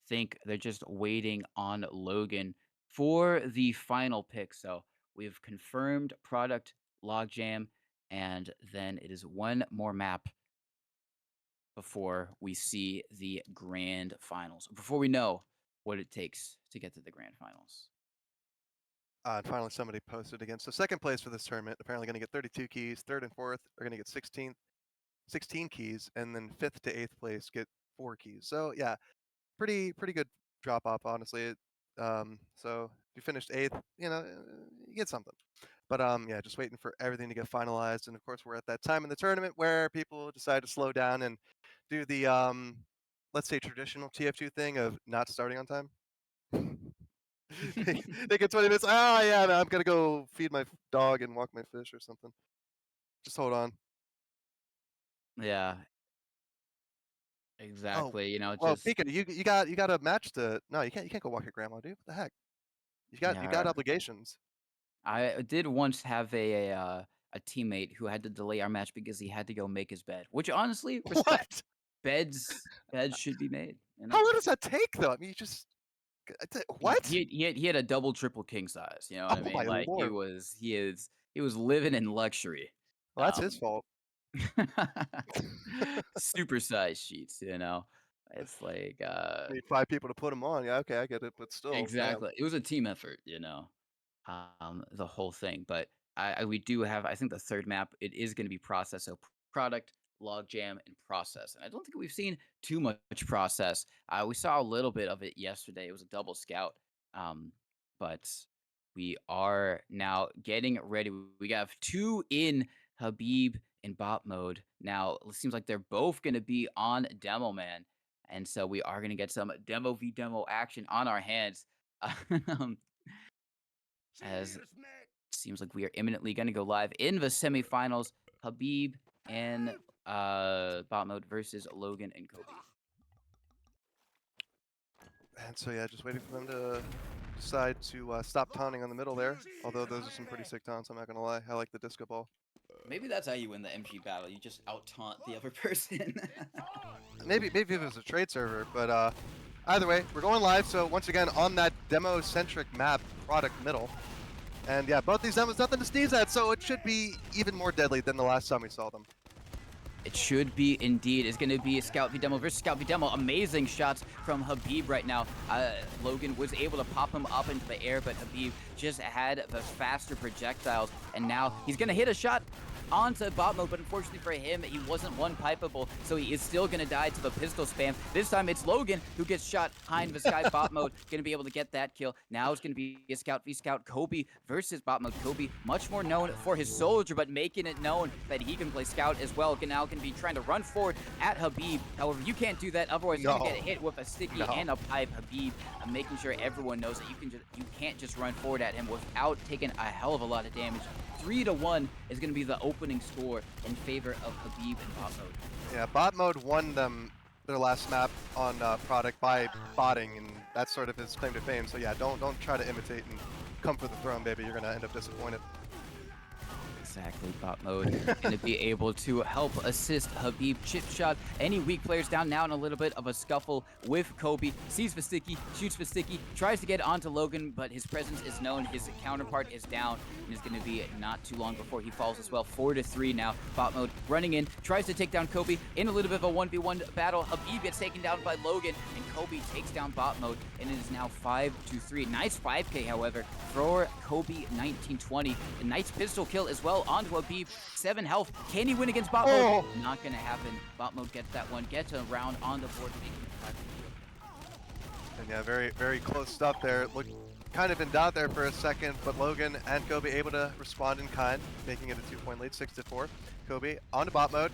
Speaker 2: think they're just waiting on Logan for the final pick. So we've confirmed product Logjam, and then it is one more map before we see the grand finals. Before we know what it takes to get to the grand finals.
Speaker 3: and finally somebody posted again. So second place for this tournament, apparently going to get 32 keys. Third and fourth are going to get 16 keys, and then fifth to eighth place get 4 keys. So yeah, pretty good drop off, honestly. So if you finished eighth, you get something. But yeah, just waiting for everything to get finalized, and of course we're at that time in the tournament where people decide to slow down and do the let's say traditional TF2 thing of not starting on time. they get 20 minutes. Oh yeah, man, I'm gonna go feed my dog and walk my fish or something. Just hold on.
Speaker 2: Yeah,
Speaker 3: Oh,
Speaker 2: exactly.
Speaker 3: well,
Speaker 2: Just
Speaker 3: Pika, you got a match to. No, you can't go walk your grandma, dude. What the heck? You got
Speaker 2: yeah.
Speaker 3: obligations.
Speaker 2: I did once have a teammate who had to delay our match because he had to go make his bed, which honestly, respect.
Speaker 3: What?
Speaker 2: Beds should be made, you
Speaker 3: How
Speaker 2: know?
Speaker 3: long does that take though? I mean, you just
Speaker 2: He
Speaker 3: what?
Speaker 2: he had he had he had a double, triple king size, you know what I
Speaker 3: Oh
Speaker 2: mean?
Speaker 3: my
Speaker 2: Like,
Speaker 3: lord.
Speaker 2: he was living in luxury.
Speaker 3: Well, that's his
Speaker 2: Um
Speaker 3: fault.
Speaker 2: Super size sheets, you know? It's like,
Speaker 3: Need 5 people to put him on. Yeah, okay, I get it, but still, damn.
Speaker 2: exactly. It was a team effort, the whole thing. But we do have, I think, the third map. It is going to be process. So product, logjam, and process. And I don't think we've seen too much process. We saw a little bit of it yesterday. It was a double scout. Um, but we are now getting ready. We have two in Habib and bot mode. Now it seems like they're both going to be on demo man. And so we are going to get some demo v demo action on our hands. Um, as Seems like we are imminently going to go live in the semifinals. Habib and bot mode versus Logan and Kobe.
Speaker 3: And so yeah, just waiting for them to decide to stop taunting on the middle there. Although those are some pretty sick taunts, I'm not gonna lie. I like the disco ball.
Speaker 2: Maybe that's how you win the MG battle. You just out taunt the other person.
Speaker 3: Maybe if it was a trade server, but either way, we're going live. So once again on that demo-centric map, product middle. And yeah, both these demos nothing to sneeze at, so it should be even more deadly than the last time we saw them.
Speaker 2: It should be indeed. It's going to be a Scout v Demo versus Scout v Demo. Amazing shots from Habib right now. Logan was able to pop him up into the air, but Habib just had the faster projectiles. And now he's going to hit a shot onto bot mode, but unfortunately for him, he wasn't one pipeable, so he is still going to die to the pistol spam. This time it's Logan who gets shot high in the sky. Bot mode going to be able to get that kill. Now it's going to be a Scout v Scout. Kobe versus bot mode. Kobe, much more known for his soldier, but making it known that he can play Scout as well. Now can be trying to run forward at Habib. However, you can't do that, otherwise you're going to get hit with a sticky and a pipe. Habib making sure everyone knows that you can't just run forward at him without taking a hell of a lot of damage. 3-1 is going to be the opening score in favor of Habib and bot mode.
Speaker 3: Yeah, bot mode won them their last map on product by botting, and that's sort of his claim to fame. So yeah, don't try to imitate and come for the throne, baby. You're gonna end up disappointed.
Speaker 2: Exactly, bot mode going to be able to help assist Habib chip shot any weak players down. Now in a little bit of a scuffle with Kobe. Sees the sticky, shoots the sticky, tries to get onto Logan, but his presence is known. His counterpart is down, and it's going to be not too long before he falls as well. 4-3 now. Bot mode running in, tries to take down Kobe in a little bit of a 1v1 battle. Habib gets taken down by Logan, and Kobe takes down bot mode, and it is now 5-3. Nice 5k, however, for Kobe 1920. A nice pistol kill as well onto Habib. 7 health. Can he win against bot mode? Not going to happen. Bot mode gets that one, gets a round on the board, making it 5-2.
Speaker 3: And yeah, very, very close stuff there. Look, kind of in doubt there for a second, but Logan and Kobe able to respond in kind, making it a 2-point lead, 6-4. Kobe onto bot mode.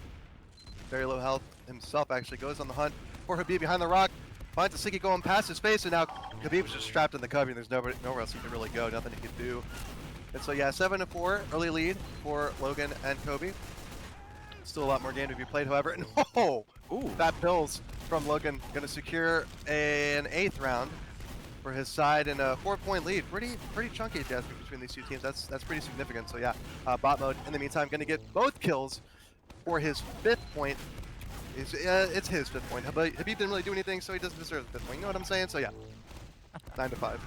Speaker 3: Very low health himself, actually goes on the hunt for Habib behind the rock. Finds a sticky going past his face, and now Habib's just trapped in the cubby, and there's nowhere else he can really go, nothing he can do. And so yeah, 7-4, early lead for Logan and Kobe. Still a lot more game to be played, however. And that pills from Logan, gonna secure an 8th round for his side and a 4-point lead. Pretty chunky adjustment between these two teams. That's pretty significant. So yeah, bot mode in the meantime gonna get both kills for his 5th point. It's his 5th point. Habib didn't really do anything, so he doesn't deserve the 5th point. You know what I'm saying? So yeah, 9-5.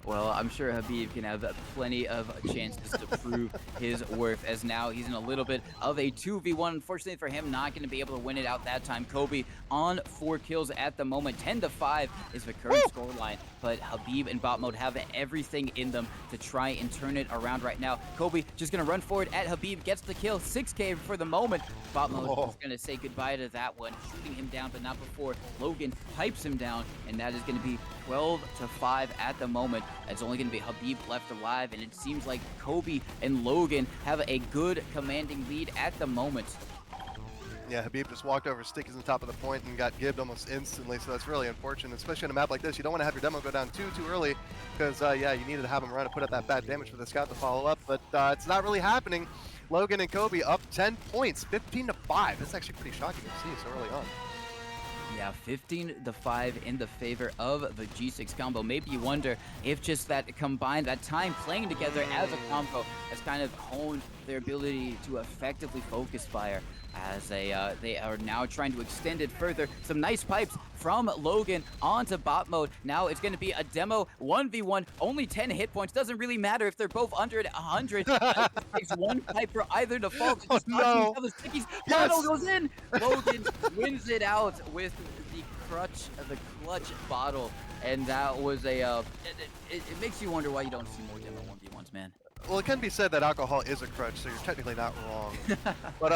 Speaker 2: Well, I'm sure Habib can have plenty of chances to prove his worth, as now he's in a little bit of a 2v1. Unfortunately for him, not going to be able to win it out that time. Kobe on 4 kills at the moment. 10-5 is the current scoreline, but Habib and bot mode have everything in them to try and turn it around right now. Kobe just going to run forward at Habib, gets the kill. 6k for the moment. Bot mode is going to say goodbye to that one, shooting him down, but not before Logan pipes him down, and that is going to be 12-5 at the moment. It's only going to be Habib left alive, and it seems like Kobe and Logan have a good commanding lead at the moment.
Speaker 3: Yeah, Habib just walked over stickies on the top of the point and got gibbed almost instantly, so that's really unfortunate, especially on a map like this. You don't want to have your demo go down too early, because yeah, you needed to have him run and put up that bad damage for the scout to follow up, but it's not really happening. Logan and Kobe up 10 points, 15-5. That's actually pretty shocking to see so early on.
Speaker 2: Yeah, 15-5 in the favor of the G6 combo. Maybe you wonder if just that combined, that time playing together as a combo has kind of honed their ability to effectively focus fire, as they are now trying to extend it further. Some nice pipes from Logan onto bot mode. Now it's going to be a demo 1v1, only 10 hit points. Doesn't really matter if they're both under 100. It takes one pipe for either to fall.
Speaker 3: Oh, no.
Speaker 2: Yes. Goes in. Logan wins it out with the clutch bottle, and that was a it makes you wonder why you don't see more demo 1v1s, man.
Speaker 3: Well, it can be said that alcohol is a crutch, so you're technically not wrong. But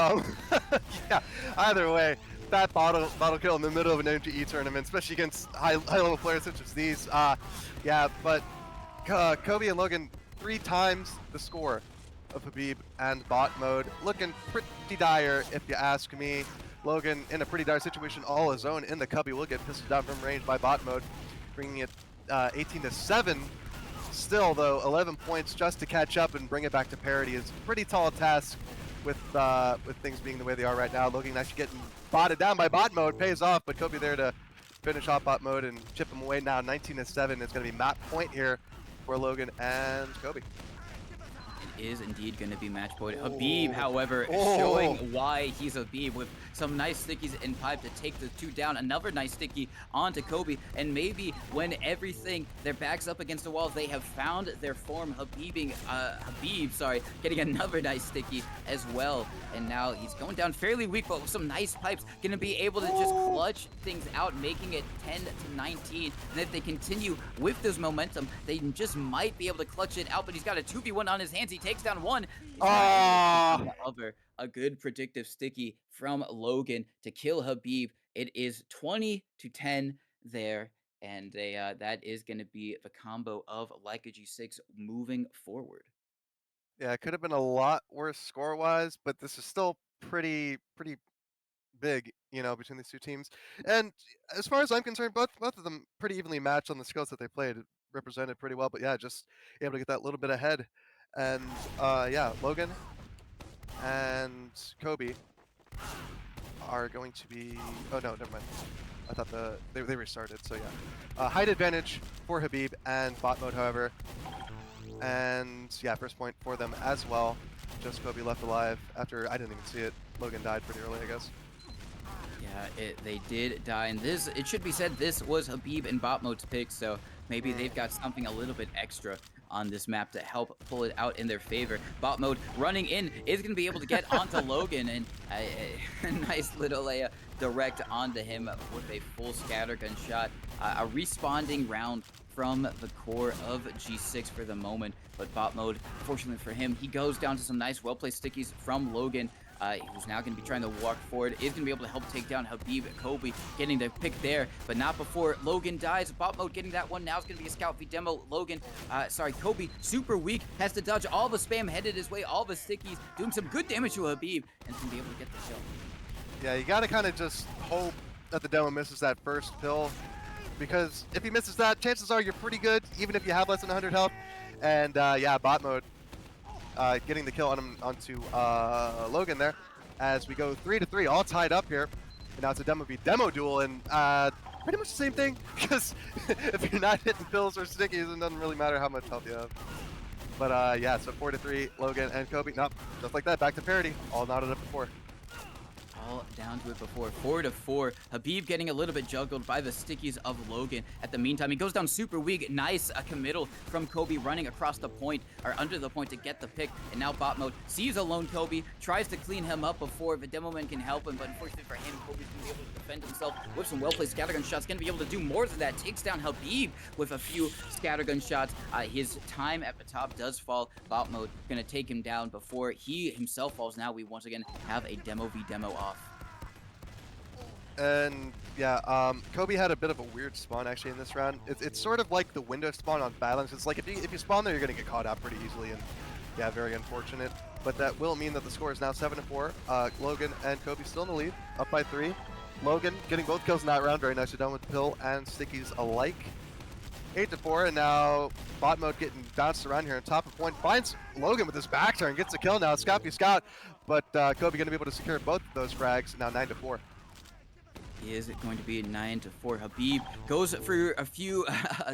Speaker 3: yeah, either way, that bottle kill in the middle of an MGE tournament, especially against high level players such as these. Yeah, but Kobe and Logan 3 times the score of Habib and bot mode, looking pretty dire if you ask me. Logan in a pretty dire situation all his own in the cubby, will get pistoled down from range by bot mode, bringing it 18-7. Still, though, 11 points just to catch up and bring it back to parity is a pretty tall task with things being the way they are right now. Logan actually getting botted down by bot mode pays off, but Kobe there to finish off bot mode and chip him away now. 19-7 is going to be map point here for Logan and Kobe.
Speaker 2: Is indeed going to be match point. Habib, however,
Speaker 3: Oh.
Speaker 2: showing why he's Habib with some nice stickies in pipe to take the 2 down. Another nice sticky onto Kobe, and maybe when their backs up against the walls, they have found their form. Habib, getting another nice sticky as well. And now he's going down fairly weak, but with some nice pipes, going to be able to just clutch things out, making it 10-19. And if they continue with this momentum, they just might be able to clutch it out. But he's got a 2v1 on his hands. He takes down one. A good predictive sticky from Logan to kill Habib. It is 20-10 there, and that is going to be the combo of Leica G6 moving forward.
Speaker 3: Yeah, it could have been a lot worse score-wise, but this is still pretty big, you know, between these two teams. And as far as I'm concerned, both of them pretty evenly matched on the skills that they played. It represented pretty well, but yeah, just able to get that little bit ahead. And yeah, Logan and Kobe are going to be. Oh no, never mind. I thought they restarted. So yeah, height advantage for Habib and bot mode, however. And yeah, first point for them as well. Just Kobe left alive after I didn't even see it. Logan died pretty early, I guess.
Speaker 2: Yeah, they did die, and it should be said, this was Habib and bot mode's pick, so maybe they've got something a little bit extra on this map to help pull it out in their favor. Bot mode running in is going to be able to get onto Logan, and a nice little direct onto him with a full scattergun shot. A responding round from the core of G6 for the moment, but bot mode, fortunately for him, he goes down to some nice well-placed stickies from Logan. Who's now going to be trying to walk forward, is going to be able to help take down Habib. Kobe getting the pick there, but not before Logan dies. Bot mode getting that one. Now it's going to be a scout v demo. Kobe, super weak, has to dodge all the spam headed his way, all the stickies, doing some good damage to Habib, and is going to be able to get the kill.
Speaker 3: Yeah, you got to kind of just hope that the demo misses that first pill, because if he misses that, chances are you're pretty good, even if you have less than 100 health. And yeah, bot mode getting the kill on him onto Logan there, as we go 3-3, all tied up here. And now it's a demo v demo duel, and pretty much the same thing, because if you're not hitting pills or stickies, it doesn't really matter how much health you have. But yeah, so 4-3, Logan and Kobe. Nope, just like that, back to parity. All knotted up before.
Speaker 2: All down to it before. 4-4. Habib getting a little bit juggled by the stickies of Logan. At the meantime, he goes down super weak. Nice committal from Kobe running across the point, or under the point, to get the pick. And now bot mode sees a lone Kobe, tries to clean him up before the demo man can help him, but unfortunately for him, Kobe's gonna be able to defend himself with some well-placed scattergun shots. Gonna be able to do more than that. Takes down Habib with a few scattergun shots. His time at the top does fall. Bot mode gonna take him down before he himself falls. Now we once again have a demo v demo off.
Speaker 3: And yeah, Kobe had a bit of a weird spawn actually in this round. It's sort of like the window spawn on Balance. It's like if you spawn there, you're gonna get caught out pretty easily, and yeah, very unfortunate. But that will mean that the score is now 7-4. Logan and Kobe still in the lead, up by 3. Logan getting both kills in that round, very nicely done with pill and stickies alike. 8-4, and now bot mode getting bounced around here on top of point. Finds Logan with his back turn, gets a kill now. Scout v Scout, but Kobe gonna be able to secure both of those frags. Now 9-4.
Speaker 2: Is it going to be 9-4? Habib goes for a few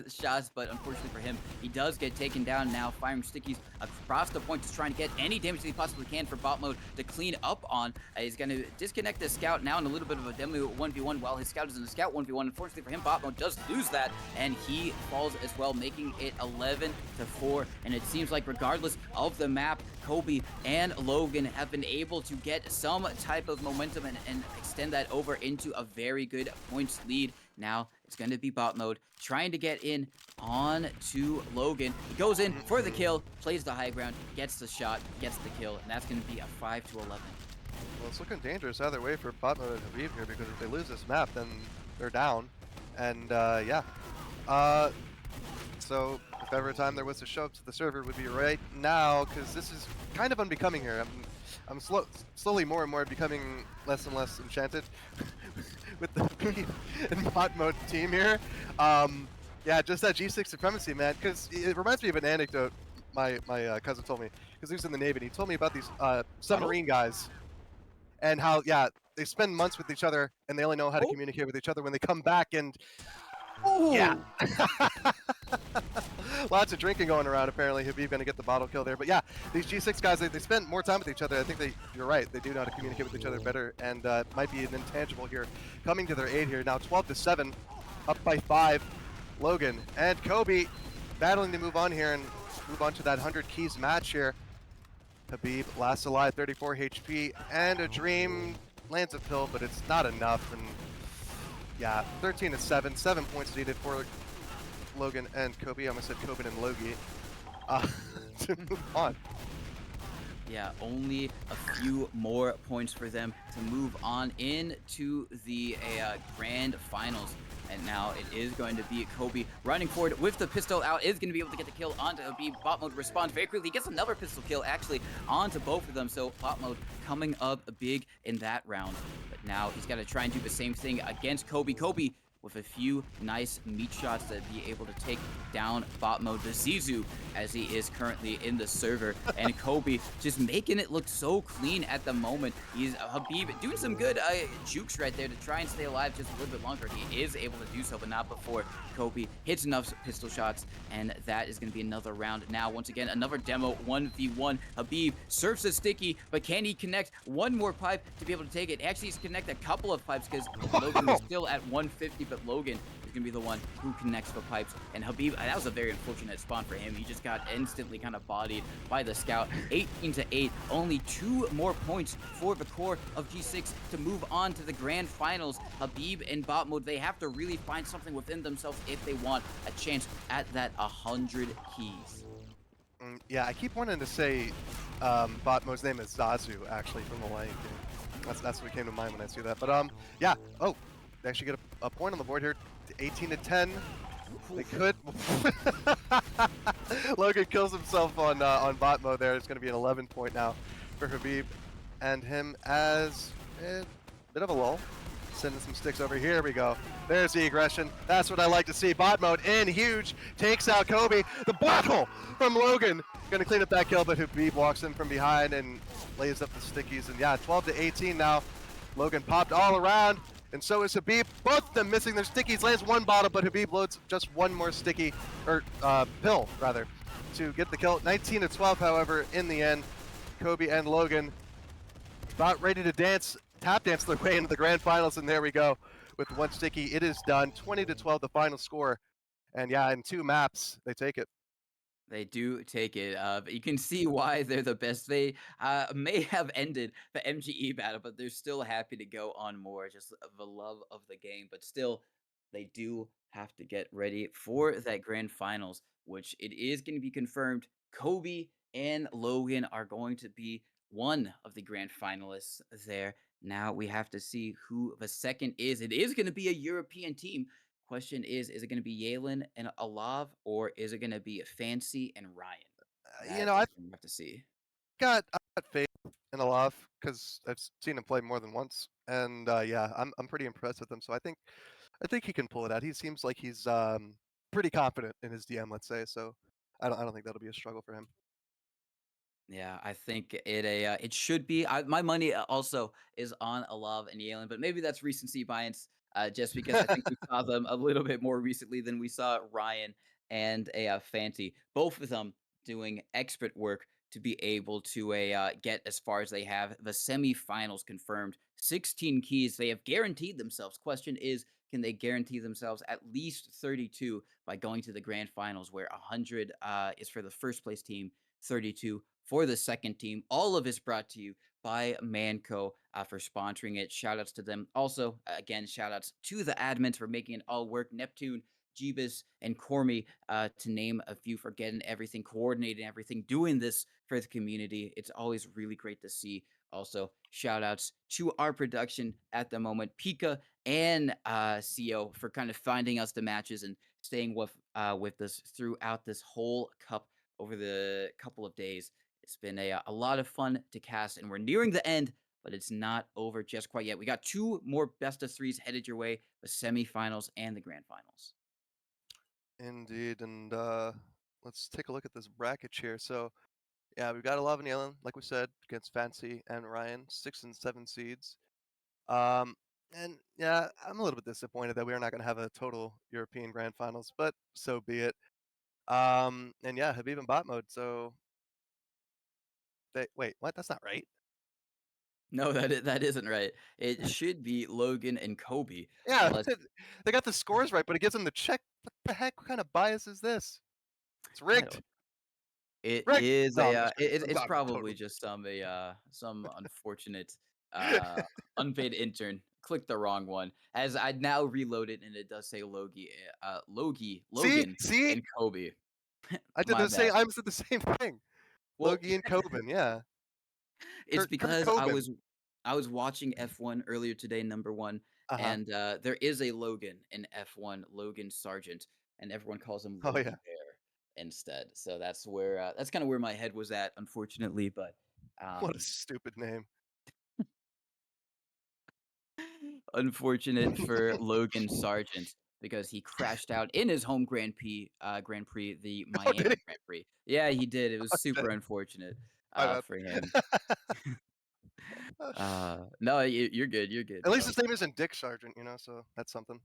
Speaker 2: shots, but unfortunately for him, he does get taken down now, firing stickies across the point, just trying to get any damage that he possibly can for bot mode to clean up on. He's going to disconnect the scout now in a little bit of a demo 1v1 while his scout is in a scout 1v1. Unfortunately for him, bot mode does lose that, and he falls as well, making it 11-4. And it seems like regardless of the map, Kobe and Logan have been able to get some type of momentum and extend that over into a very good points lead. Now it's going to be bot mode trying to get in on to Logan. He goes in for the kill, plays the high ground, gets the shot, gets the kill, and that's going to be a 5-11.
Speaker 3: Well, it's looking dangerous either way for bot mode and Habib here, because if they lose this map, then they're down. And yeah. So if ever a time there was to show up to the server, would be right now, because this is kind of unbecoming here. I'm slowly more and more becoming less and less enchanted with the Habib and bot mode team here. Yeah, just that G6 supremacy, man. Because it reminds me of an anecdote my cousin told me. Because he was in the Navy, and he told me about these
Speaker 2: Tunnel?
Speaker 3: submarine guys and how they spend months with each other and they only know how to
Speaker 2: Oh,
Speaker 3: communicate with each other when they come back and yeah.
Speaker 2: oh,
Speaker 3: Lots of drinking going around. Apparently, Habib gonna get the bottle kill there. But yeah, these G6 guys, they spend more time with each other. I think you're right. They do know how to communicate with each other better, and might be an intangible here, coming to their aid here now. 12-7, up by 5. Logan and Kobe battling to move on here and move on to that 100 keys match here. Habib last alive, 34 HP, and a dream lands a pill, but it's not enough. And yeah, 13-7, 7 points needed for Logan and Kobe. I almost said Kobe and Logie. Uh, to move on.
Speaker 2: yeah, only a few more points for them to move on into the grand finals. And now it is going to be Kobe running forward with the pistol out, is going to be able to get the kill onto Habib. Bot mode responds very quickly. He gets another pistol kill actually onto both of them. So bot mode coming up big in that round. But now he's got to try and do the same thing against Kobe. Kobe with a few nice meat shots to be able to take down bot mode, the Zizu, as he is currently in the server. And Kobe just making it look so clean at the moment. He's Habib doing some good jukes right there to try and stay alive just a little bit longer. He is able to do so, but not before Kobe hits enough pistol shots, and that is going to be another round. Now, once again, another demo 1v1. Habib surfs a sticky, but can he connect one more pipe to be able to take it? Actually, he's connect a couple of pipes because Logan is still at 150, but Logan is going to be the one who connects the pipes. And Habib, that was a very unfortunate spawn for him. He just got instantly kind of bodied by the scout. 18-8, only 2 more points for the core of G6 to move on to the grand finals. Habib and bot mode, they have to really find something within themselves if they want a chance at that 100 keys.
Speaker 3: Yeah, I keep wanting to say bot mode's name is Zazu, actually, from the Lion King. That's what came to mind when I see that. But yeah. Oh, they actually get a point on the board here. 18-10. They could. Logan kills himself on bot mode there. It's going to be an 11 point now for Habib and him as a bit of a lull. Sending some sticks over here. We go. There's the aggression. That's what I like to see. Bot mode in huge. Takes out Kobe. The bottle from Logan. Going to clean up that kill, but Habib walks in from behind and lays up the stickies. And yeah, 12-18 now. Logan popped all around. And so is Habib. Both of them missing their stickies. Lands one bottle, but Habib loads just one more sticky, or pill, rather, to get the kill. 19-12, however, in the end. Kobe and Logan about ready to tap dance their way into the grand finals, and there we go. With one sticky, it is done. 20-12, the final score. And yeah, in 2 maps, they take it.
Speaker 2: They do take it. But you can see why they're the best. They may have ended the MGE battle, but they're still happy to go on more, just the love of the game. But still, they do have to get ready for that grand finals, which it is going to be confirmed. Kobe and Logan are going to be one of the grand finalists there. Now we have to see who the second is. It is going to be a European team. Question is it going to be Yalen and Alav, or is it going to be Fancy and Ryan?
Speaker 3: You
Speaker 2: That
Speaker 3: know,
Speaker 2: is what we have to see.
Speaker 3: I've got faith in Olaf because I've seen him play more than once, and yeah, I'm pretty impressed with him. So I think he can pull it out. He seems like he's pretty confident in his DM, let's say. So I don't think that'll be a struggle for him.
Speaker 2: Yeah, I think it should be. My money also is on Alav and Yalen, but maybe that's recency bias, just because I think we saw them a little bit more recently than we saw Ryan and Fancy. Both of them doing expert work to be able to get as far as they have. The semifinals confirmed. 16 keys. They have guaranteed themselves. Question is, can they guarantee themselves at least 32 by going to the grand finals, where 100 is for the first place team, 32 for the second team. All of this brought to you by Manco for sponsoring it. Shout outs to them. Also, again, shout outs to the admins for making it all work. Neptune, Jeebus, and Cormy, to name a few, for getting everything, coordinating everything, doing this for the community. It's always really great to see. Also, shout outs to our production at the moment, Pika and CO, for kind of finding us the matches and staying with us throughout this whole cup over the couple of days. It's been a lot of fun to cast, and we're nearing the end, but it's not over just quite yet. We got 2 more best of 3s headed your way, the semifinals and the grand finals.
Speaker 3: Indeed, and let's take a look at this bracket here. So yeah, we've got 11 Yellen, like we said, against Fancy and Ryan, 6 and 7 seeds. Um, and yeah, I'm a little bit disappointed that we are not going to have a total European Grand Finals, but so be it. And yeah, Habib and bot mode. So they wait, what? That's not right.
Speaker 2: No, that isn't right. It should be Logan and Kobe,
Speaker 3: Yeah,
Speaker 2: unless
Speaker 3: they got the scores right, but it gives them the check. What the heck? What kind of bias is this? It's
Speaker 2: I
Speaker 3: rigged.
Speaker 2: don't. It
Speaker 3: Rigged.
Speaker 2: is
Speaker 3: No,
Speaker 2: a
Speaker 3: I'm just kidding.
Speaker 2: it's
Speaker 3: I'm
Speaker 2: probably
Speaker 3: totally.
Speaker 2: just some unfortunate uh unpaid intern clicked the wrong one. As I now reload it and it does say
Speaker 3: See,
Speaker 2: Logan
Speaker 3: see,
Speaker 2: and Kobe.
Speaker 3: I did
Speaker 2: My
Speaker 3: the same.
Speaker 2: bad.
Speaker 3: I said the same thing.
Speaker 2: Well,
Speaker 3: Logie and Coben, yeah.
Speaker 2: it's
Speaker 3: Kurt
Speaker 2: because
Speaker 3: Coben.
Speaker 2: I was watching F1 earlier today, number one,
Speaker 3: Uh huh.
Speaker 2: and there is a Logan in F1, Logan Sargent, and everyone calls him
Speaker 3: Oh yeah.
Speaker 2: Logie Bear instead. So that's where that's kind of where my head was at, unfortunately. But
Speaker 3: What a
Speaker 2: um,
Speaker 3: stupid name.
Speaker 2: unfortunate for Logan Sargent because he crashed out in his home Grand Prix, the
Speaker 3: Oh, did he?
Speaker 2: Miami Grand Prix. Yeah, he did. It was
Speaker 3: Oh, shit.
Speaker 2: super unfortunate
Speaker 3: My bad.
Speaker 2: for him. No, you're good. You're good.
Speaker 3: At least
Speaker 2: So,
Speaker 3: his name isn't Dick Sargent, so that's something.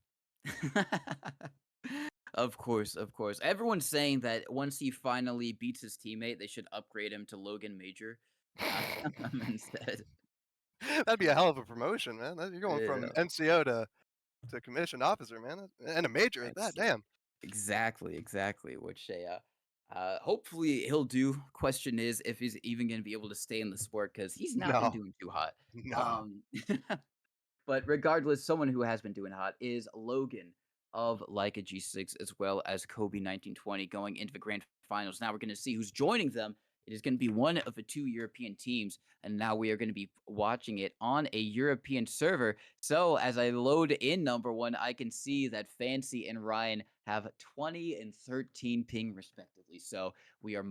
Speaker 2: of course, of course. Everyone's saying that once he finally beats his teammate, they should upgrade him to Logan Major instead.
Speaker 3: That'd be a hell of a promotion, man. You're going from
Speaker 2: Yeah,
Speaker 3: NCO to commissioned officer, man, and a major at that.
Speaker 2: that's
Speaker 3: Damn.
Speaker 2: exactly, exactly. Which hopefully he'll do. Question is if he's even going to be able to stay in the sport because he's not been
Speaker 3: No,
Speaker 2: doing too hot.
Speaker 3: no.
Speaker 2: Um, But regardless, someone who has been doing hot is Logan of Leica G6 as well as Kobe 1920 going into the grand finals. Now we're going to see who's joining them. It is going to be one of the two European teams, and now we are going to be watching it on a European server. So as I load in number one, I can see that Fancy and Ryan have 20 and 13 ping respectively. So we are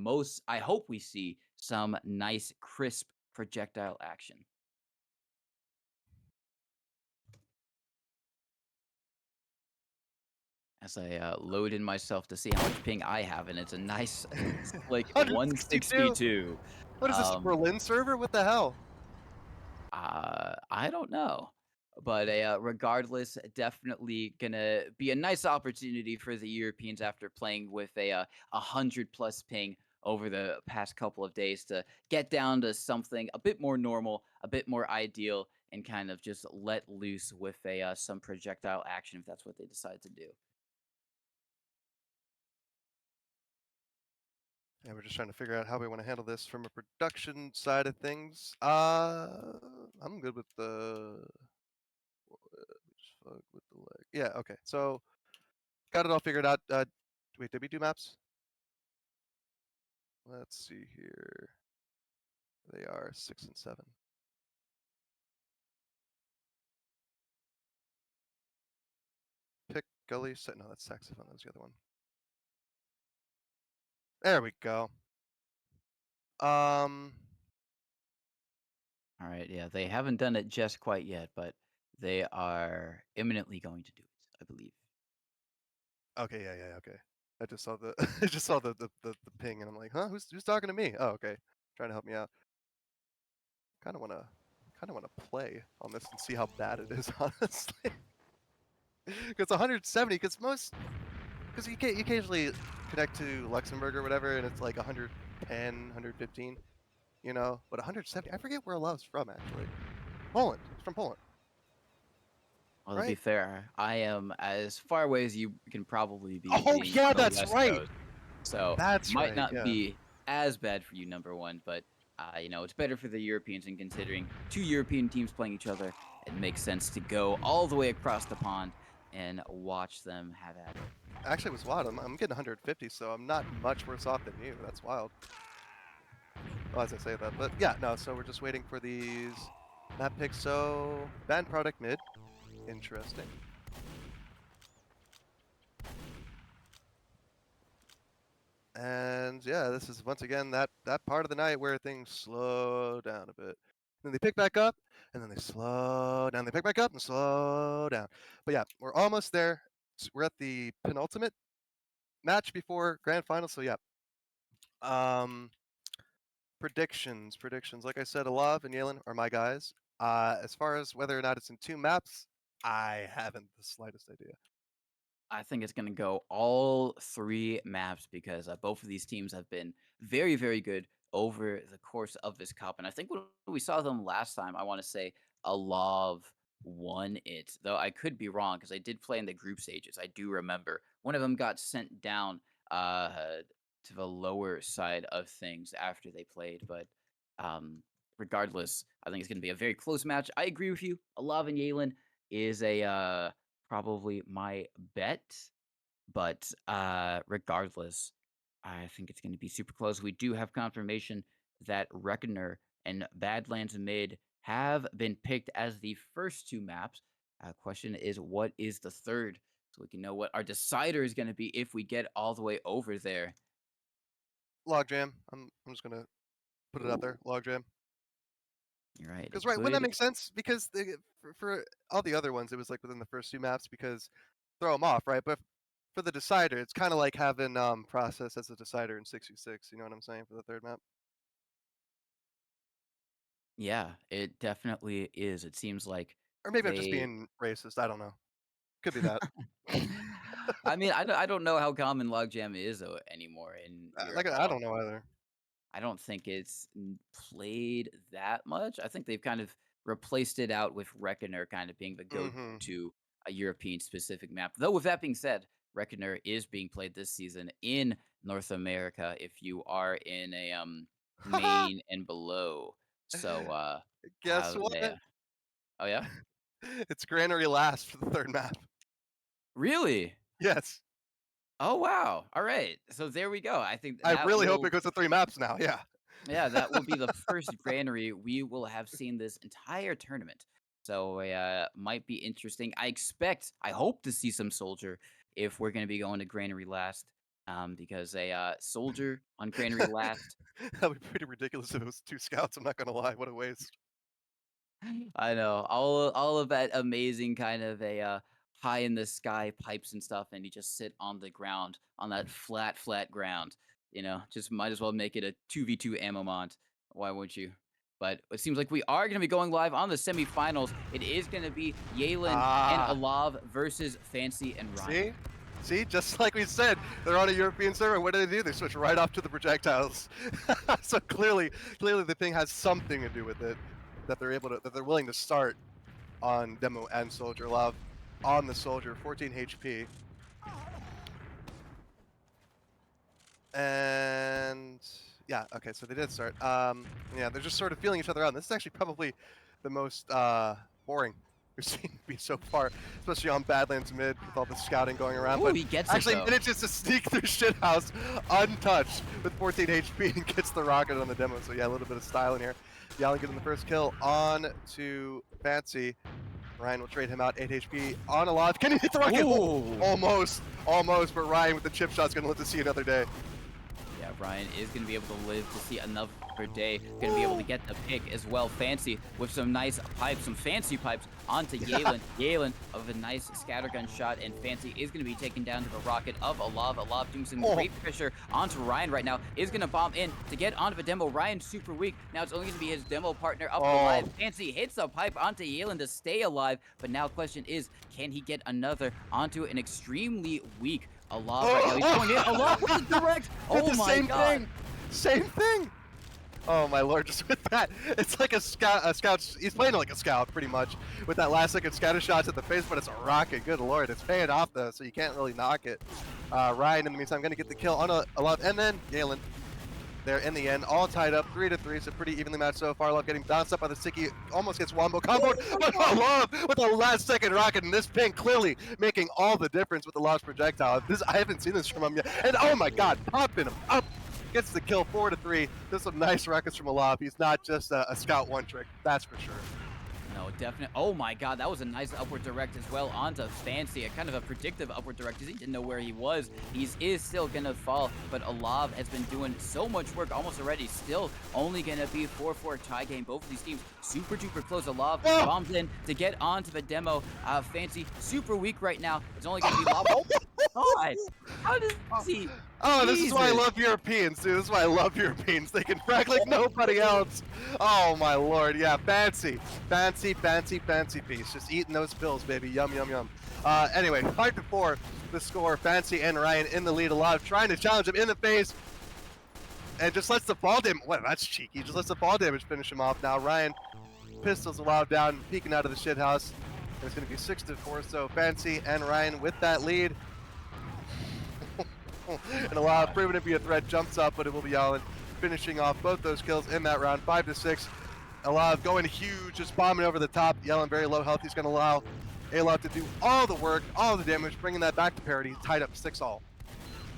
Speaker 2: I hope we see some nice crisp projectile action. As I load in myself to see how much ping I have, and it's a nice slick
Speaker 3: 162.
Speaker 2: 162.
Speaker 3: What is this, a
Speaker 2: Um,
Speaker 3: Berlin server? What the hell?
Speaker 2: I don't know, but regardless, definitely gonna be a nice opportunity for the Europeans after playing with a 100+ ping over the past couple of days to get down to something a bit more normal, a bit more ideal, and kind of just let loose with some projectile action if that's what they decide to do.
Speaker 3: Yeah, we're just trying to figure out how we want to handle this from a production side of things. I'm good with the just fuck with the leg. Yeah, okay. So got it all figured out. Wait, did we do maps? Let's see here. They are 6 and 7. Pick gully set. No, that's saxophone. That was the other one. There we go. Um.
Speaker 2: All right, yeah, they haven't done it just quite yet, but they are imminently going to do it, I believe.
Speaker 3: Okay. Yeah. Okay. I just saw the I just saw the ping and I'm like, huh? Who's talking to me? Oh, okay. Trying to help me out. Kind of wanna play on this and see how bad it is, honestly. Because 170. Because you occasionally connect to Luxembourg or whatever, and it's like 110, 115. But 170. I forget where Love's from actually. Poland. It's from Poland,
Speaker 2: Well, to be
Speaker 3: right?
Speaker 2: fair, I am as far away as you can probably be
Speaker 3: Oh
Speaker 2: being
Speaker 3: yeah,
Speaker 2: on the
Speaker 3: that's
Speaker 2: West
Speaker 3: right.
Speaker 2: Coast. So
Speaker 3: That's
Speaker 2: might
Speaker 3: right.
Speaker 2: not
Speaker 3: Yeah.
Speaker 2: be as bad for you, number one, but it's better for the Europeans. And considering two European teams playing each other, it makes sense to go all the way across the pond and watch them have at it.
Speaker 3: Actually, it was wild. I'm getting 150, so I'm not much worse off than you. That's wild. Well, as I say that, but yeah, no. So we're just waiting for these map picks. So banned product mid. Interesting. And yeah, this is once again that part of the night where things slow down a bit. Then they pick back up, and then they slow down. They pick back up and slow down. But yeah, we're almost there. We're at the penultimate match before grand final, so yeah. Um, predictions. Like I said, Alav and Yalen are my guys. As far as whether or not it's in 2 maps, I haven't the slightest idea.
Speaker 2: I think it's going to go all 3 maps because both of these teams have been very, very good over the course of this cup. And I think when we saw them last time, I want to say Alav won it. Though I could be wrong because I did play in the group stages. I do remember one of them got sent down uh, to the lower side of things after they played. But um, regardless, I think it's going to be a very close match. I agree with you. Alav and Yalen is a probably my bet, but regardless, I think it's going to be super close. We do have confirmation that Reckoner and Badlands Mid have been picked as the first 2 maps. Question is, what is the third? So we can know what our decider is going to be if we get all the way over there.
Speaker 3: Logjam. I'm just gonna put it out
Speaker 2: Ooh,
Speaker 3: there. Logjam.
Speaker 2: you're right. It
Speaker 3: Because right, wouldn't that
Speaker 2: could.
Speaker 3: make sense? Because for all the other ones, it was like within the first 2 maps because throw them off, right? But for the decider, it's kind of like having process as a decider in 6v6. You know what I'm saying for the third map?
Speaker 2: Yeah, it definitely is. It seems like
Speaker 3: Or maybe I'm just
Speaker 2: they
Speaker 3: being racist. I don't know. Could be that.
Speaker 2: I mean, I don't know how common logjam is anymore in
Speaker 3: Like
Speaker 2: Europe.
Speaker 3: I don't know either.
Speaker 2: I don't think it's played that much. I think they've kind of replaced it out with Reckoner kind of being the
Speaker 3: Mm-hmm.
Speaker 2: go-to a European specific map. Though with that being said, Reckoner is being played this season in North America if you are in a main and below. So
Speaker 3: Guess
Speaker 2: have
Speaker 3: what?
Speaker 2: they Oh yeah?
Speaker 3: It's Granary last for the third map.
Speaker 2: Really?
Speaker 3: Yes.
Speaker 2: Oh wow. All right. So there we go. I think
Speaker 3: I
Speaker 2: that
Speaker 3: really hope
Speaker 2: will
Speaker 3: it goes to 3 maps now. Yeah.
Speaker 2: Yeah, that will be the first granary we will have seen this entire tournament. So might be interesting. I hope to see some soldier if we're going to be going to granary last, because a soldier on granary last.
Speaker 3: That would be pretty ridiculous if it was 2 scouts. I'm not gonna lie. What a waste.
Speaker 2: I know all of that amazing kind of a high in the sky pipes and stuff, and you just sit on the ground on that flat ground. Just might as well make it a 2v2 ammo mont. Why would you? But it seems like we are going to be going live on the semifinals. It is going to be Yalen and
Speaker 3: Ah.
Speaker 2: Alav versus Fancy and Ryan.
Speaker 3: See, just like we said, they're on a European server. What do? They switch right off to the projectiles. So clearly the thing has something to do with it that they're willing to start on demo and soldier. Love on the soldier, 14 HP. And yeah, okay, so they did start. Yeah, they're just sort of feeling each other out. And this is actually probably the most boring we've seen me so far, especially on Badlands mid with all the scouting going around.
Speaker 2: Ooh,
Speaker 3: But
Speaker 2: he gets it,
Speaker 3: actually
Speaker 2: though.
Speaker 3: manages to sneak through shithouse untouched with 14 HP and gets the rocket on the demo. So yeah, a little bit of style in here. Yalen getting the first kill on to Fancy. Ryan will trade him out, 8 HP on a lot. Can he hit the rocket?
Speaker 2: Ooh.
Speaker 3: Almost, but Ryan with the chip shot's gonna live to see another day.
Speaker 2: Yeah, Ryan is going to be able to live to see another day. Going to be able to get the pick as well. Fancy with some nice pipes, some fancy pipes onto Yalen. Yalen of a nice scattergun shot, and Fancy is going to be taken down to the rocket of Alav. Alav doing some great pressure onto Ryan right now. Is going to bomb in to get onto the demo. Ryan's super weak. Now it's only going to be his demo partner up alive. Fancy hits a pipe onto Yalen to stay alive, but now question is, can he get another onto an extremely weak Alav right now? He's going in. Alav with the direct. Oh my god.
Speaker 3: Same thing. Oh my lord, just with that, it's like a scout, he's playing like a scout pretty much, with that last second scatter shots at the face, but it's a rocket, good lord, it's paying off though, so you can't really knock it. Ryan, in the meantime, gonna get the kill on a lot, and then Yalen, there in the end, all tied up, 3-3, so pretty evenly matched so far. Love getting bounced up by the Sticky, almost gets wombo comboed, but Love with the last second rocket, and this ping clearly making all the difference with the launch projectile. I haven't seen this from him yet, and oh my god, popping him up. Gets the kill, 4-3. There's some nice rockets from Alav. He's not just a scout one trick, that's for sure.
Speaker 2: No, definitely. Oh my god, that was a nice upward direct as well onto Fancy. A kind of a predictive upward direct because he didn't know where he was. He is still going to fall, but Alav has been doing so much work almost already. Still only going to be 4-4 tie game. Both of these teams super duper close. Alav bombs in to get onto the demo. Fancy super weak right now. It's only going to be Lob. god! How does he?
Speaker 3: Oh, this is why I
Speaker 2: Jesus.
Speaker 3: love Europeans, dude. This is why I love Europeans. They can frag like nobody else. Oh my lord, yeah, fancy piece. Just eating those pills, baby. Yum, yum, yum. Anyway, 5-4, the score. Fancy and Ryan in the lead. Alive, trying to challenge him in the face, and just lets the fall damage. Well, that's cheeky. Just lets the fall damage finish him off. Now Ryan pistols Alive down, peeking out of the shit house. And it's going to be 6-4. So Fancy and Ryan with that lead. And Alive, proven to be a threat, jumps up, but it will be Allen finishing off both those kills in that round. 5-6. Alive going huge, just bombing over the top. Yellen very low health. He's going to allow Alov to do all the work, all the damage, bringing that back to parity. Tied up 6-all.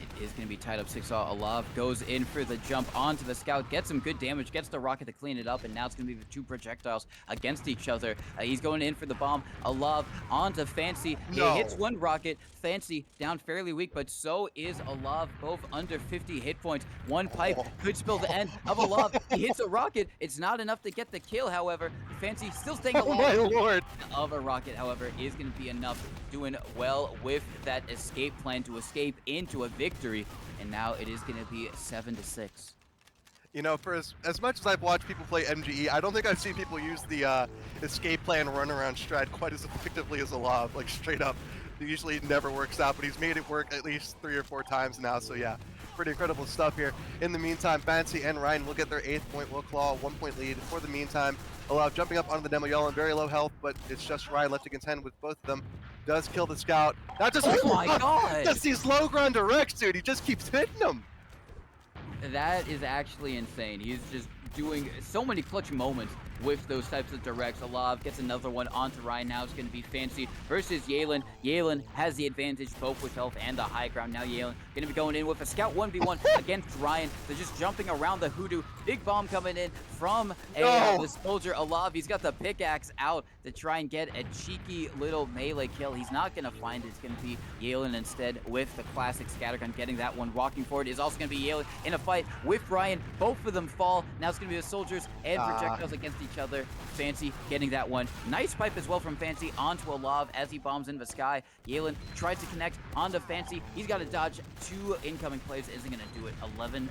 Speaker 2: It is going to be tied up 6-all. Alav goes in for the jump onto the scout, gets some good damage, gets the rocket to clean it up, and now it's going to be the two projectiles against each other. He's going in for the bomb. Alav onto Fancy.
Speaker 3: No.
Speaker 2: He hits one rocket. Fancy down fairly weak, but so is Alav, both under 50 hit points. One pipe could spill the end of Alav. He hits a rocket. It's not enough to get the kill, however. Fancy still staying alive.
Speaker 3: Oh my lord.
Speaker 2: Of a rocket, however, is going to be enough. Doing well with that escape plan to escape into a victory, and now it is going to be 7-6.
Speaker 3: You know, for as much as I've watched people play MGE, I don't think I've seen people use the escape plan run around strat quite as effectively as Alav, like straight up. It usually never works out, but he's made it work at least 3 or 4 times now, so yeah. Pretty incredible stuff here. In the meantime, Fancy and Ryan will get their 8th point. Will claw 1-point lead. For the meantime, Alav jumping up onto the demo yellow, very low health, but it's just Ryan left to contend with both of them. Does kill the scout. Not just
Speaker 2: Oh my god!
Speaker 3: just these low ground directs, dude. He just keeps hitting them.
Speaker 2: That is actually insane. He's just doing so many clutch moments with those types of directs. Alav gets another one onto Ryan. Now it's going to be Fancy versus Yalen. Yalen has the advantage both with health and the high ground. Now Yalen going to be going in with a scout 1v1 against Ryan. They're just jumping around the hoodoo. Big bomb coming in from the soldier Alav. He's got the pickaxe out to try and get a cheeky little melee kill. He's not going to find it. It's going to be Yalen instead with the classic scattergun getting that one. Walking forward is also going to be Yalen in a fight with Ryan. Both of them fall. Now it's going to be the soldiers and projectiles against each other. Fancy getting that one. Nice pipe as well from Fancy onto Alav as he bombs into the sky. Yalen tries to connect onto Fancy. He's got to dodge 2 incoming plays. Isn't going to do it. 11-9.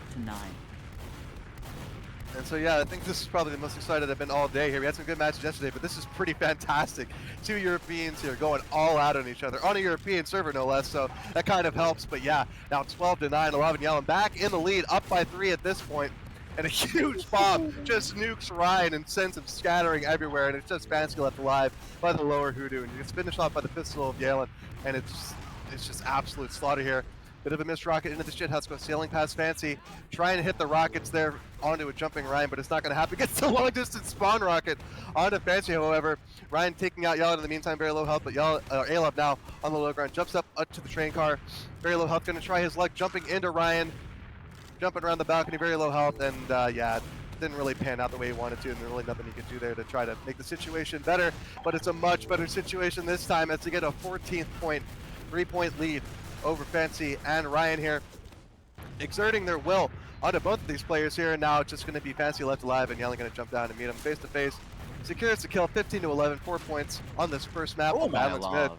Speaker 3: And so yeah, I think this is probably the most excited I've been all day here. We had some good matches yesterday, but this is pretty fantastic. 2 Europeans here going all out on each other, on a European server no less, so that kind of helps. But yeah, now 12-9, 11 Yellen back in the lead, up by 3 at this point. And a huge bomb just nukes Ryan and sends him scattering everywhere, and it's just Fancy left alive by the lower hoodoo, and he gets finished off by the pistol of Yellen, and it's just absolute slaughter here. Bit of a missed rocket into the shit house, goes sailing past Fancy, trying to hit the rockets there onto a jumping Ryan, but it's not going to happen. Gets the long distance spawn rocket onto Fancy, however. Ryan taking out Yellen in the meantime, very low health, but Alov now on the low ground, jumps up to the train car, very low health, going to try his luck, jumping into Ryan, jumping around the balcony, very low health, and yeah, didn't really pan out the way he wanted to, and there's really nothing he could do there to try to make the situation better, but it's a much better situation this time as they get a 14th point, 3-point lead over Fancy and Ryan here, exerting their will onto both of these players here, and now it's just going to be Fancy left alive, and Yellen going to jump down and meet him face to face. Secures the kill, 15-11, 4 points on this first map.
Speaker 2: Oh my
Speaker 3: Balance mid.
Speaker 2: Alav.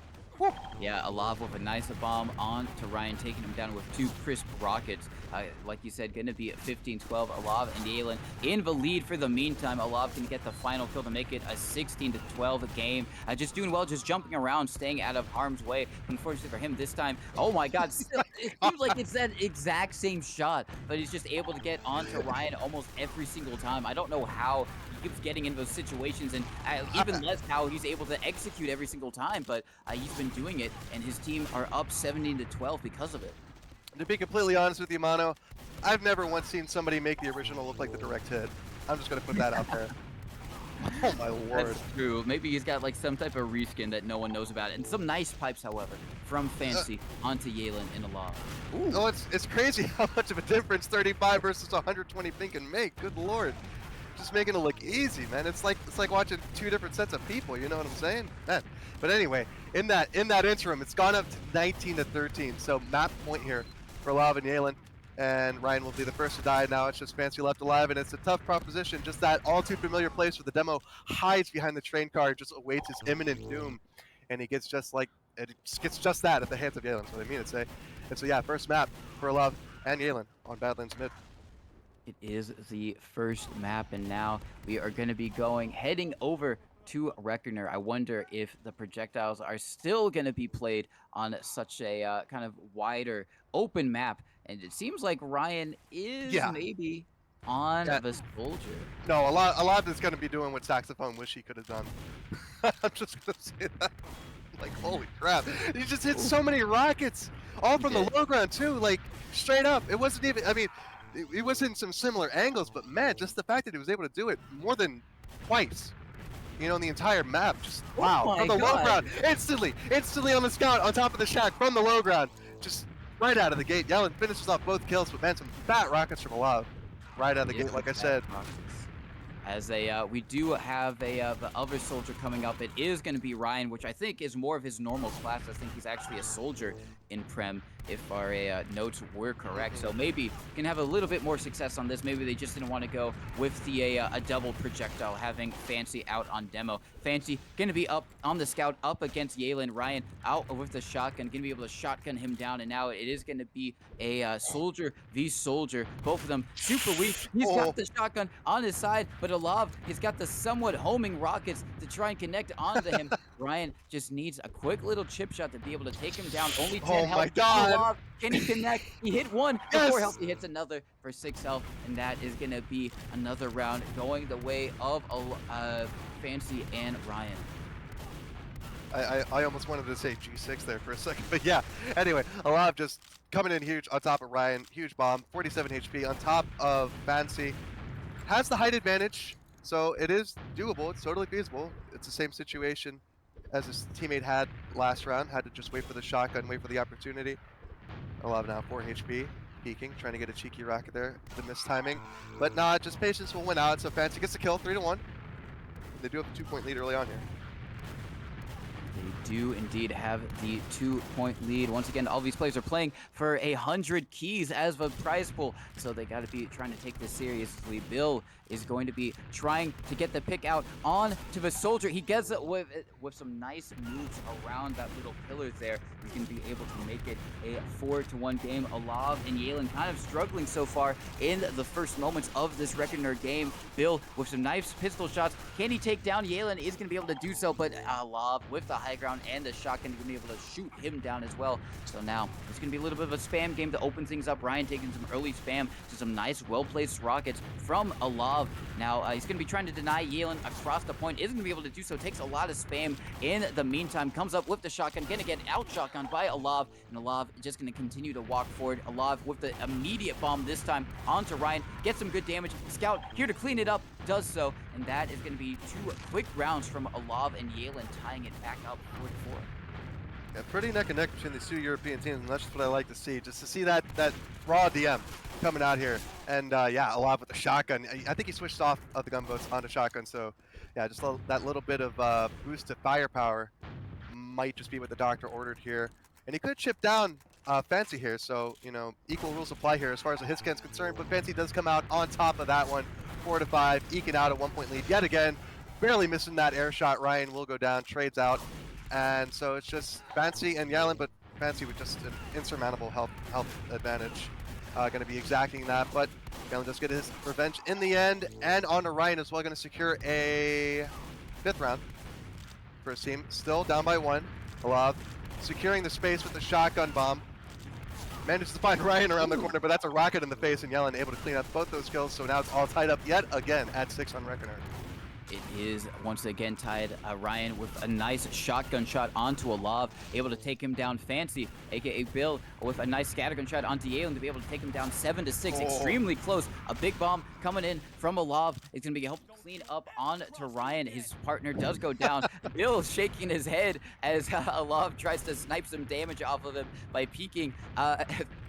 Speaker 2: Yeah, Alav with a nice bomb on to Ryan, taking him down with 2 crisp rockets. Like you said, going to be 15-12. Alav and Yalen in the lead for the meantime. Alav can get the final kill to make it a 16-12 game. Just doing well, just jumping around, staying out of harm's way. Unfortunately for him this time, oh my god, still, it seems like it's that exact same shot, but he's just able to get onto Ryan almost every single time. I don't know how he keeps getting in those situations, and even less how he's able to execute every single time, but he's been doing it, and his team are up 17-12 because of it.
Speaker 3: To be completely honest with you, Mano, I've never once seen somebody make the original look like the direct hit. I'm just going to put that out there. Oh my lord.
Speaker 2: That's true. Maybe he's got like some type of reskin that no one knows about. And some nice pipes, however, from Fancy onto Yalen in Alav. Ooh.
Speaker 3: Oh, it's crazy how much of a difference 35 versus 120 ping can make. Good lord. Just making it look easy, man. It's like watching 2 different sets of people, you know what I'm saying? Man. But anyway, in that interim, it's gone up to 19-13. So map point here for Alav and Yalen, and Ryan will be the first to die. Now it's just Fancy left alive, and it's a tough proposition. Just that all too familiar place where the demo hides behind the train car, just awaits his imminent doom, and he gets just like it gets just that at the hands of Yalen. That's what I mean to say. And so yeah, first map for Love and Yalen on Badlands mid.
Speaker 2: It is the first map, and now we are going to be heading over to Reckoner. I wonder if the projectiles are still going to be played on such a kind of wider, open map. And it seems like Ryan is
Speaker 3: Yeah.
Speaker 2: maybe on
Speaker 3: Yeah.
Speaker 2: the soldier.
Speaker 3: No, a lot is going to be doing what Saxophone wish he could have done. I'm just going to say that. Like, holy crap. He just hit so many rockets. All from the low ground, too. Like, straight up. It wasn't even, I mean, it was in some similar angles, but man, just the fact that he was able to do it more than twice, you know, in the entire map. Just, wow. From the low ground. Instantly on the scout on top of the shack from the low ground. Just right out of the gate. Yellen finishes off both kills, but man, some fat rockets from Alav. Right out of the gate, like I said.
Speaker 2: As we do have the other soldier coming up. It is going to be Ryan, which I think is more of his normal class. I think he's actually a soldier in Prem, if our notes were correct. So maybe can have a little bit more success on this. Maybe they just didn't want to go with the a double projectile, having Fancy out on demo. Fancy going to be up on the scout, up against Yalen. Ryan out with the shotgun, going to be able to shotgun him down. And now it is going to be a soldier v soldier. Both of them super weak. He's got the shotgun on his side, but Alav has got the somewhat homing rockets to try and connect onto him. Ryan just needs a quick little chip shot to be able to take him down. Only 10 health.
Speaker 3: My God.
Speaker 2: Alav, can he connect? He hit one for 4 health. He hits another for 6 health, and that is going to be another round going the way of Fancy and Ryan.
Speaker 3: I almost wanted to say G6 there for a second, but yeah. Anyway, Alav just coming in huge on top of Ryan. Huge bomb, 47 HP on top of Fancy. Has the height advantage, so it is doable. It's totally feasible. It's the same situation as his teammate had last round. Had to just wait for the shotgun, wait for the opportunity. Alav now 4 HP, peeking, trying to get a cheeky rocket there. The missed timing, but nah, just patience will win out. So Fancy gets the kill, 3-1. They do have a 2-point lead early on here.
Speaker 2: They do indeed have the 2-point lead. Once again, all these players are playing for 100 keys as the prize pool, so they got to be trying to take this seriously. Bill is going to be trying to get the pick out on to the soldier. He gets it with some nice moves around that little pillar there. He's going to be able to make it a 4-1 game. Alav and Yalen kind of struggling so far in the first moments of this Reckoner game. Bill with some nice pistol shots. Can he take down Yalen? Is going to be able to do so, but Alav with the high ground and the shotgun is going to be able to shoot him down as well. So now it's going to be a little bit of a spam game to open things up. Ryan taking some early spam to some nice well-placed rockets from Alav. Now he's going to be trying to deny Yalen across the point. Isn't going to be able to do so. Takes a lot of spam in the meantime. Comes up with the shotgun. Going to get out shotgun by Alav. And Alav just going to continue to walk forward. Alav with the immediate bomb this time onto Ryan. Gets some good damage. Scout here to clean it up. Does so. And that is going to be 2 quick rounds from Alav and Yalen, tying it back up 4-4.
Speaker 3: Yeah, pretty neck and neck between these 2 European teams, and that's just what I like to see. Just to see that raw DM coming out here. And yeah, Alav with the shotgun. I think he switched off of the gunboats onto shotgun, so yeah, just that little bit of boost to firepower might just be what the doctor ordered here. And he could chip down Fancy here, so, you know, equal rules apply here as far as the hit scan's concerned, but Fancy does come out on top of that one, 4-5, eking out a 1-point lead yet again. Barely missing that air shot. Ryan will go down, trades out. And so it's just Fancy and Yellen, but Fancy with just an insurmountable health advantage. Going to be exacting that, but Yellen does get his revenge in the end. And on to Ryan as well, going to secure a 5th round for his team. Still down by 1. Alav securing the space with the shotgun bomb. Manages to find Ryan around the corner, but that's a rocket in the face, and Yellen able to clean up both those kills. So now it's all tied up yet again at 6 on Reckoner.
Speaker 2: It is once again tied. Ryan with a nice shotgun shot onto Alav, able to take him down. Fancy, aka Bill, with a nice scattergun shot onto Yalen to be able to take him down 7-6. Extremely close. A big bomb coming in from Alav. It's going to be helped clean up on to Ryan. His partner does go down. Bill shaking his head as Alav tries to snipe some damage off of him by peeking.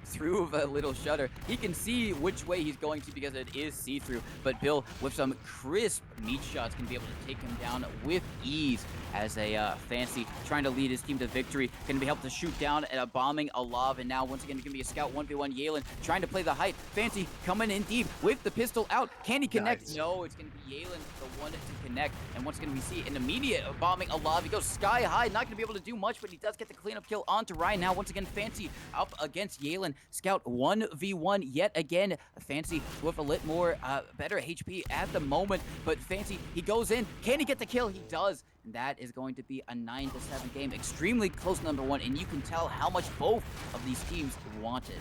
Speaker 2: through the little shutter. He can see which way he's going to because it is see-through, but Bill, with some crisp meat shots, can be able to take him down with ease as a Fancy trying to lead his team to victory. Going to be able to shoot down at a bombing Alav, and now once again going to be a scout 1v1 Yalen trying to play the height. Fancy coming in deep with the pistol out. Can he connect?
Speaker 3: Nice.
Speaker 2: No, it's going to be Yalen the one to connect, and once again we see an immediate bombing Alav. He goes sky high, not going to be able to do much, but he does get the cleanup kill onto Ryan. Now once again Fancy up against Yalen. Scout 1v1 yet again. Fancy with a lit more better HP at the moment, but Fancy, he goes in. Can he get the kill? He does. And that is going to be a 9-7 game. Extremely close number one, and you can tell how much both of these teams wanted.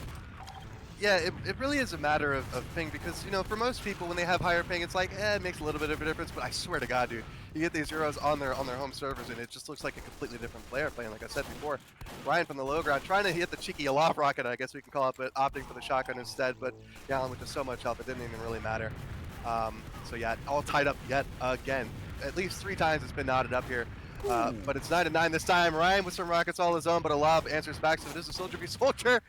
Speaker 3: Yeah, it really is a matter of ping because, you know, for most people when they have higher ping, it's like, it makes a little bit of a difference, but I swear to God, dude, you get these Euros on their home servers and it just looks like a completely different player playing, like I said before. Ryan from the low ground trying to hit the cheeky aloft rocket, I guess we can call it, but opting for the shotgun instead, but Yalen with just so much help, it didn't even really matter. So yeah, all tied up yet again. At least 3 times it's been knotted up here. But it's 9-9 this time. Ryan with some rockets all his own, but Alav answers back, so it is a soldier v soldier.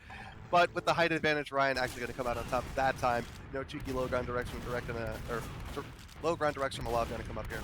Speaker 3: But with the height advantage, Ryan actually going to come out on top that time. No cheeky low ground direction low ground direction from Alav going to come up here.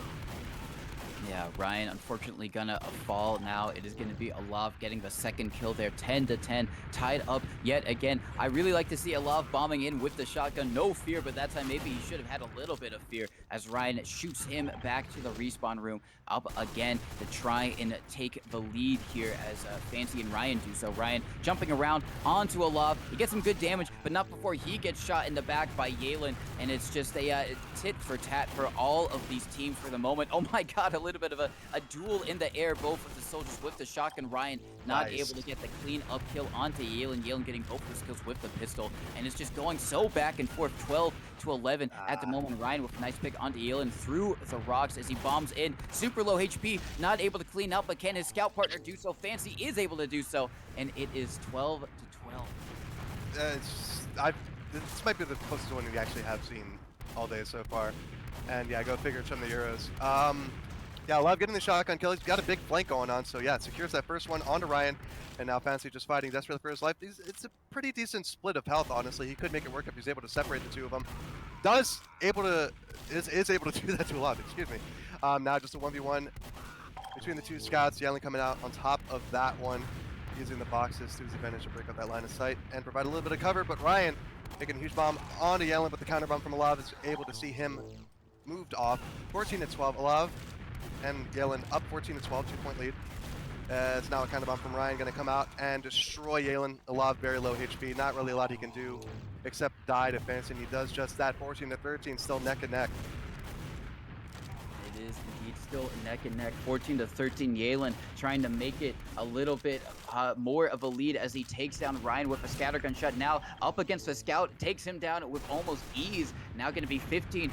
Speaker 2: Yeah, Ryan unfortunately gonna fall now. It is gonna be Alav getting the second kill there. 10-10, tied up yet again. I really like to see Alav bombing in with the shotgun. No fear, but that time maybe he should have had a little bit of fear as Ryan shoots him back to the respawn room. Up again to try and take the lead here as Fancy and Ryan do so. Ryan jumping around onto Alav. He gets some good damage, but not before he gets shot in the back by Yalen. And it's just a tit for tat for all of these teams for the moment. Oh my God, a little bit of a duel in the air, both of the soldiers with the shotgun. Ryan not able to get the clean up kill onto Yalen. Yalen getting both of his kills with the pistol, and it's just going so back and forth. 12-11 at the moment. Ryan with a nice pick onto Yalen through the rocks as he bombs in. Super low HP, not able to clean up, but can his scout partner do so? Fancy is able to do so, and it is 12-12.
Speaker 3: This might be the closest one we actually have seen all day so far. And yeah, go figure it's from the Euros. Yeah, Love getting the shotgun kill. He's got a big flank going on, so yeah, it secures that first one onto Ryan. And now Fancy just fighting desperately for his life. It's a pretty decent split of health, honestly. He could make it work if he's able to separate the two of them. Is able to do that to a lot, excuse me. Now just a 1v1 between the two scouts. Yalen coming out on top of that one, using the boxes to his advantage to break up that line of sight and provide a little bit of cover. But Ryan making a huge bomb onto Yalen, but the counter bomb from Alav is able to see him moved off. 14-12, Alav and Yalen up 14-12, 2-point lead. It's now a counter bomb from Ryan going to come out and destroy Yalen. Alav very low HP, not really a lot he can do except die to Fancy, and he does just that. 14-13, still neck and neck.
Speaker 2: It is indeed still neck and neck. 14-13. Yalen trying to make it a little bit more of a lead as he takes down Ryan with a scattergun shot. Now up against the scout, takes him down with almost ease. Now going to be 15-13.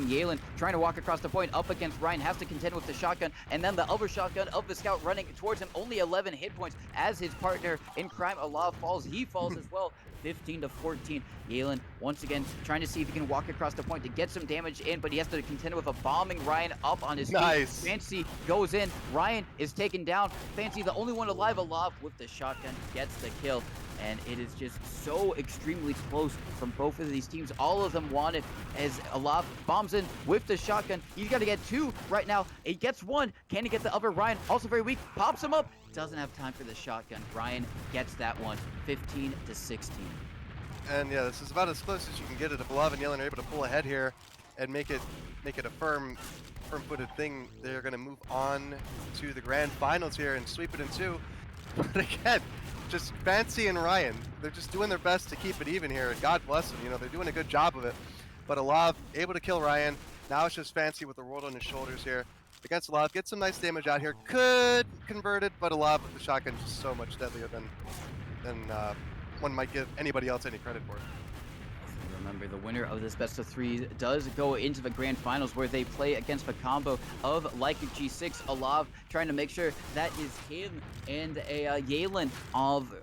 Speaker 2: Yalen trying to walk across the point up against Ryan, has to contend with the shotgun, and then the other shotgun of the scout running towards him. Only 11 hit points as his partner in crime, Alav, falls. He falls as well. 15-14. Yalen once again trying to see if he can walk across the point to get some damage in, but he has to contend with a bombing Ryan up on his feet. Fancy goes in. Ryan is taken down. Fancy, the only one alive, Alav with the shotgun, gets the kill. And it is just so extremely close from both of these teams. All of them want it as Alav bombs in with the shotgun. He's got to get 2 right now. He gets 1. Can he get the other? Ryan, also very weak, pops him up. Doesn't have time for the shotgun. Ryan gets that one, 15-16.
Speaker 3: And yeah, this is about as close as you can get it. If Alav and Yalen are able to pull ahead here and make it a firm-footed thing, they're going to move on to the grand finals here and sweep it in 2. But again, just Fancy and Ryan, they're just doing their best to keep it even here. God bless them, you know, they're doing a good job of it. But Alav able to kill Ryan. Now it's just Fancy with the world on his shoulders here against Alav. Gets some nice damage out here. Could convert it, but Alav with the shotgun just so much deadlier than one might give anybody else any credit for.
Speaker 2: Remember, the winner of this best of 3 does go into the grand finals where they play against the combo of Leica G6, Alav trying to make sure that is him and a Yalen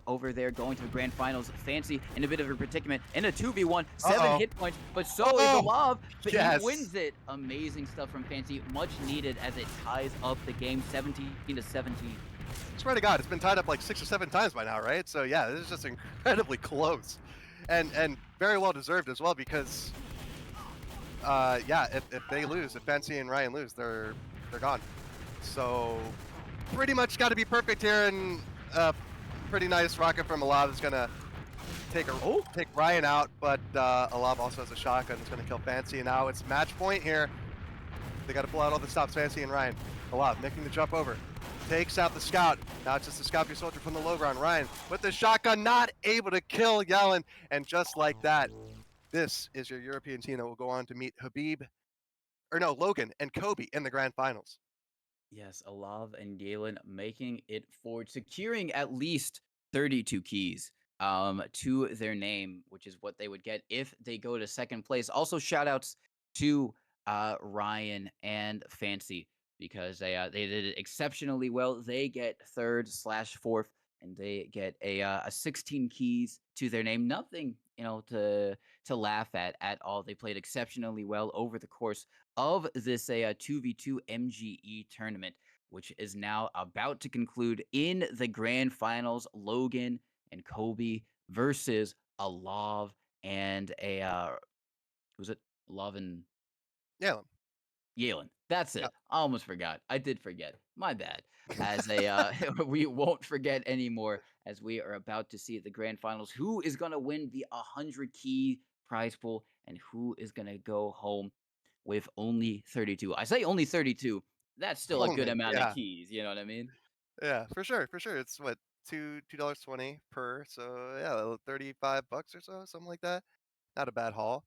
Speaker 2: over there going to the grand finals. Fancy in a bit of a predicament in a 2v1, 7 hit points, but so is Alav, but he wins it. Amazing stuff from Fancy, much needed as it ties up the game 17-17.
Speaker 3: Swear to God, it's been tied up like 6 or 7 times by now, right? So yeah, this is just incredibly close, and very well deserved as well because yeah, if they lose, if Fancy and Ryan lose, they're gone. So pretty much got to be perfect here, and pretty nice rocket from Alav is gonna
Speaker 2: Oh,
Speaker 3: take Ryan out, but Alav also has a shotgun. It's gonna kill Fancy, and now it's match point here. They got to pull out all the stops. Fancy and Ryan. Alav making the jump over. Takes out the scout. Now it's just the scout soldier from the low ground. Ryan with the shotgun, not able to kill Yellen. And just like that, this is your European team that will go on to meet Habib, or no, Logan and Kobe in the grand finals.
Speaker 2: yes, Alav and Galen making it forward, securing at least 32 keys to their name, which is what they would get if they go to second place. Also, shout outs to Ryan and Fancy because they did it exceptionally well. They get third slash fourth, and they get a 16 keys to their name. Nothing, to laugh at all. They played exceptionally well over the course of this 2v2 MGE tournament, which is now about to conclude in the grand finals. Logan and Kobe versus Alav and was it Alav and
Speaker 3: Yeah.
Speaker 2: Yalen? That's
Speaker 3: Yeah.
Speaker 2: it. I almost forgot. I did forget. My bad. As a we won't forget anymore as we are about to see the grand finals. Who is gonna win the 100 key prize pool and who is gonna go home with only 32? I say only 32. That's still a good
Speaker 3: Only.
Speaker 2: amount of
Speaker 3: Yeah.
Speaker 2: keys. You know what I mean?
Speaker 3: Yeah. For sure. For sure. It's what $2.20 per. So yeah, $35 or so, something like that. Not a bad haul.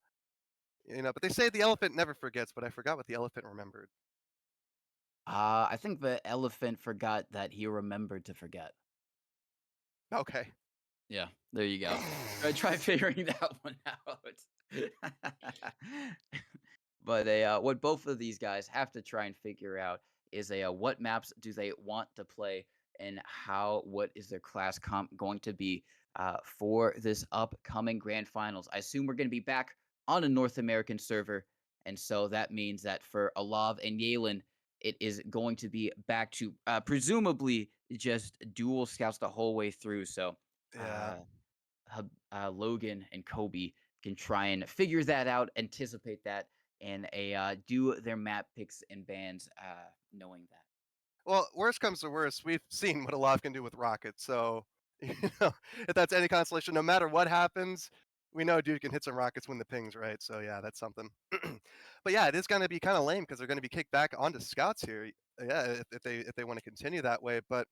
Speaker 3: But they say the elephant never forgets, but I forgot what the elephant remembered.
Speaker 2: I think the elephant forgot that he remembered to forget.
Speaker 3: Okay.
Speaker 2: Yeah, there you go. Try figuring that one out. But what both of these guys have to try and figure out is what maps do they want to play and what is their class comp going to be for this upcoming grand finals. I assume we're going to be back on a North American server, and so that means that for Alav and Yalen, it is going to be back to presumably just dual scouts the whole way through. So
Speaker 3: Yeah.
Speaker 2: uh, Logan and Kobe can try and figure that out, anticipate that, and do their map picks and bans, knowing that.
Speaker 3: Well, worst comes to worst, we've seen what Olaf can do with rockets. So, know, if that's any consolation, no matter what happens, we know dude can hit some rockets when the pings right. So yeah, that's something. But yeah, it is going to be kind of lame because they're going to be kicked back onto scouts here. Yeah, if they want to continue that way. But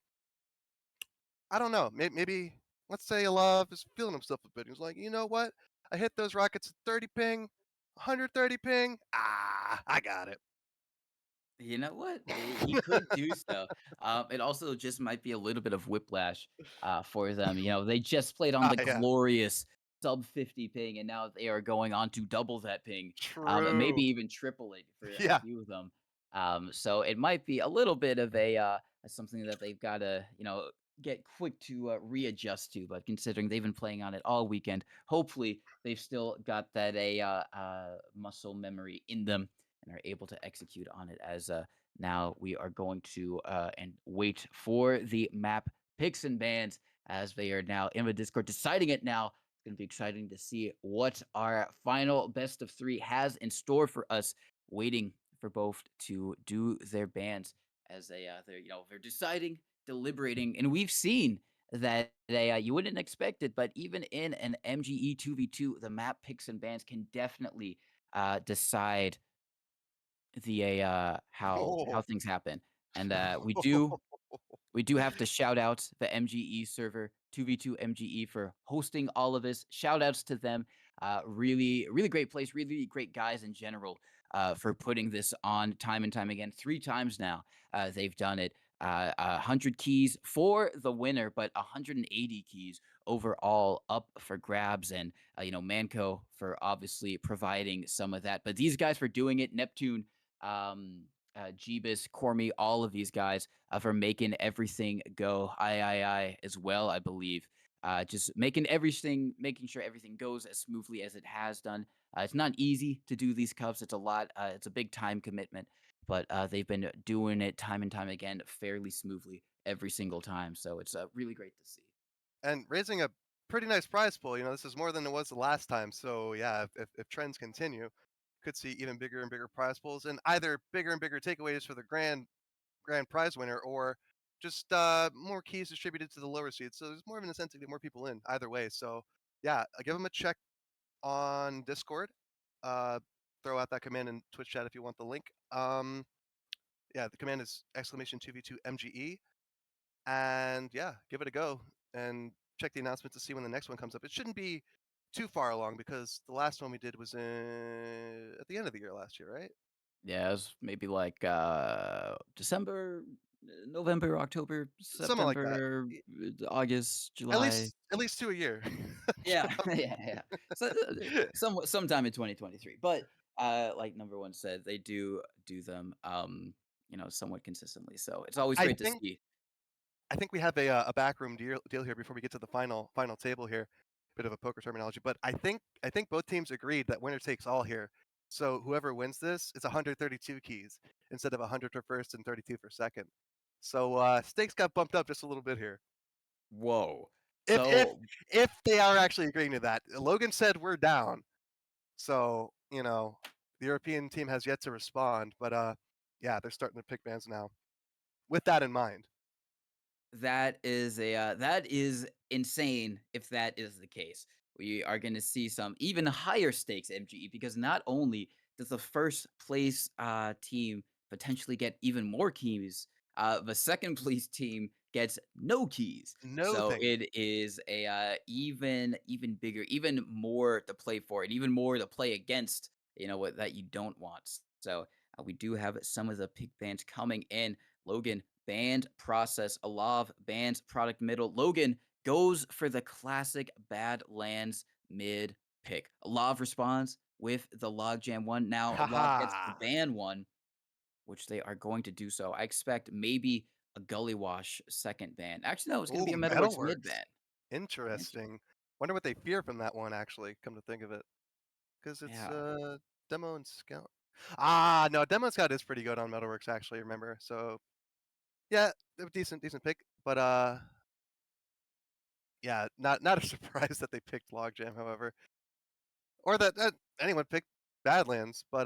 Speaker 3: I don't know. Maybe let's say Olaf is feeling himself a bit. He's like, you know what? I hit those rockets at 30 ping, 130 ping. Ah, I got it.
Speaker 2: You know what? He could do so. It also just might be a little bit of whiplash for them. They just played on
Speaker 3: Ah,
Speaker 2: the
Speaker 3: yeah.
Speaker 2: glorious sub 50 ping, and now they are going on to double that ping, maybe
Speaker 3: True.
Speaker 2: even triple it for a
Speaker 3: Yeah.
Speaker 2: few of them. So it might be a little bit of something that they've got to get quick to readjust to. But considering they've been playing on it all weekend, hopefully they've still got that muscle memory in them and are able to execute on it as now we are going to and wait for the map picks and bans as they are now in the Discord deciding it now. It's going to be exciting to see what our final best of three has in store for us, waiting for both to do their bans as they're deciding, deliberating, and we've seen that you wouldn't expect it, but even in an MGE 2v2, the map picks and bans can definitely decide the how
Speaker 3: Oh.
Speaker 2: things happen. And we do have to shout out the MGE server 2v2 MGE for hosting all of this. Shout outs to them. Really, really great place. Really great guys in general for putting this on time and time again. 3 times now they've done it. 100 keys for the winner, but 180 keys overall up for grabs. And, Manco for obviously providing some of that. But these guys for doing it, Neptune, Jeebus, Cormy, all of these guys for making everything go. I as well, I believe. Just making sure everything goes as smoothly as it has done. It's not easy to do these cups. It's a lot. It's a big time commitment. but they've been doing it time and time again fairly smoothly every single time. So it's really great to see.
Speaker 3: And raising a pretty nice prize pool. This is more than it was the last time. So yeah, if trends continue, could see even bigger and bigger prize pools, and either bigger and bigger takeaways for the grand prize winner, or just more keys distributed to the lower seeds. So there's more of an incentive to get more people in either way. So yeah, give them a check on Discord. Uh, throw out that command in Twitch chat if you want the link. Yeah, the command is exclamation TF2 MGE, and yeah, give it a go and check the announcement to see when the next one comes up. It shouldn't be too far along because the last one we did was at the end of the year last year, right?
Speaker 2: Yeah, it's maybe like December, November, October,
Speaker 3: Something like that.
Speaker 2: September, August,
Speaker 3: At
Speaker 2: July.
Speaker 3: least two a year.
Speaker 2: Yeah, yeah, yeah. So sometime in 2023. But like number one said, they do them somewhat consistently. So it's always
Speaker 3: I
Speaker 2: great to
Speaker 3: think
Speaker 2: see.
Speaker 3: I think we have a backroom deal here before we get to the final table here. Bit of a poker terminology, but I think both teams agreed that winner takes all here. So whoever wins this, it's 132 keys instead of 100 for first and 32 for second. So stakes got bumped up just a little bit here.
Speaker 2: Whoa.
Speaker 3: If if
Speaker 2: So
Speaker 3: if they are actually agreeing to that, Logan said we're down. So the European team has yet to respond, but yeah, they're starting to pick bands now. With that in mind,
Speaker 2: that is insane if that is the case. We are going to see some even higher stakes MGE because not only does the first place team potentially get even more keys, the second place team gets no keys.
Speaker 3: no
Speaker 2: So
Speaker 3: thing.
Speaker 2: it is a even bigger, even more to play for, and even more to play against. What that you don't want. So we do have some of the pick bands coming in. Logan banned process, Alav bans product middle. Logan goes for the classic Badlands mid pick. Alav responds with the logjam one. Now Alav gets the
Speaker 3: Haha.
Speaker 2: ban one, which they are going to do so. I expect maybe a Gully Wash second ban. Actually, no, it's going to
Speaker 3: Oh,
Speaker 2: be a Metalworks mid
Speaker 3: Metalworks.
Speaker 2: ban.
Speaker 3: Interesting. Wonder what they fear from that one, actually, come to think of it. Because it's
Speaker 2: Yeah.
Speaker 3: Demo and Scout. Ah, no, Demo and Scout is pretty good on Metalworks, actually, remember. So, yeah, a decent pick. But, yeah, not a surprise that they picked Logjam, however. Or that anyone picked Badlands. But,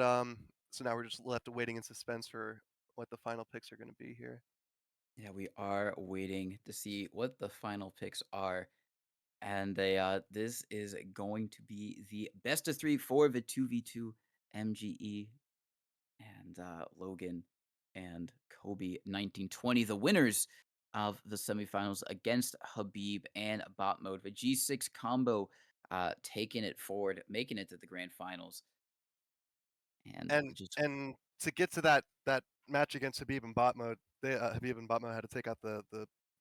Speaker 3: so now we're just left waiting in suspense for what the final picks are going to be here.
Speaker 2: Yeah, we are waiting to see what the final picks are. And this is going to be the best of three for the 2v2 MGE and Logan and Kobe 1920, the winners of the semifinals against Habib and Bot Mode. The G6 combo taking it forward, making it to the grand finals. And
Speaker 3: And
Speaker 2: we just
Speaker 3: and to get to that match against Habib and Bot Mode, Habib and Bot Mode had to take out the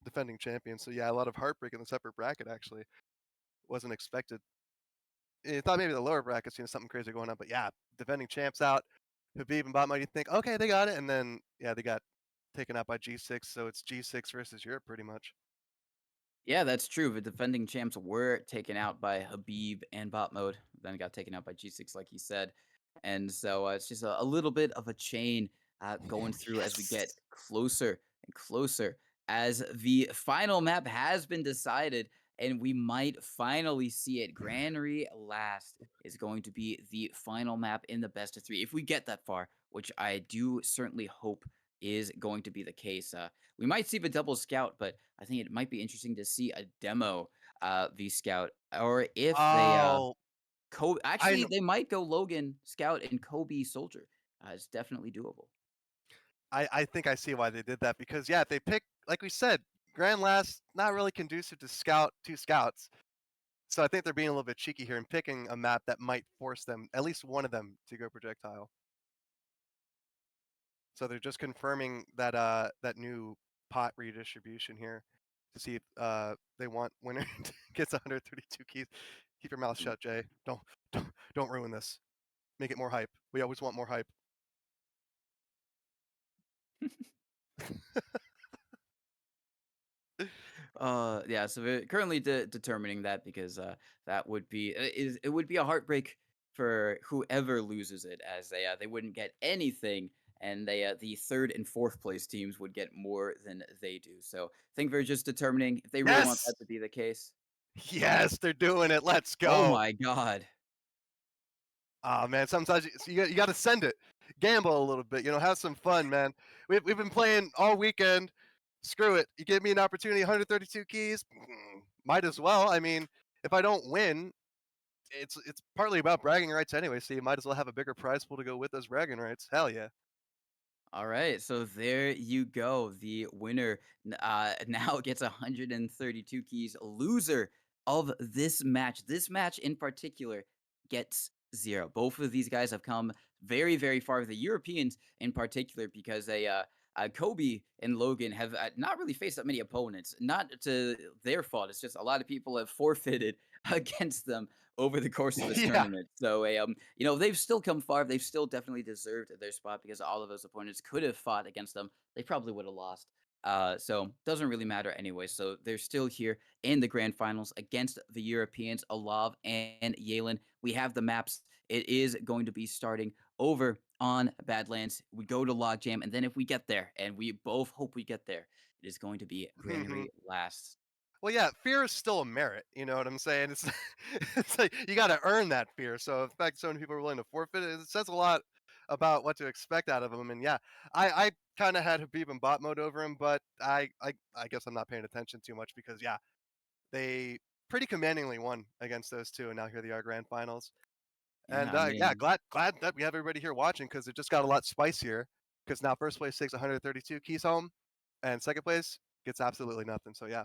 Speaker 3: defending champion. So yeah, a lot of heartbreak in the separate bracket actually. Wasn't expected. I thought maybe the lower brackets, something crazy going on, but yeah, defending champs out. Habib and Bot Mode, you think, okay, they got it, and then yeah, they got taken out by G6. So it's G6 versus Europe pretty much.
Speaker 2: Yeah, that's true. The defending champs were taken out by Habib and Bot Mode, then got taken out by G6, like he said. And so it's just a little bit of a chain going through as we get
Speaker 3: Yes.
Speaker 2: closer and closer as the final map has been decided and we might finally see it. Granary Last is going to be the final map in the best of three. If we get that far, which I do certainly hope is going to be the case. We might see the double scout, but I think it might be interesting to see a demo V Scout, or if they
Speaker 3: Oh,
Speaker 2: Kobe.
Speaker 3: I
Speaker 2: Actually,
Speaker 3: know.
Speaker 2: they might go Logan Scout and Kobe Soldier. It's definitely doable.
Speaker 3: I think I see why they did that because yeah, they pick like we said, Grand Last not really conducive to scout two scouts. So I think they're being a little bit cheeky here and picking a map that might force them, at least one of them, to go projectile. So they're just confirming that new pot redistribution here to see if they want winner gets 132 keys. Keep your mouth shut, Jay. Don't ruin this. Make it more hype. We always want more hype.
Speaker 2: Yeah, so we're currently determining that because that would be it would be a heartbreak for whoever loses it, as they wouldn't get anything and the third and fourth place teams would get more than they do. So I think they're just determining if they really want
Speaker 3: Yes!
Speaker 2: that to be the case.
Speaker 3: Yes, they're doing it. Let's
Speaker 2: Oh
Speaker 3: go.
Speaker 2: my God.
Speaker 3: Oh man, sometimes you got to send it, gamble a little bit, have some fun, man. We've been playing all weekend. Screw it. You give me an opportunity, 132 keys, might as well. I mean, if I don't win, it's partly about bragging rights anyway. So you might as well have a bigger prize pool to go with those bragging rights. Hell yeah.
Speaker 2: All right, so there you go. The winner now gets 132 keys. Loser of this match in particular, gets 0. Both of these guys have come very, very far. The Europeans in particular, because Kobe and Logan have not really faced that many opponents. Not to their fault. It's just a lot of people have forfeited against them over the course of this
Speaker 3: Yeah.
Speaker 2: tournament. So they've still come far. They've still definitely deserved their spot because all of those opponents could have fought against them. They probably would have lost. So doesn't really matter anyway. So they're still here in the grand finals against the Europeans, Alav and Yalen. We have the maps. It is going to be starting over on Badlands. We go to Logjam, and then if we get there, and we both hope we get there, it is going to be Granary last.
Speaker 3: Well, yeah, fear is still a merit. You know what I'm saying? It's it's like you got to earn that fear. So the fact so many people are willing to forfeit it, it says a lot about what to expect out of them. And yeah, I kind of had Habib in bot mode over him, but I guess I'm not paying attention too much because yeah, they pretty commandingly won against those two, and now here they are grand finals.
Speaker 2: Yeah,
Speaker 3: And
Speaker 2: I
Speaker 3: yeah,
Speaker 2: mean,
Speaker 3: glad that we have everybody here watching because it just got a lot spicier. Because now first place takes 132 keys home, and second place gets absolutely nothing. So yeah.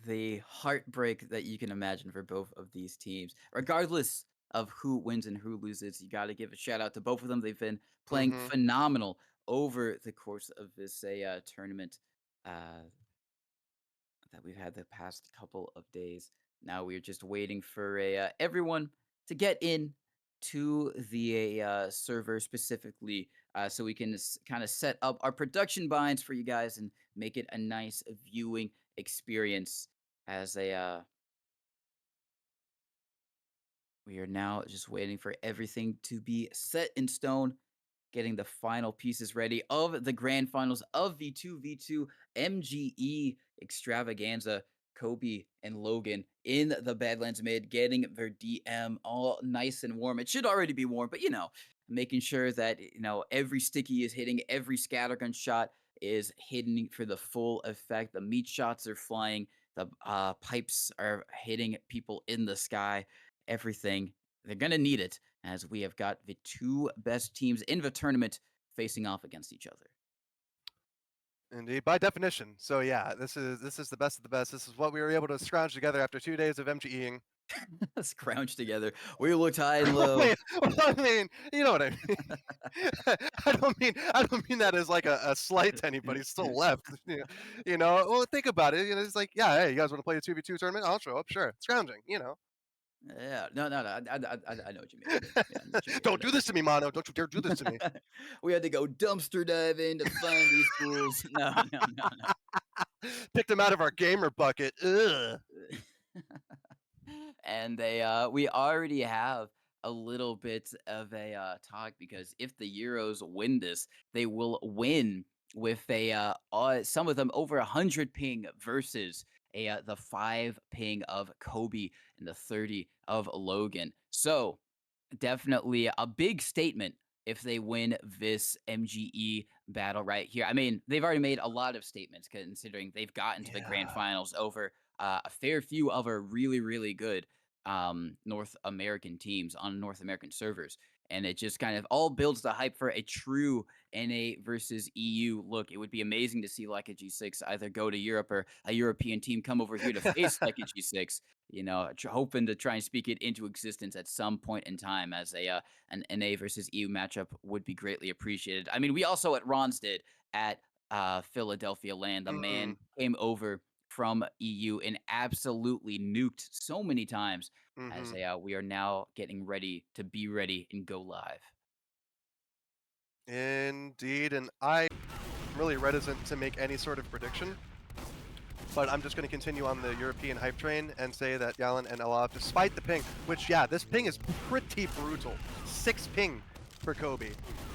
Speaker 2: the heartbreak that you can imagine for both of these teams, regardless of who wins and who loses. You got to give a shout out to both of them. They've been playing
Speaker 3: Hmm.
Speaker 2: phenomenal over the course of this tournament uh, that we've had the past couple of days. Now we're just waiting for everyone to get in to the server specifically, so we can kind of set up our production binds for you guys and make it a nice viewing experience. As we are now just waiting for everything to be set in stone, getting the final pieces ready of the grand finals of the 2v2 MGE extravaganza. Kobe and Logan in the Badlands mid, getting their DM all nice and warm. It should already be warm, but making sure that every sticky is hitting, every scattergun shot is hitting for the full effect. The meat shots are flying, the pipes are hitting people in the sky. Everything, they're gonna need it, as we have got the two best teams in the tournament facing off against each other.
Speaker 3: Indeed, by definition. So yeah, this is the best of the best. This is what we were able to scrounge together after 2 days of MGEing.
Speaker 2: Scrounge together. We looked high and
Speaker 3: I
Speaker 2: low.
Speaker 3: mean, I mean, you know what I mean. I don't mean that as like a slight to anybody still left. Well, think about it. It's like, yeah, hey, you guys want to play a 2v2 tournament? I'll show up. Sure, scrounging.
Speaker 2: Yeah, no. I know what you mean. I know what you mean.
Speaker 3: Don't do this to me, Mono. Don't you dare do this to me.
Speaker 2: We had to go dumpster diving to find these fools. No.
Speaker 3: Picked them out of our gamer bucket. Ugh.
Speaker 2: And we already have a little bit of a talk, because if the Euros win this, they will win with some of them over 100 ping versus the 5 ping of Kobe and the 30 of Logan. So definitely a big statement if they win this MGE battle right here. I mean, they've already made a lot of statements considering they've gotten to the grand
Speaker 3: Yeah.
Speaker 2: finals over a fair few other really, really good North American teams on North American servers. And it just kind of all builds the hype for a true NA versus EU look. It would be amazing to see like a G6 either go to Europe or a European team come over here to face like a G6. Hoping to try and speak it into existence at some point in time, as an NA versus EU matchup would be greatly appreciated. I mean, we also at Ron's did at Philadelphia LAN. The
Speaker 3: Hmm.
Speaker 2: man came over from EU and absolutely nuked so many times,
Speaker 3: Hmm.
Speaker 2: as we are now getting ready to be ready and go live.
Speaker 3: Indeed, and I'm really reticent to make any sort of prediction, but I'm just going to continue on the European hype train and say that Yalen and Elav, despite the ping, which, yeah, this ping is pretty brutal. 6 ping for Kobe.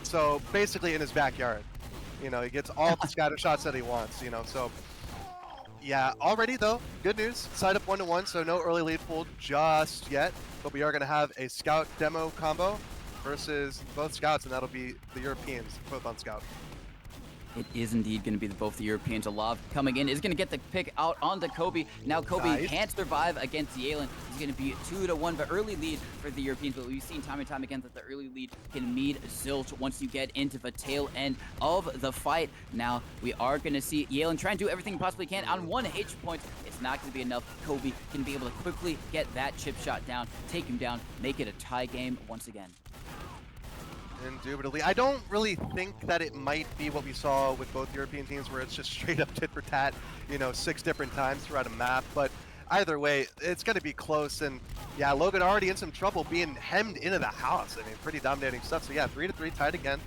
Speaker 3: So basically in his backyard. You know, he gets all the scatter shots that he wants, you know, so yeah, already though, good news. Side up 1-1, so no early lead pool just yet. But we are going to have a scout demo combo versus both scouts, and that'll be the Europeans, both on scout.
Speaker 2: It is indeed going to be both the Europeans. Alav coming in is going to get the pick out onto Kobe. Now Kobe can't survive against Yalen. He's going to be 2-1, but early lead for the Europeans. But we've seen time and time again that the early lead can mean zilch once you get into the tail end of the fight. Now we are going to see Yalen try and do everything he possibly can on 1 H point. It's not going to be enough. Kobe can be able to quickly get that chip shot down, take him down, make it a tie game once again.
Speaker 3: Indubitably. I don't really think that it might be what we saw with both European teams where it's just straight up tit for tat, you know, 6 different times throughout a map, but either way, it's going to be close, and yeah, Logan already in some trouble being hemmed into the house. I mean, pretty dominating stuff. So yeah, 3-3 tied again,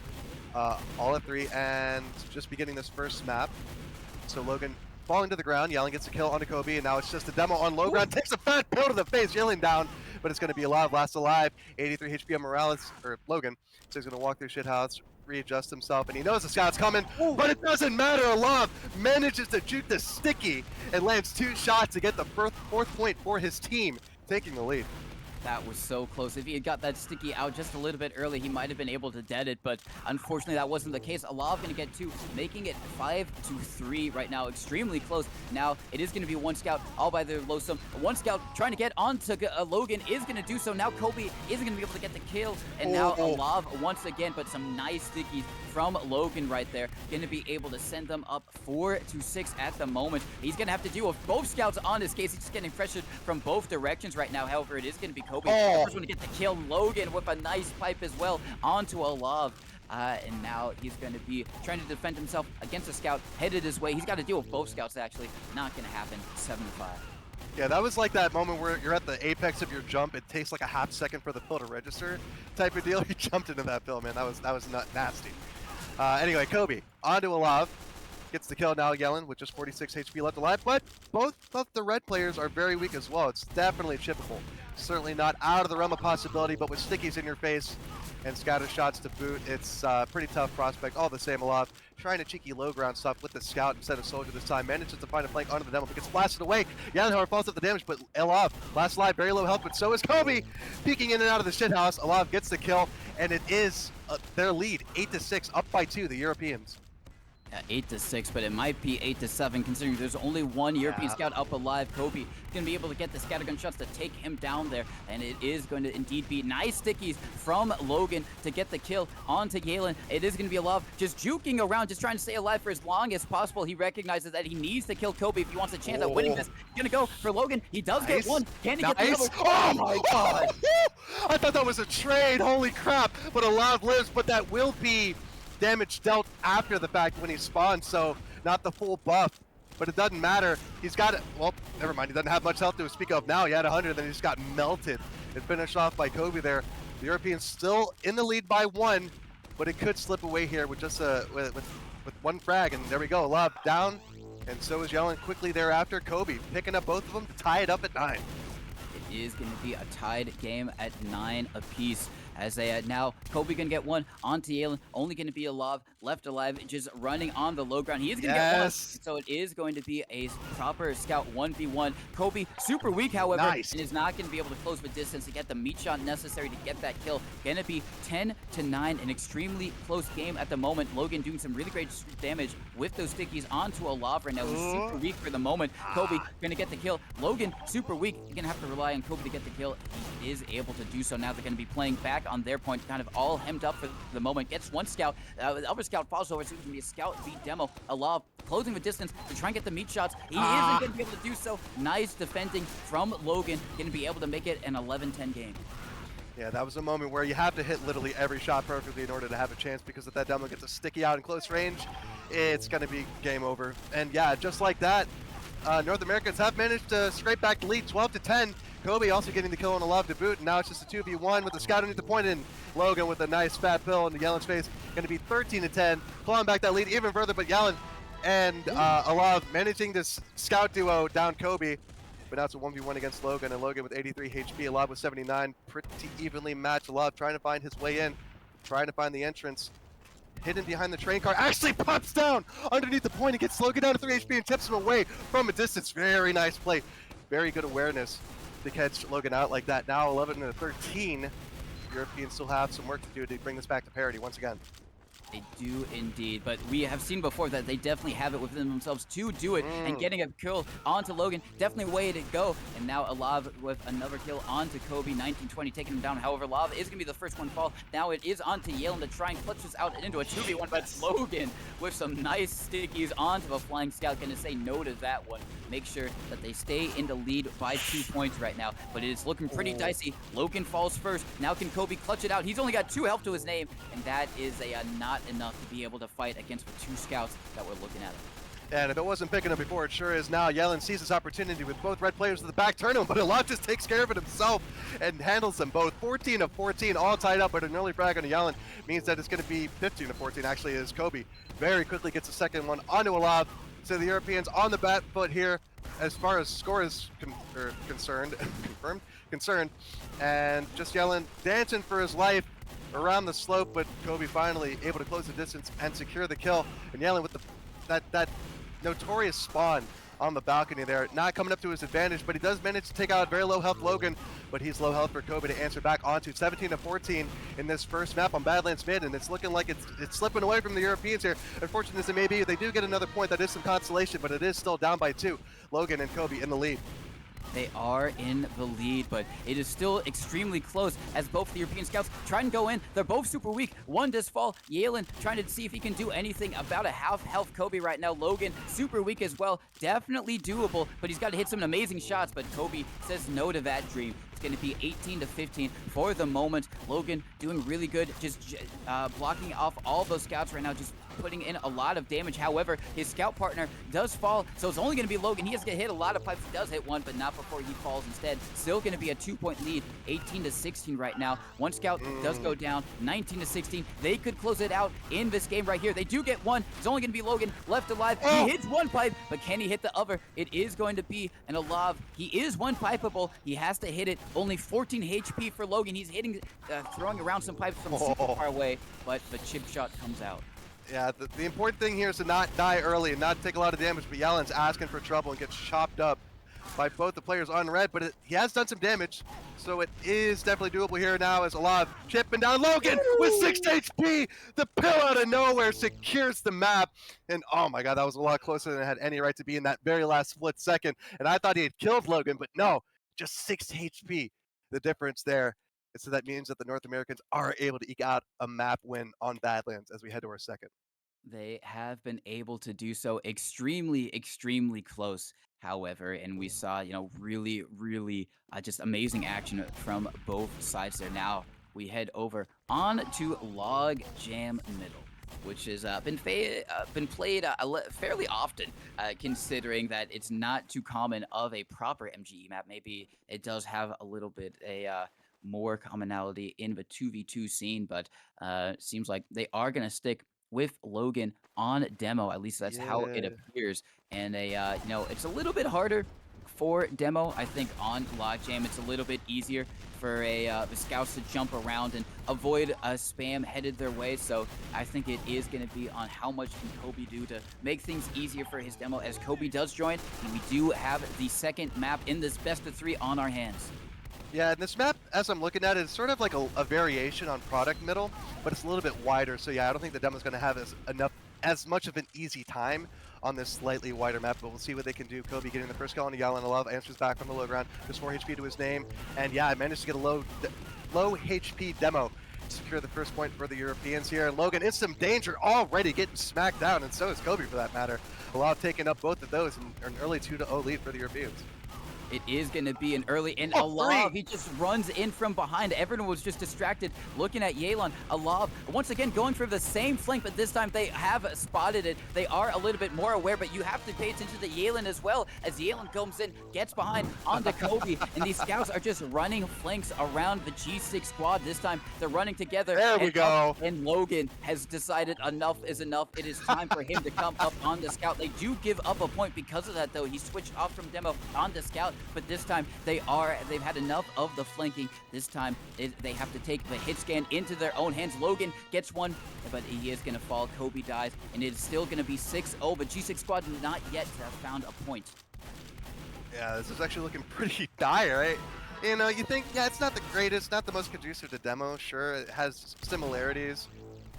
Speaker 3: all at 3, and just beginning this first map. So Logan falling to the ground, Yellen gets a kill onto Kobe, and now it's just a demo on low ground, takes a fat pill to the face, Yellen down, but it's going to be alive, last alive, 83 HP on Morales, or Logan, so he's going to walk through shithouse, readjust himself, and he knows the scout's coming, but it doesn't matter. Alav manages to juke the sticky and lands 2 shots to get the fourth point for his team, taking the lead.
Speaker 2: That was so close. If he had got that sticky out just a little bit early, he might have been able to dead it, but unfortunately that wasn't the case. Alav going to get 2, making it 5-3 right now. Extremely close. Now it is going to be 1 scout all by the Losum. 1 scout trying to get onto Logan is going to do so. Now Kobe is going to be able to get the kill, and now Alav once again, but some nice stickies from Logan right there. Going to be able to send them up 4-6 at the moment. He's going to have to deal with both scouts on this case. He's just getting pressured from both directions right now. However, it is going to be Kobe. The first one to get the kill. Logan with a nice pipe as well onto Alav. And now he's going to be trying to defend himself against a scout headed his way. He's got to deal with both scouts, actually. Not going to happen. 7-5.
Speaker 3: Yeah, that was like that moment where you're at the apex of your jump. It takes like a half second for the pill to register type of deal. He jumped into that pill, man. That was not nasty. Anyway, Kobe onto Alav. Gets the kill now, Yellen, with just 46 HP left alive, but both of the red players are very weak as well. It's definitely chippable. Certainly not out of the realm of possibility, but with stickies in your face and scatter shots to boot, it's a pretty tough prospect. All the same, Alav trying to cheeky low ground stuff with the scout instead of soldier this time. Manages to find a flank onto the demo, but gets blasted away. Yellen, however, falls up the damage, but Alav, last slide, very low health, but so is Kobe. Peeking in and out of the shithouse, Alav gets the kill, and it is their lead, 8-6, up by 2, the Europeans.
Speaker 2: 8-6, but it might be 8-7 considering there's only 1 European scout up alive. Kobe going to be able to get the scattergun shots to take him down there, and it is going to indeed be nice stickies from Logan to get the kill onto Galen. It is going to be Alav just juking around, just trying to stay alive for as long as possible. He recognizes that he needs to kill Kobe if he wants a chance at winning this. He's going to go for Logan. He does get 1. Can he get the other?
Speaker 3: Oh my god! I thought that was a trade, holy crap, but Alav lives, but that will be damage dealt after the fact when he spawns, so not the full buff, but it doesn't matter. He's got it. Well, never mind. He doesn't have much health to speak of now. He had 100, then he just got melted and finished off by Kobe there. The Europeans still in the lead by 1, but it could slip away here with just with 1 frag, and there we go. Love down, and so is Yellen quickly thereafter. Kobe picking up both of them to tie it up at 9.
Speaker 2: It is going to be a tied game at 9 apiece. As they now, Kobe gonna get 1 onto Yalen, only gonna be Alav left alive, just running on the low ground. He is gonna get 1, so it is going to be a proper scout 1v1. Kobe super weak, however, and is not gonna be able to close the distance to get the meat shot necessary to get that kill. Gonna be 10-9, an extremely close game at the moment. Logan doing some really great damage with those stickies onto Alav right now, who's super weak for the moment. Kobe gonna get the kill. Logan super weak. You're gonna have to rely on Kobe to get the kill. He is able to do so. Now they're gonna be playing back on their point, kind of all hemmed up for the moment. Gets 1 scout, the other scout falls over, so it's gonna be a scout v demo. Alav closing the distance to try and get the meat shots. He isn't gonna be able to do so. Nice defending from Logan, gonna be able to make it an 11-10 game.
Speaker 3: Yeah, that was a moment where you have to hit literally every shot perfectly in order to have a chance, because if that demo gets a sticky out in close range, it's gonna be game over. And yeah, just like that, North Americans have managed to scrape back the lead 12-10. Kobe also getting the kill on Alav to boot, and now it's just a 2v1 with the scout underneath the point, and Logan with a nice fat pill into Yellen's face. Going to be 13-10, clawing back that lead even further, but Yellen and Alav managing this scout duo down Kobe. But now it's a 1v1 against Logan, and Logan with 83 HP, Alav with 79, pretty evenly matched. Alav trying to find his way in, trying to find the entrance. hidden behind the train car, actually pops down underneath the point and gets Logan down to 3 HP and tips him away from a distance. Very nice play. Very good awareness to catch Logan out like that. Now 11 to 13. Europeans still have some work to do to bring this back to parity once again.
Speaker 2: They do indeed, but we have seen before that they definitely have it within themselves to do it, and getting a kill onto Logan, definitely a way to go. And now Alav with another kill onto Kobe, 19-20, taking him down. However, Alav is going to be the first one to fall. Now it is onto Yalen to try and clutch this out into a 2v1, but Logan with some nice stickies onto a Flying Scout, going to say no to that one. Make sure that they stay in the lead by 2 points right now, but it is looking pretty dicey. Logan falls first. Now can Kobe clutch it out? He's only got 2 health to his name, and that is a not enough to be able to fight against the 2 scouts that we're looking at.
Speaker 3: And if it wasn't picking up before, it sure is now. Yellen sees this opportunity with both red players at the back, turn him, but Alot just takes care of it himself and handles them both. 14 of 14, all tied up, but an early frag on Yellen means that it's going to be 15 of 14, actually, as Kobe very quickly gets the second one onto Alot. So the Europeans on the back foot here, as far as score is concerned, and just Yellen dancing for his life around the slope, but Kobe finally able to close the distance and secure the kill. And Yellen with that notorious spawn on the balcony there, not coming up to his advantage, but he does manage to take out very low health Logan, but he's low health for Kobe to answer back onto 17 to 14 in this first map on Badlands Mid, and it's looking like it's slipping away from the Europeans here. Unfortunate as it may be, they do get another point. That is some consolation, but it is still down by 2. Logan and Kobe in the lead.
Speaker 2: They are in the lead, but it is still extremely close as both the European scouts try and go in. They're both super weak. One does fall. Yalen trying to see if he can do anything about a half health Kobe right now. Logan super weak as well. Definitely doable, but he's got to hit some amazing shots, but Kobe says no to that dream. It's going to be 18 to 15 for the moment. Logan doing really good, just blocking off all those scouts right now, just putting in a lot of damage. However, his scout partner does fall, so it's only going to be Logan. He has to hit a lot of pipes. He does hit one, but not before he falls instead. Still going to be a 2-point lead, 18 to 16 right now. One scout does go down, 19 to 16. They could close it out in this game right here. They do get one. It's only going to be Logan left alive. He hits one pipe, but can he hit the other? It is going to be an Alav. He is one pipeable. He has to hit it. Only 14 HP for Logan. He's hitting, throwing around some pipes from super far away, but the chip shot comes out.
Speaker 3: Yeah, the important thing here is to not die early and not take a lot of damage, but Yellen's asking for trouble and gets chopped up by both the players on red, but he has done some damage, so it is definitely doable here now as Alav chipping down Logan with 6 HP. The pill out of nowhere secures the map, and oh my god, that was a lot closer than it had any right to be in that very last split second, and I thought he had killed Logan, but no, just 6 HP. The difference there. And so that means that the North Americans are able to eke out a map win on Badlands as we head to our second.
Speaker 2: They have been able to do so extremely, extremely close, however, and we saw, really, really just amazing action from both sides there. Now we head over on to Log Jam Middle, which has been played fairly often, considering that it's not too common of a proper MGE map. Maybe it does have a little bit more commonality in the 2v2 scene, but seems like they are going to stick with Logan on demo. At least that's how it appears. And it's a little bit harder for demo. I think on Logjam, it's a little bit easier for the scouts to jump around and avoid a spam headed their way. So I think it is going to be on how much can Kobe do to make things easier for his demo, as Kobe does join, and we do have the second map in this best of 3 on our hands.
Speaker 3: Yeah, and this map, as I'm looking at it, is sort of like a variation on Product Middle, but it's a little bit wider. So yeah, I don't think the demo's going to have as much of an easy time on this slightly wider map, but we'll see what they can do. Kobe getting the first kill on Yalen. Love answers back from the low ground. Just 4 HP to his name, and yeah, I managed to get a low HP demo to secure the first point for the Europeans here. And Logan in some danger already, getting smacked down, and so is Kobe for that matter. Love taking up both of those, and an early 2-0 lead for the Europeans.
Speaker 2: It is going to be an early, and Alav, he just runs in from behind. Everyone was just distracted looking at Yelan. Alav, once again, going for the same flank, but this time they have spotted it. They are a little bit more aware, but you have to pay attention to Yelan as well, as Yelan comes in, gets behind onto Kobe, and these scouts are just running flanks around the G6 squad. This time, they're running together.
Speaker 3: There we go.
Speaker 2: And Logan has decided enough is enough. It is time for him to come up on the scout. They do give up a point because of that, though. He switched off from demo on the scout. but this time they've had enough of the flanking. This time they have to take the hit scan into their own hands. Logan gets one, but he is going to fall. Kobe dies, and it's still going to be 6-0, but G6 Squad not yet have found a point.
Speaker 3: Yeah, this is actually looking pretty dire, right? You know, you think, yeah, it's not the greatest, not the most conducive to demo. Sure, it has similarities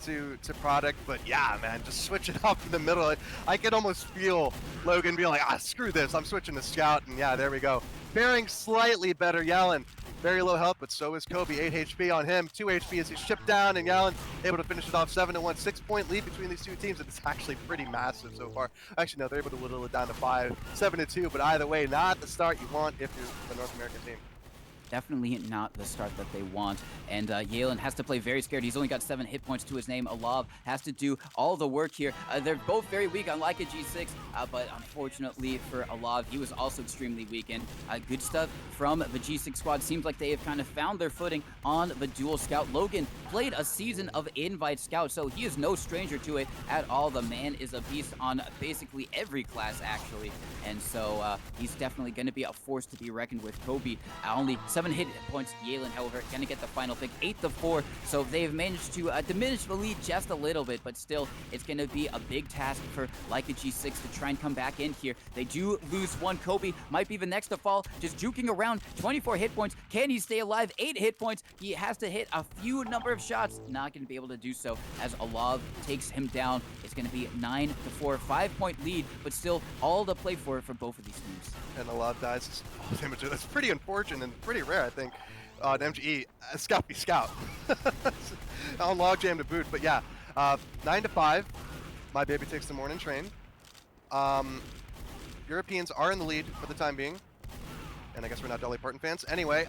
Speaker 3: to product, but yeah, man, just switch it up in the middle. I could almost feel Logan being like, screw this, I'm switching to Scout, and yeah, there we go. Faring slightly better, Yallen. Very low health, but so is Kobe. 8 HP on him, 2 HP as he's shipped down, and Yallen able to finish it off 7-1. 6-point lead between these two teams, and it's actually pretty massive so far. Actually, no, they're able to whittle it down to 5, 7-2, but either way, not the start you want if you're the North American team.
Speaker 2: Definitely not the start that they want, and Yalen has to play very scared. He's only got 7 hit points to his name. Alav has to do all the work here. They're both very weak, unlike a G6, but unfortunately for Alav, he was also extremely weak, and good stuff from the G6 squad. Seems like they have kind of found their footing on the dual scout. Logan played a season of Invite Scout, so he is no stranger to it at all. The man is a beast on basically every class, actually, and so he's definitely going to be a force to be reckoned with. Kobe only 7 hit points. Yalen, however, going to get the final pick, 8-4. So they've managed to diminish the lead just a little bit, but still, it's going to be a big task for Leica G6 to try and come back in here. They do lose one. Kobe might be the next to fall, just juking around. 24 hit points. Can he stay alive? 8 hit points. He has to hit a few number of shots. Not going to be able to do so as Alav takes him down. It's going to be 9-4, 5-point lead, but still all to play for both of these teams.
Speaker 3: And Alav dies. That's pretty unfortunate and pretty rare, I think. On MGE, Scout be Scout. On logjam to boot, but yeah, 9-5. My baby takes the morning train. Europeans are in the lead for the time being, and I guess we're not Dolly Parton fans. Anyway,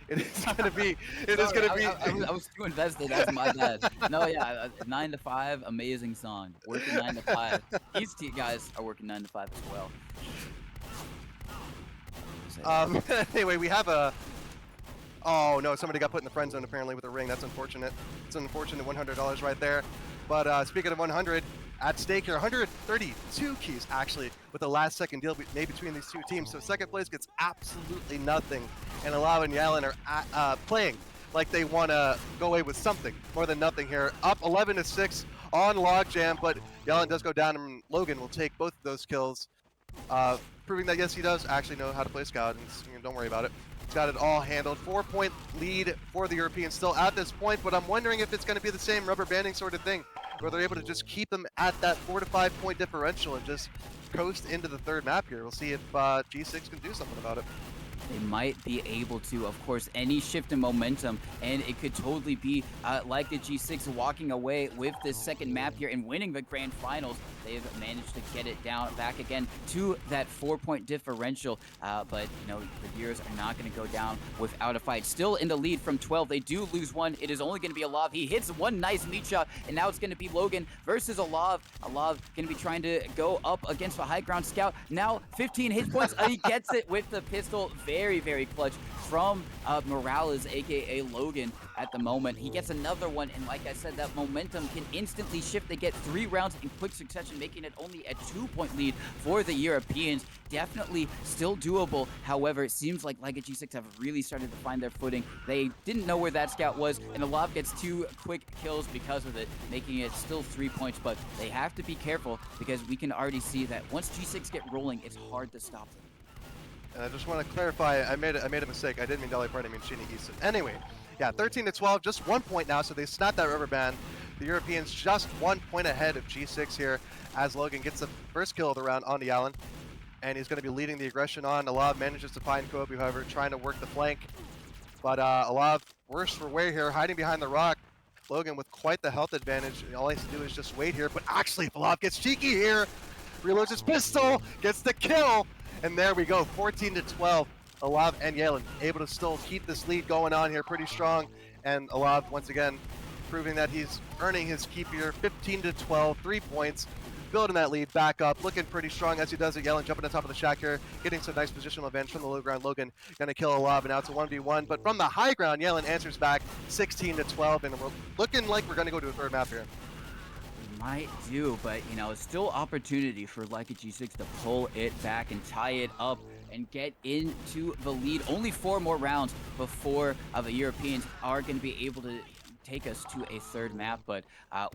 Speaker 3: it is gonna be.
Speaker 2: I was too invested. That's my bad. No, yeah, 9-5, amazing song. Working 9-5. These guys are working 9-5 as well.
Speaker 3: Anyway, we have a. Oh no, somebody got put in the friend zone apparently with a ring. That's unfortunate. It's an unfortunate $100 right there. But speaking of 100, at stake here, 132 keys actually with the last second deal made between these two teams. So second place gets absolutely nothing, and Alav and Yallen are playing like they want to go away with something more than nothing here. Up 11-6 on logjam, but Yallen does go down, and Logan will take both of those kills, proving that yes, he does actually know how to play Scout, and don't worry about it. He's got it all handled. 4-point lead for the Europeans still at this point, but I'm wondering if it's going to be the same rubber banding sort of thing, where they're able to just keep them at that 4 to 5 point differential and just coast into the third map here. We'll see if G6 can do something about it.
Speaker 2: They might be able to, of course, any shift in momentum, and it could totally be like the G6 walking away with this second map here and winning the grand finals. They've managed to get it down back again to that 4-point differential, but you know, the Gears are not going to go down without a fight. Still in the lead from 12. They do lose one. It is only going to be Alav. He hits one nice lead shot, and now it's going to be Logan versus Alav. Alav going to be trying to go up against the high ground scout. Now 15 hit points. He gets it with the pistol. Very, very clutch from Morales, aka Logan, at the moment. He gets another one, and like I said, that momentum can instantly shift. They get 3 rounds in quick succession, making it only a 2-point lead for the Europeans. Definitely still doable. However, it seems like Leica G6 have really started to find their footing. They didn't know where that scout was, and Alav gets 2 quick kills because of it, making it still 3 points, but they have to be careful because we can already see that once G6 get rolling, it's hard to stop them.
Speaker 3: And I just want to clarify, I made a mistake. I didn't mean Dolly Parton, I mean Sheeny Easton. Anyway, yeah, 13-12, just 1 point now, so they snapped that rubber band. The Europeans just 1 point ahead of G6 here as Logan gets the first kill of the round on the Allen. And he's going to be leading the aggression on. Alav manages to find Kobe, however, trying to work the flank. But Alav, worse for wear here, hiding behind the rock. Logan with quite the health advantage. All he has to do is just wait here. But actually, if Alav gets cheeky here, reloads his pistol, gets the kill. And there we go, 14-12. Alav and Yalen able to still keep this lead going on here pretty strong. And Alav, once again, proving that he's earning his keep here. 15-12, 3 points. Building that lead back up, looking pretty strong as he does it. Yalen jumping on top of the shack here, getting some nice positional advantage from the low ground. Logan gonna kill Alav, and now it's a 1v1. But from the high ground, Yalen answers back 16-12, and we're looking like we're gonna go to a third map here.
Speaker 2: Might do, but you know, still opportunity for Leica G6 to pull it back and tie it up and get into the lead. Only 4 more rounds before the Europeans are going to be able to take us to a third map, but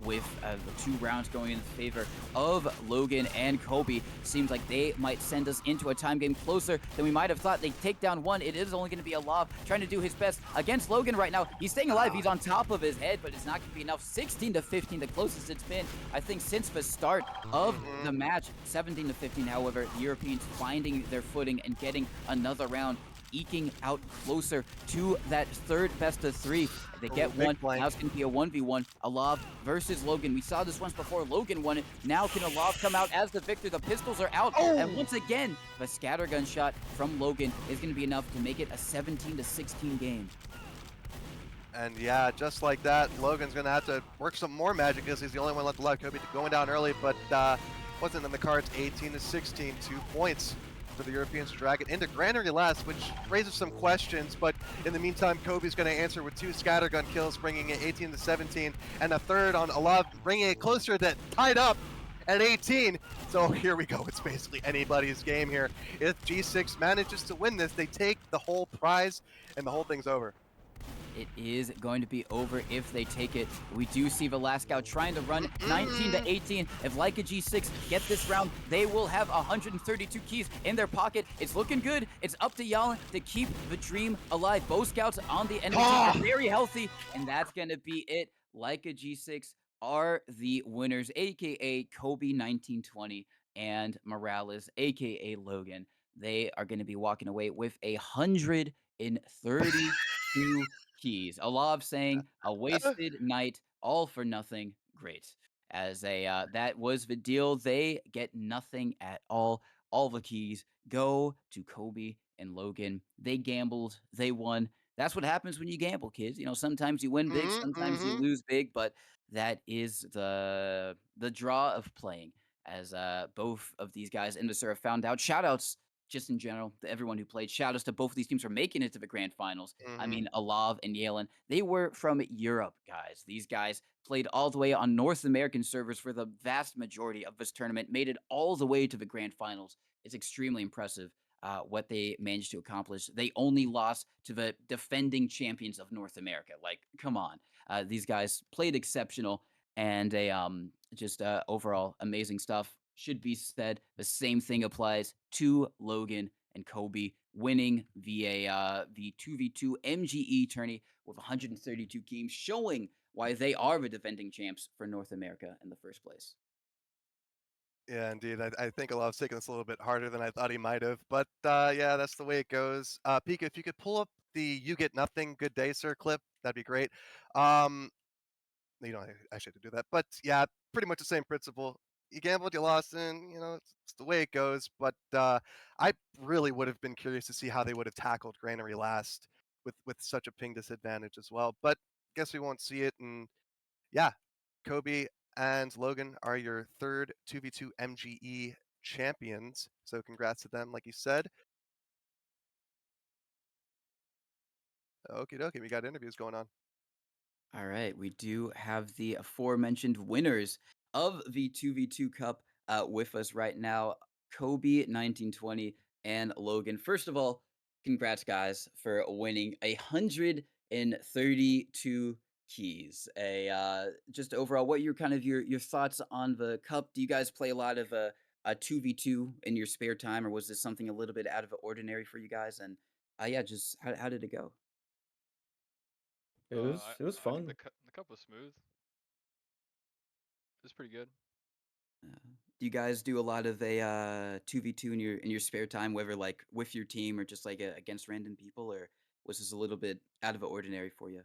Speaker 2: with the 2 rounds going in favor of Logan and Kobe, seems like they might send us into a time game closer than we might have thought. They take down one. It is only going to be Alav trying to do his best against Logan right now. He's staying alive. He's on top of his head, but it's not going to be enough. 16 to 15, the closest it's been, I think, since the start of
Speaker 3: Mm-hmm.
Speaker 2: the match. 17 to 15, however, the Europeans finding their footing and getting another round, eking out closer to that third best of three. They
Speaker 3: Oh,
Speaker 2: get
Speaker 3: big
Speaker 2: one.
Speaker 3: flank.
Speaker 2: Now it's going to be a 1v1. Alav versus Logan. We saw this once before. Logan won it. Now can Alav come out as the victor? The pistols are out. And
Speaker 3: Oh!
Speaker 2: once again, the scattergun shot from Logan is going to be enough to make it a 17 to 16 game.
Speaker 3: And yeah, just like that, Logan's gonna have to work some more magic because he's the only one left alive. Kobe going down early, but wasn't in the cards. 18 to 16, 2 points for the Europeans to drag it into Granary last, which raises some questions. But in the meantime, Kobe's going to answer with 2 scattergun kills, bringing it 18 to 17, and a third on Alav, bringing it closer to tied up at 18. So here we go. It's basically anybody's game here. If G6 manages to win this, they take the whole prize, and the whole thing's over.
Speaker 2: It is going to be over if they take it. We do see Velasco trying to run 19 to 18. If Leica G6 get this round, they will have 132 keys in their pocket. It's looking good. It's up to Yalin to keep the dream alive. Bow Scouts on the enemy team are very healthy, and that's going to be it. Leica G6 are the winners, aka Kobe 1920 and Morales, aka Logan. They are going to be walking away with 132 keys. Alav saying a wasted night, all for nothing. Great. As a that was the deal. They get nothing at all. All the keys go to Kobe and Logan. They gambled. They won. That's what happens when you gamble, kids. You know, sometimes you win big, sometimes you
Speaker 3: Mm-hmm.
Speaker 2: lose big, but that is the draw of playing. As both of these guys in the serve found out. Shout outs just in general to everyone who played. Shout outs to both of these teams for making it to the grand finals. I
Speaker 3: Mm-hmm.
Speaker 2: mean, Alav and Yalen, they were from Europe, guys. These guys played all the way on North American servers for the vast majority of this tournament, made it all the way to the grand finals. It's extremely impressive what they managed to accomplish. They only lost to the defending champions of North America. Like, come on. These guys played exceptional and a just overall amazing stuff. Should be said. The same thing applies to Logan and Kobe winning the 2v2 MGE tourney with 132 games, showing why they are the defending champs for North America in the first place.
Speaker 3: Yeah, indeed. I think Alav's taking this a little bit harder than I thought he might have. But yeah, that's the way it goes. Pika, if you could pull up the "You Get Nothing, Good Day, Sir" clip, that'd be great. Um, you don't actually have to do that. But yeah, pretty much the same principle. You gambled, you lost, and it's the way it goes. But I really would have been curious to see how they would have tackled Granary last with such a ping disadvantage as well. But guess we won't see it. And yeah, Kobe and Logan are your third 2v2 MGE champions. So congrats to them, like you said. Okie dokie, we got interviews going on.
Speaker 2: All right, we do have the aforementioned winners of the 2v2 Cup with us right now, Kobe 1920 and Logan. First of all, congrats guys for winning 132 keys. A just overall, what your kind of your thoughts on the cup? Do you guys play a lot of a 2v2 in your spare time, or was this something a little bit out of the ordinary for you guys? And yeah, just how did it go?
Speaker 4: I
Speaker 5: It was
Speaker 4: I think
Speaker 5: fun.
Speaker 4: the cup was smooth. It was pretty good.
Speaker 2: Do you guys do a lot of a 2v2 in your spare time, whether like with your team or just like against random people, or was this a little bit out of the ordinary for you?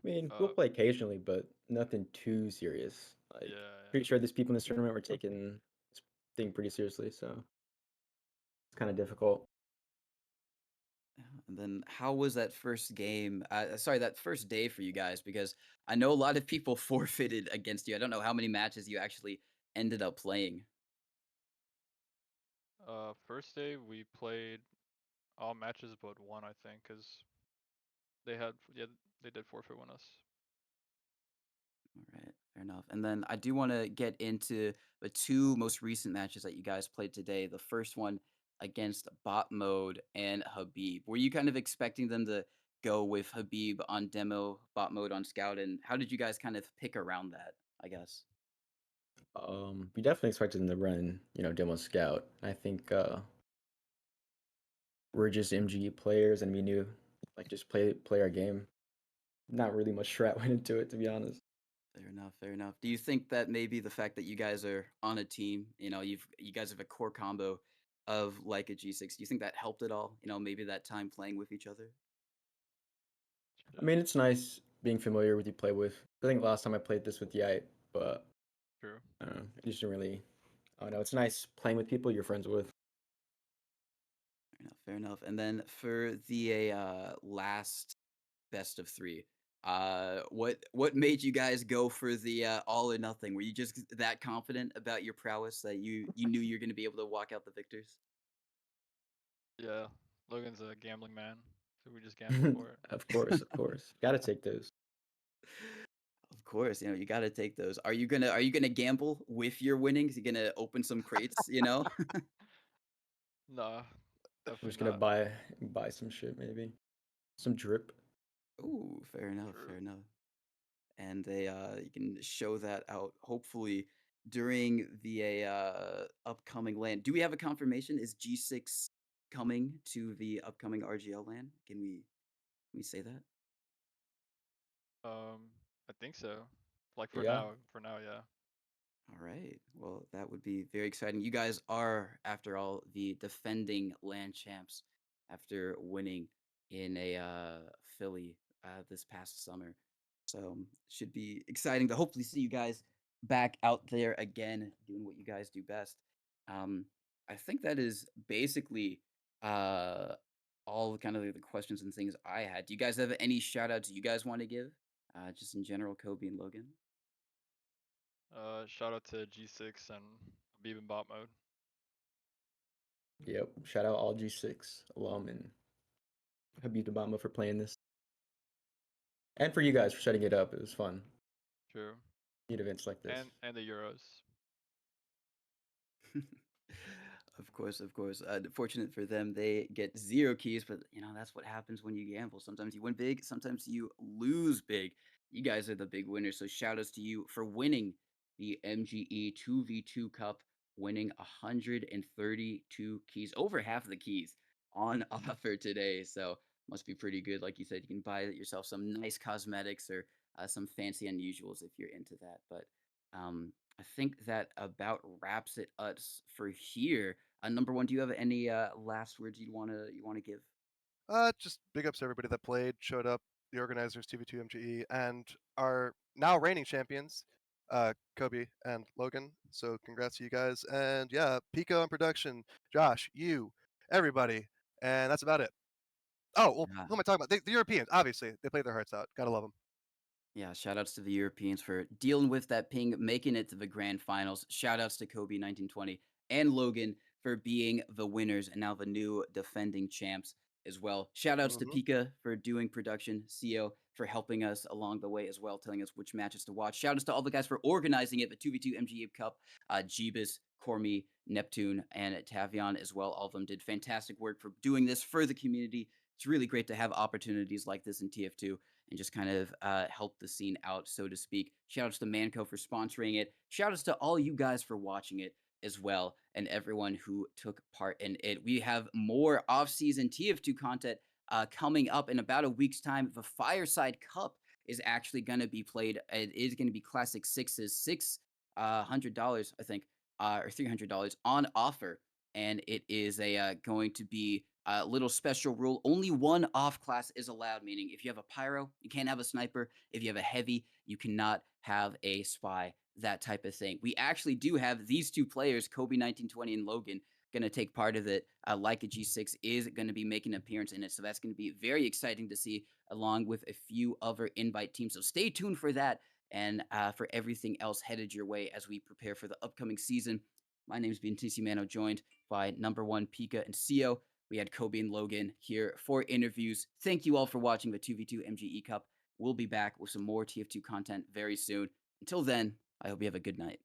Speaker 5: I mean, we'll
Speaker 4: Uh,
Speaker 5: play occasionally, but nothing too serious.
Speaker 4: yeah,
Speaker 5: Like,
Speaker 4: yeah.
Speaker 5: pretty sure these people in this tournament were taking this thing pretty seriously, so it's kind of difficult.
Speaker 2: And then how was that first game? Sorry, that first day for you guys, because I know a lot of people forfeited against you. I don't know how many matches you actually ended up playing.
Speaker 4: First day we played all matches but one, I think, because they did forfeit one us.
Speaker 2: All right, fair enough. And then I do want to get into the two most recent matches that you guys played today. The first one against bot mode and Habib. Were you kind of expecting them to go with Habib on demo, bot mode on scout, and how did you guys kind of pick around that? I guess.
Speaker 5: We definitely expected them to run, demo scout. I think we're just MGE players, and we knew like just play our game. Not really much strat went into it, to be honest.
Speaker 2: Fair enough, fair enough. Do you think that maybe the fact that you guys are on a team, you guys have a core combo of like a G6, do you think that helped at all? Maybe that time playing with each other?
Speaker 5: I mean, it's nice being familiar with you play with. I think last time I played this with Yite, but
Speaker 4: True.
Speaker 5: I don't know, it just didn't really. I don't know. It's nice playing with people you're friends with.
Speaker 2: Fair enough, fair enough. And then for the last best of three, what made you guys go for the all or nothing? Were you just that confident about your prowess that you knew you're gonna be able to walk out the victors?
Speaker 4: Yeah. Logan's a gambling man, so we just gambled for it.
Speaker 5: Of course, of course. Gotta take those.
Speaker 2: Of course, you gotta take those. Are you gonna gamble with your winnings? You gonna open some crates?
Speaker 4: Nah,
Speaker 5: I'm just
Speaker 4: definitely
Speaker 5: gonna
Speaker 4: not.
Speaker 5: buy some shit maybe. Some drip.
Speaker 2: Ooh, fair enough, fair
Speaker 4: True.
Speaker 2: enough. And you can show that out hopefully during the upcoming LAN. Do we have a confirmation? Is G6 coming to the upcoming RGL LAN? Can we say that?
Speaker 4: I think so. Like
Speaker 5: Yeah.
Speaker 4: for now, yeah.
Speaker 2: All right. Well, that would be very exciting. You guys are, after all, the defending land champs after winning in a Philly this past summer. So should be exciting to hopefully see you guys back out there again doing what you guys do best. Um, I think that is basically uh, all kind of the questions and things I had. Do you guys have any shout outs you guys want to give? Just in general, Kobe and Logan.
Speaker 4: Shout out to G6 and Habib in bot mode.
Speaker 5: Yep. Shout out all G6 alum and Habib Obama for playing this. And for you guys for setting it up. It was fun.
Speaker 4: True.
Speaker 5: Need events like this.
Speaker 4: And the Euros.
Speaker 2: Of course, of course. Fortunate for them, they get 0 keys, but that's what happens when you gamble. Sometimes you win big, sometimes you lose big. You guys are the big winners, so shout outs to you for winning the MGE 2v2 Cup, winning 132 keys, over half of the keys on offer today. So must be pretty good. Like you said, you can buy yourself some nice cosmetics or some fancy unusuals if you're into that. But I think that about wraps it us for here. Number one, do you have any last words you wanna give?
Speaker 3: Just big ups to everybody that played, showed up, the organizers, TV2 MGE, and our now reigning champions, Kobe and Logan. So congrats to you guys. And yeah, Pico on production, Josh, you, everybody. And that's about it. Oh, well,
Speaker 2: Yeah.
Speaker 3: who am I talking about? The Europeans, obviously. They played their hearts out. Gotta love them.
Speaker 2: Yeah, shout outs to the Europeans for dealing with that ping, making it to the grand finals. Shout outs to Kobe 1920 and Logan for being the winners and now the new defending champs as well. Shout outs to
Speaker 3: Hmm.
Speaker 2: Pika for doing production, CEO for helping us along the way as well, telling us which matches to watch. Shout outs to all the guys for organizing it, the 2v2 MGE Cup, Jeebus, Cormy, Neptune, and Tavion as well. All of them did fantastic work for doing this for the community. It's really great to have opportunities like this in TF2 and just kind of help the scene out, so to speak. Shout outs to Manco for sponsoring it. Shout outs to all you guys for watching it as well, and everyone who took part in it. We have more off-season TF2 content coming up in about a week's time. The Fireside Cup is actually going to be played. It is going to be Classic Sixes, $600, I think, or $300 on offer, and it is going to be a little special rule. Only one off class is allowed, meaning if you have a pyro, you can't have a sniper. If you have a heavy, you cannot have a spy, that type of thing. We actually do have these two players, Kobe 1920 and Logan, going to take part of it. Like a G6 is going to be making an appearance in it. So that's going to be very exciting to see, along with a few other invite teams. So stay tuned for that and for everything else headed your way as we prepare for the upcoming season. My name is BNTC Mano, joined by number one Pika and CEO. We had Kobe and Logan here for interviews. Thank you all for watching the 2v2 MGE Cup. We'll be back with some more TF2 content very soon. Until then, I hope you have a good night.